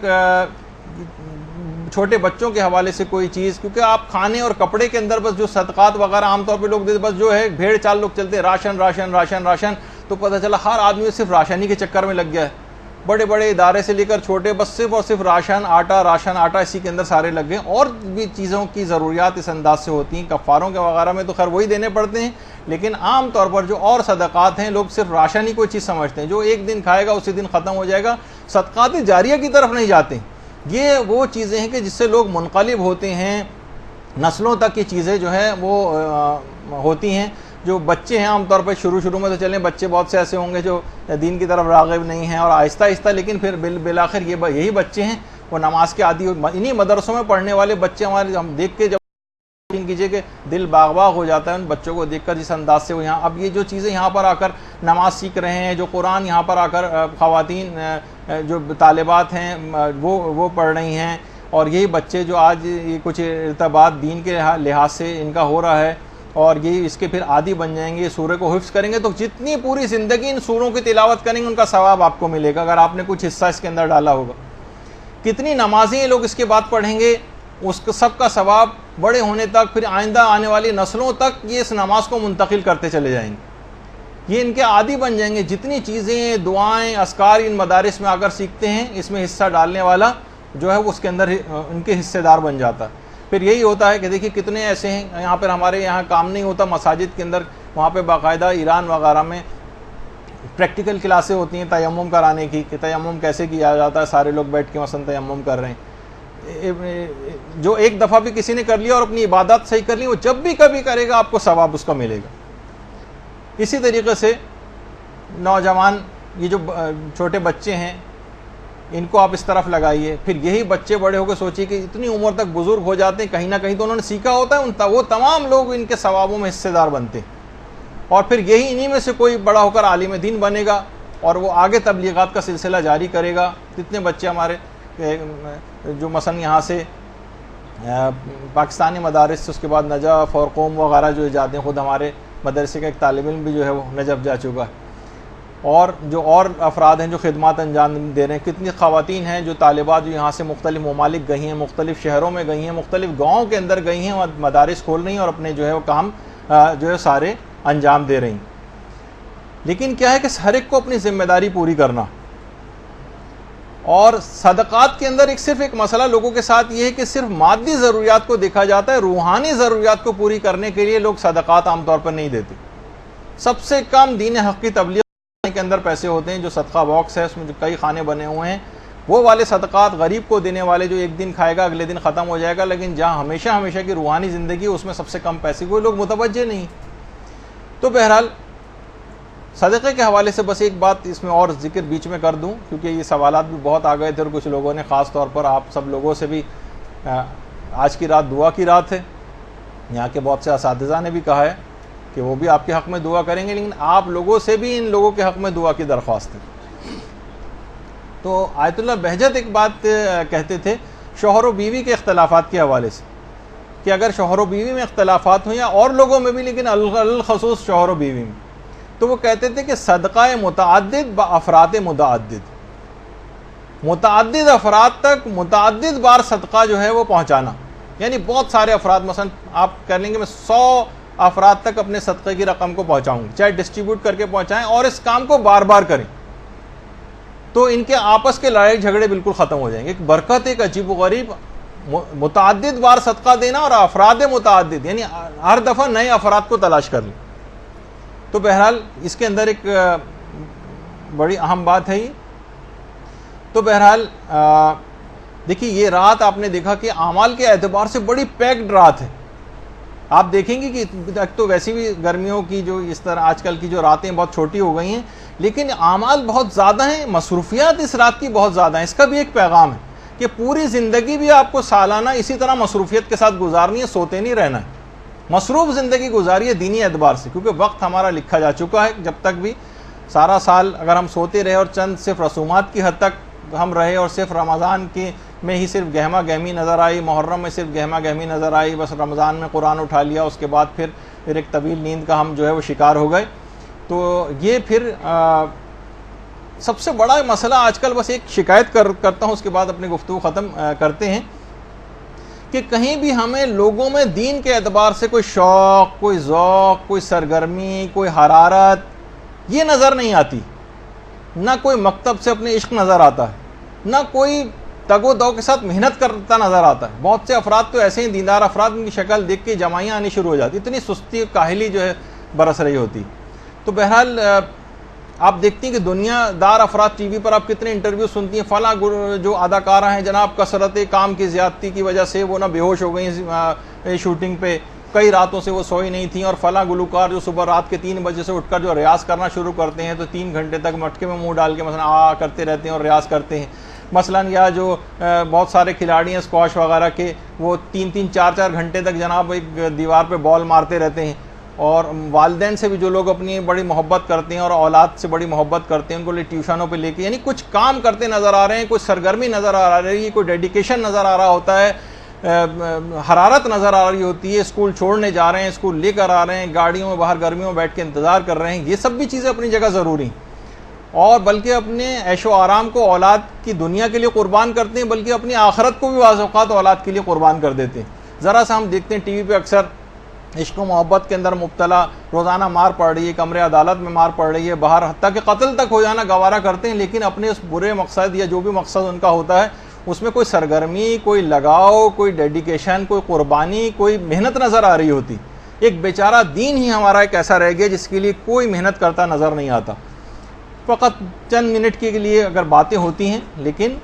S1: چھوٹے بچوں کے حوالے سے کوئی چیز, کیونکہ آپ کھانے اور کپڑے کے اندر بس جو صدقات وغیرہ عام طور پہ لوگ دیتے, بس جو ہے بھیڑ چال لوگ چلتے ہیں راشن راشن راشن راشن, تو پتہ چلا ہر آدمی صرف راشن ہی کے چکر میں لگ گیا ہے. بڑے بڑے ادارے سے لے کر چھوٹے بس صرف اور صرف راشن آٹا اسی کے اندر سارے لگ گئے. اور بھی چیزوں کی ضروریات اس انداز سے ہوتی ہیں. کفاروں کے وغیرہ میں تو خیر وہی دینے پڑتے ہیں, لیکن عام طور پر جو اور صدقات ہیں لوگ صرف راشن ہی کوئی چیز سمجھتے ہیں, جو ایک دن کھائے گا اسی دن ختم ہو جائے گا. صدقات جاریہ کی طرف نہیں جاتے. یہ وہ چیزیں ہیں کہ جس سے لوگ منقلب ہوتے ہیں, نسلوں تک کی چیزیں جو ہیں وہ ہوتی ہیں. جو بچے ہیں عام طور پر شروع میں تو چلیں بچے بہت سے ایسے ہوں گے جو دین کی طرف راغب نہیں ہیں, اور آہستہ آہستہ لیکن پھر بالآخر یہی بچے ہیں وہ نماز کے عادی. انہی مدرسوں میں پڑھنے والے بچے ہمارے, ہم دیکھ کے جب کیجئے کہ دل باغ ہو جاتا ہے ان بچوں کو دیکھ کر, جس انداز سے وہ یہاں اب یہ جو چیزیں یہاں پر آ کر نماز سیکھ رہے ہیں, جو قرآن یہاں پر آ کر خواتین جو طالبات ہیں وہ پڑھ رہی ہیں, اور یہی بچے جو آج یہ کچھ ارتباط دین کے لحاظ سے ان کا ہو رہا ہے, اور یہ اس کے پھر عادی بن جائیں گے, سورہ کو حفظ کریں گے, تو جتنی پوری زندگی ان سوروں کی تلاوت کریں گے ان کا ثواب آپ کو ملے گا اگر آپ نے کچھ حصہ اس کے اندر ڈالا ہوگا. کتنی نمازیں لوگ اس کے بعد پڑھیں گے, اس سب کا ثواب بڑے ہونے تک, پھر آئندہ آنے والی نسلوں تک یہ اس نماز کو منتقل کرتے چلے جائیں گے. یہ ان کے عادی بن جائیں گے. جتنی چیزیں, دعائیں, اذکار ان مدارس میں آ کر سیکھتے ہیں, اس میں حصہ ڈالنے والا جو ہے وہ اس کے اندر ان کے حصے دار بن جاتا ہے. پھر یہی ہوتا ہے کہ دیکھیے کتنے ایسے ہیں یہاں پر, ہمارے یہاں کام نہیں ہوتا مساجد کے اندر, وہاں پہ باقاعدہ ایران وغیرہ میں پریکٹیکل کلاسیں ہوتی ہیں تیمم کرانے کی, کہ تیمم کیسے کیا جاتا ہے. سارے لوگ بیٹھ کے مثلا تیمم کر رہے ہیں. جو ایک دفعہ بھی کسی نے کر لیا اور اپنی عبادت صحیح کر لی, وہ جب بھی کبھی کرے گا آپ کو ثواب اس کا ملے گا. اسی طریقے سے نوجوان, یہ جو چھوٹے بچے ہیں ان کو آپ اس طرف لگائیے. پھر یہی بچے بڑے ہو کے سوچیے کہ اتنی عمر تک بزرگ ہو جاتے ہیں, کہیں نہ کہیں تو انہوں نے سیکھا ہوتا ہے, وہ تمام لوگ ان کے ثوابوں میں حصے دار بنتے ہیں. اور پھر یہی انہی میں سے کوئی بڑا ہو کر عالم دین بنے گا اور وہ آگے تبلیغات کا سلسلہ جاری کرے گا. کتنے بچے ہمارے جو مثلا یہاں سے پاکستانی مدارس سے اس کے بعد نجف اور قوم وغیرہ جو جاتے ہیں, خود ہمارے مدرسے کا ایک طالب علم بھی جو ہے وہ نجف جا چکا ہے. اور جو اور افراد ہیں جو خدمات انجام دے رہے ہیں, کتنی خواتین ہیں جو طالبات جو یہاں سے مختلف ممالک گئی ہیں, مختلف شہروں میں گئی ہیں, مختلف گاؤں کے اندر گئی ہیں, اور مدارس کھول رہی ہیں اور اپنے جو ہے وہ کام جو ہے سارے انجام دے رہی ہیں. لیکن کیا ہے کہ ہر ایک کو اپنی ذمہ داری پوری کرنا. اور صدقات کے اندر صرف ایک مسئلہ لوگوں کے ساتھ یہ ہے کہ صرف مادی ضروریات کو دیکھا جاتا ہے, روحانی ضروریات کو پوری کرنے کے لیے لوگ صدقات عام طور پر نہیں دیتے. سب سے کم دین حق کی تبلیغ کے اندر پیسے ہوتے ہیں. جو صدقہ باکس ہے اس میں جو کئی خانے بنے ہوئے ہیں, وہ والے صدقات غریب کو دینے والے جو ایک دن کھائے گا اگلے دن ختم ہو جائے گا. لیکن جہاں ہمیشہ کی روحانی زندگی, اس میں سب سے کم پیسے کوئی لوگ متوجہ نہیں. تو بہرحال صدقے کے حوالے سے بس ایک بات اس میں اور ذکر بیچ میں کر دوں, کیونکہ یہ سوالات بھی بہت آ گئے تھے, اور کچھ لوگوں نے خاص طور پر آپ سب لوگوں سے بھی, آج کی رات دعا کی رات ہے, یہاں کے بہت سے اساتذہ نے بھی کہا ہے کہ وہ بھی آپ کے حق میں دعا کریں گے, لیکن آپ لوگوں سے بھی ان لوگوں کے حق میں دعا کی درخواست ہے. تو آیت اللہ بہجت ایک بات کہتے تھے شوہر و بیوی کے اختلافات کے حوالے سے, کہ اگر شوہر و بیوی میں اختلافات ہوں یا اور لوگوں میں بھی, لیکن الخصوص شوہر و بیوی میں, تو وہ کہتے تھے کہ صدقہ متعدد بافراد متعدد, متعدد افراد تک متعدد بار صدقہ جو ہے وہ پہنچانا. یعنی بہت سارے افراد, مثلا آپ کہہ لیں گے میں 100 افراد تک اپنے صدقے کی رقم کو پہنچاؤں گی, چاہے ڈسٹریبیوٹ کر کے پہنچائیں, اور اس کام کو بار بار کریں, تو ان کے آپس کے لڑائی جھگڑے بالکل ختم ہو جائیں گے. ایک برکت, ایک عجیب و غریب, متعدد بار صدقہ دینا اور افراد متعدد, یعنی ہر دفعہ نئے افراد کو تلاش کر لیں. تو بہرحال اس کے اندر ایک بڑی اہم بات ہے یہ. تو بہرحال دیکھیے یہ رات آپ نے دیکھا کہ اعمال کے اعتبار سے بڑی پیکڈ رات ہے. آپ دیکھیں گے کہ ایک تو ویسی بھی گرمیوں کی جو اس طرح آج کل کی جو راتیں بہت چھوٹی ہو گئی ہیں, لیکن اعمال بہت زیادہ ہیں, مصروفیات اس رات کی بہت زیادہ ہیں. اس کا بھی ایک پیغام ہے کہ پوری زندگی بھی آپ کو سالانہ اسی طرح مصروفیت کے ساتھ گزارنی ہے, سوتے نہیں رہنا ہے, مصروف زندگی گزاری ہے دینی اعتبار سے, کیونکہ وقت ہمارا لکھا جا چکا ہے. جب تک بھی سارا سال اگر ہم سوتے رہے اور چند صرف رسومات کی حد تک ہم رہے اور صرف رمضان کے میں ہی صرف گہما گہمی نظر آئی، محرم میں صرف گہما گہمی نظر آئی، بس رمضان میں قرآن اٹھا لیا، اس کے بعد پھر ایک طویل نیند کا ہم جو ہے وہ شکار ہو گئے. تو یہ پھر سب سے بڑا مسئلہ آج کل، بس ایک شکایت کرتا ہوں اس کے بعد اپنی گفتگو ختم کرتے ہیں، کہ کہیں بھی ہمیں لوگوں میں دین کے اعتبار سے کوئی شوق، کوئی ذوق، کوئی سرگرمی، کوئی حرارت یہ نظر نہیں آتی. نہ کوئی مکتب سے اپنے عشق نظر آتا ہے، نہ کوئی تگ و دو کے ساتھ محنت کرتا نظر آتا ہے. بہت سے افراد تو ایسے ہی دیندار افراد، ان کی شکل دیکھ کے جمائیاں آنی شروع ہو جاتی، اتنی سستی کاہلی جو ہے برس رہی ہوتی. تو بہرحال آپ دیکھتی ہیں کہ دنیا دار افراد ٹی وی پر آپ کتنے انٹرویو سنتی ہیں، فلاں جو اداکارہ ہیں جناب کثرت کام کی زیادتی کی وجہ سے وہ نہ بے ہوش ہو گئی شوٹنگ پہ، کئی راتوں سے وہ سوئی نہیں تھیں، اور فلاں گلوکار جو صبح رات کے 3 بجے سے اٹھ کر جو ریاض کرنا شروع کرتے ہیں تو 3 گھنٹے تک مٹکے میں منہ ڈال کے مثلا کرتے رہتے ہیں اور ریاض کرتے ہیں. مثلا یا جو بہت سارے کھلاڑی ہیں اسکواش وغیرہ کے، وہ 3-3 4-4 گھنٹے تک جناب ایک دیوار پہ بال مارتے رہتے ہیں. اور والدین سے بھی جو لوگ اپنی بڑی محبت کرتے ہیں اور اولاد سے بڑی محبت کرتے ہیں، ان کو ٹیوشنوں پہ لے کے، یعنی کچھ کام کرتے نظر آ رہے ہیں، کوئی سرگرمی نظر آ رہی ہے، کوئی ڈیڈیکیشن نظر آ رہا ہوتا ہے، حرارت نظر آ رہی ہوتی ہے. اسکول چھوڑنے جا رہے ہیں، اسکول لے کر آ رہے ہیں، گاڑیوں میں باہر گرمیوں میں بیٹھ کے انتظار کر رہے ہیں. یہ سب بھی چیزیں اپنی جگہ ضروری ہیں، اور بلکہ اپنے عیش و آرام کو اولاد کی دنیا کے لیے قربان کرتے ہیں، بلکہ اپنی آخرت کو بھی بعض اوقات اولاد کے لیے قربان کر دیتے ہیں. ذرا سا ہم دیکھتے ہیں ٹی وی پہ اکثر عشق و محبت کے اندر مبتلا، روزانہ مار پڑ رہی ہے، کمرے عدالت میں مار پڑ رہی ہے، باہر حتیٰ کہ قتل تک ہو جانا گوارا کرتے ہیں، لیکن اپنے اس برے مقصد یا جو بھی مقصد ان کا ہوتا ہے اس میں کوئی سرگرمی، کوئی لگاؤ، کوئی ڈیڈیکیشن، کوئی قربانی، کوئی محنت نظر آ رہی ہوتی. ایک بیچارہ دین ہی ہمارا ایک ایسا رہ گیا جس کے لیے کوئی محنت کرتا نظر نہیں آتا. فقط چند منٹ کے لیے اگر باتیں ہوتی ہیں، لیکن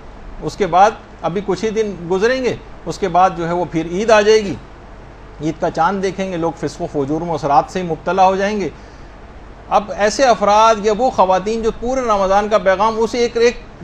S1: اس کے بعد ابھی کچھ ہی دن گزریں گے، اس کے بعد جو ہے وہ پھر عید آ جائے گی، عید کا چاند دیکھیں گے، لوگ فسق و فجور و اثرات سے ہی مبتلا ہو جائیں گے. اب ایسے افراد یا وہ خواتین جو پورے رمضان کا پیغام اسے ایک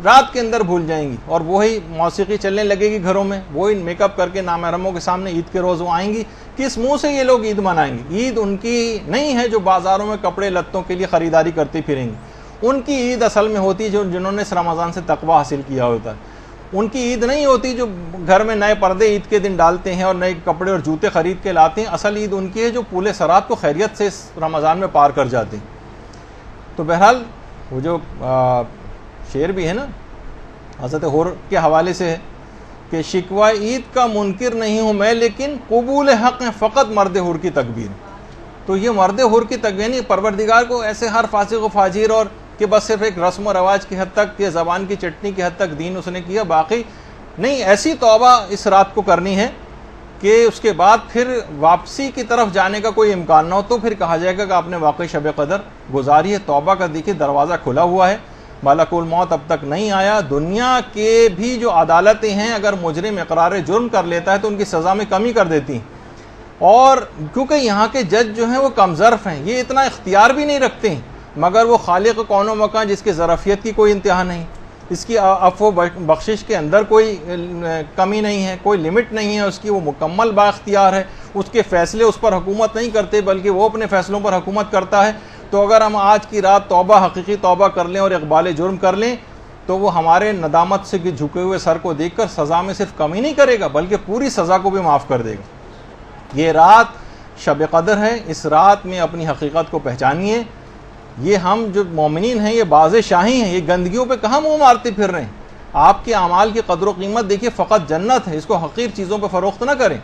S1: رات کے اندر بھول جائیں گی، اور وہی موسیقی چلنے لگے گی گھروں میں، وہی میک اپ کر کے نامحرموں کے سامنے عید کے روز وہ آئیں گی. کس منہ سے یہ لوگ عید منائیں گے؟ عید ان کی نہیں ہے جو بازاروں میں کپڑے لتوں کے لیے خریداری کرتے پھریں گے. ان کی عید اصل میں ہوتی ہے جنہوں نے اس رمضان سے تقوی حاصل کیا ہوتا ہے. ان کی عید نہیں ہوتی جو گھر میں نئے پردے عید کے دن ڈالتے ہیں اور نئے کپڑے اور جوتے خرید کے لاتے ہیں. اصل عید ان کی ہے جو پورے سرات کو خیریت سے اس رمضان میں پار کر جاتے ہیں. تو بہرحال وہ جو شعر بھی ہے نا حضرت حور کے حوالے سے ہے کہ شکوہ عید کا منکر نہیں ہوں میں، لیکن قبول حق ہے فقط مرد حور کی تکبیر. تو یہ مرد حور کی تکبیر نہیں، پروردگار کو ایسے ہر فاسق و فاجر اور کہ بس صرف ایک رسم و رواج کی حد تک، یہ زبان کی چٹنی کی حد تک دین اس نے کیا، باقی نہیں. ایسی توبہ اس رات کو کرنی ہے کہ اس کے بعد پھر واپسی کی طرف جانے کا کوئی امکان نہ ہو. تو پھر کہا جائے گا کہ آپ نے واقعی شب قدر گزاری ہے. توبہ کا دیکھیے دروازہ کھلا ہوا ہے، ملک الموت اب تک نہیں آیا. دنیا کے بھی جو عدالتیں ہیں اگر مجرم اقرار جرم کر لیتا ہے تو ان کی سزا میں کمی کر دیتی ہیں، اور کیونکہ یہاں کے جج جو ہیں وہ کم ظرف ہیں، یہ اتنا اختیار بھی نہیں رکھتے ہیں، مگر وہ خالق کون و مکان جس کی ظرفیت کی کوئی انتہا نہیں، اس کی عفو بخشش کے اندر کوئی کمی نہیں ہے، کوئی لمٹ نہیں ہے اس کی، وہ مکمل با اختیار ہے. اس کے فیصلے اس پر حکومت نہیں کرتے بلکہ وہ اپنے فیصلوں پر حکومت کرتا ہے. تو اگر ہم آج کی رات توبہ، حقیقی توبہ کر لیں اور اقبال جرم کر لیں تو وہ ہمارے ندامت سے جھکے ہوئے سر کو دیکھ کر سزا میں صرف کمی نہیں کرے گا بلکہ پوری سزا کو بھی معاف کر دے گا. یہ رات شب قدر ہے، اس رات میں اپنی حقیقت کو پہچانیے. یہ ہم جو مومنین ہیں یہ باز شاہی ہیں، یہ گندگیوں پہ کہاں منہ مارتے پھر رہے ہیں. آپ کے اعمال کی قدر و قیمت دیکھیے، فقط جنت ہے، اس کو حقیر چیزوں پہ فروخت نہ کریں.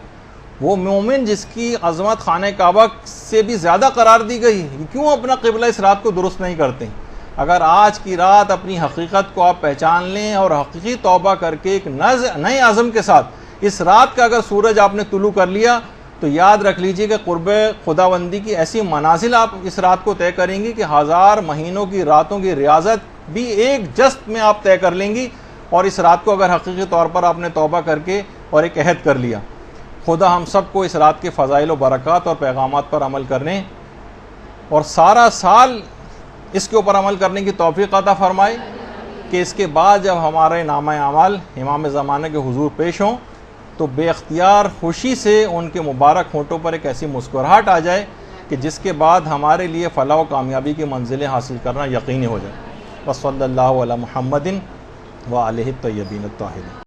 S1: وہ مومن جس کی عظمت خانہ کعبہ سے بھی زیادہ قرار دی گئی ہے، کیوں اپنا قبلہ اس رات کو درست نہیں کرتے؟ اگر آج کی رات اپنی حقیقت کو آپ پہچان لیں اور حقیقی توبہ کر کے ایک نئے عزم کے ساتھ اس رات کا اگر سورج آپ نے طلوع کر لیا تو یاد رکھ لیجئے کہ قرب خداوندی کی ایسی منازل آپ اس رات کو طے کریں گی کہ 1000 مہینوں کی راتوں کی ریاضت بھی ایک جست میں آپ طے کر لیں گی. اور اس رات کو اگر حقیقی طور پر آپ نے توبہ کر کے اور ایک عہد کر لیا. خدا ہم سب کو اس رات کے فضائل و برکات اور پیغامات پر عمل کرنے اور سارا سال اس کے اوپر عمل کرنے کی توفیق عطا فرمائے کہ اس کے بعد جب ہمارے نامہ اعمال امام زمانہ کے حضور پیش ہوں تو بے اختیار خوشی سے ان کے مبارک ہونٹوں پر ایک ایسی مسکراہٹ آ جائے کہ جس کے بعد ہمارے لیے فلاح و کامیابی کی منزلیں حاصل کرنا یقینی ہو جائے. وصلی اللہ علی محمد وآلہ الطیبین الطاہرین۔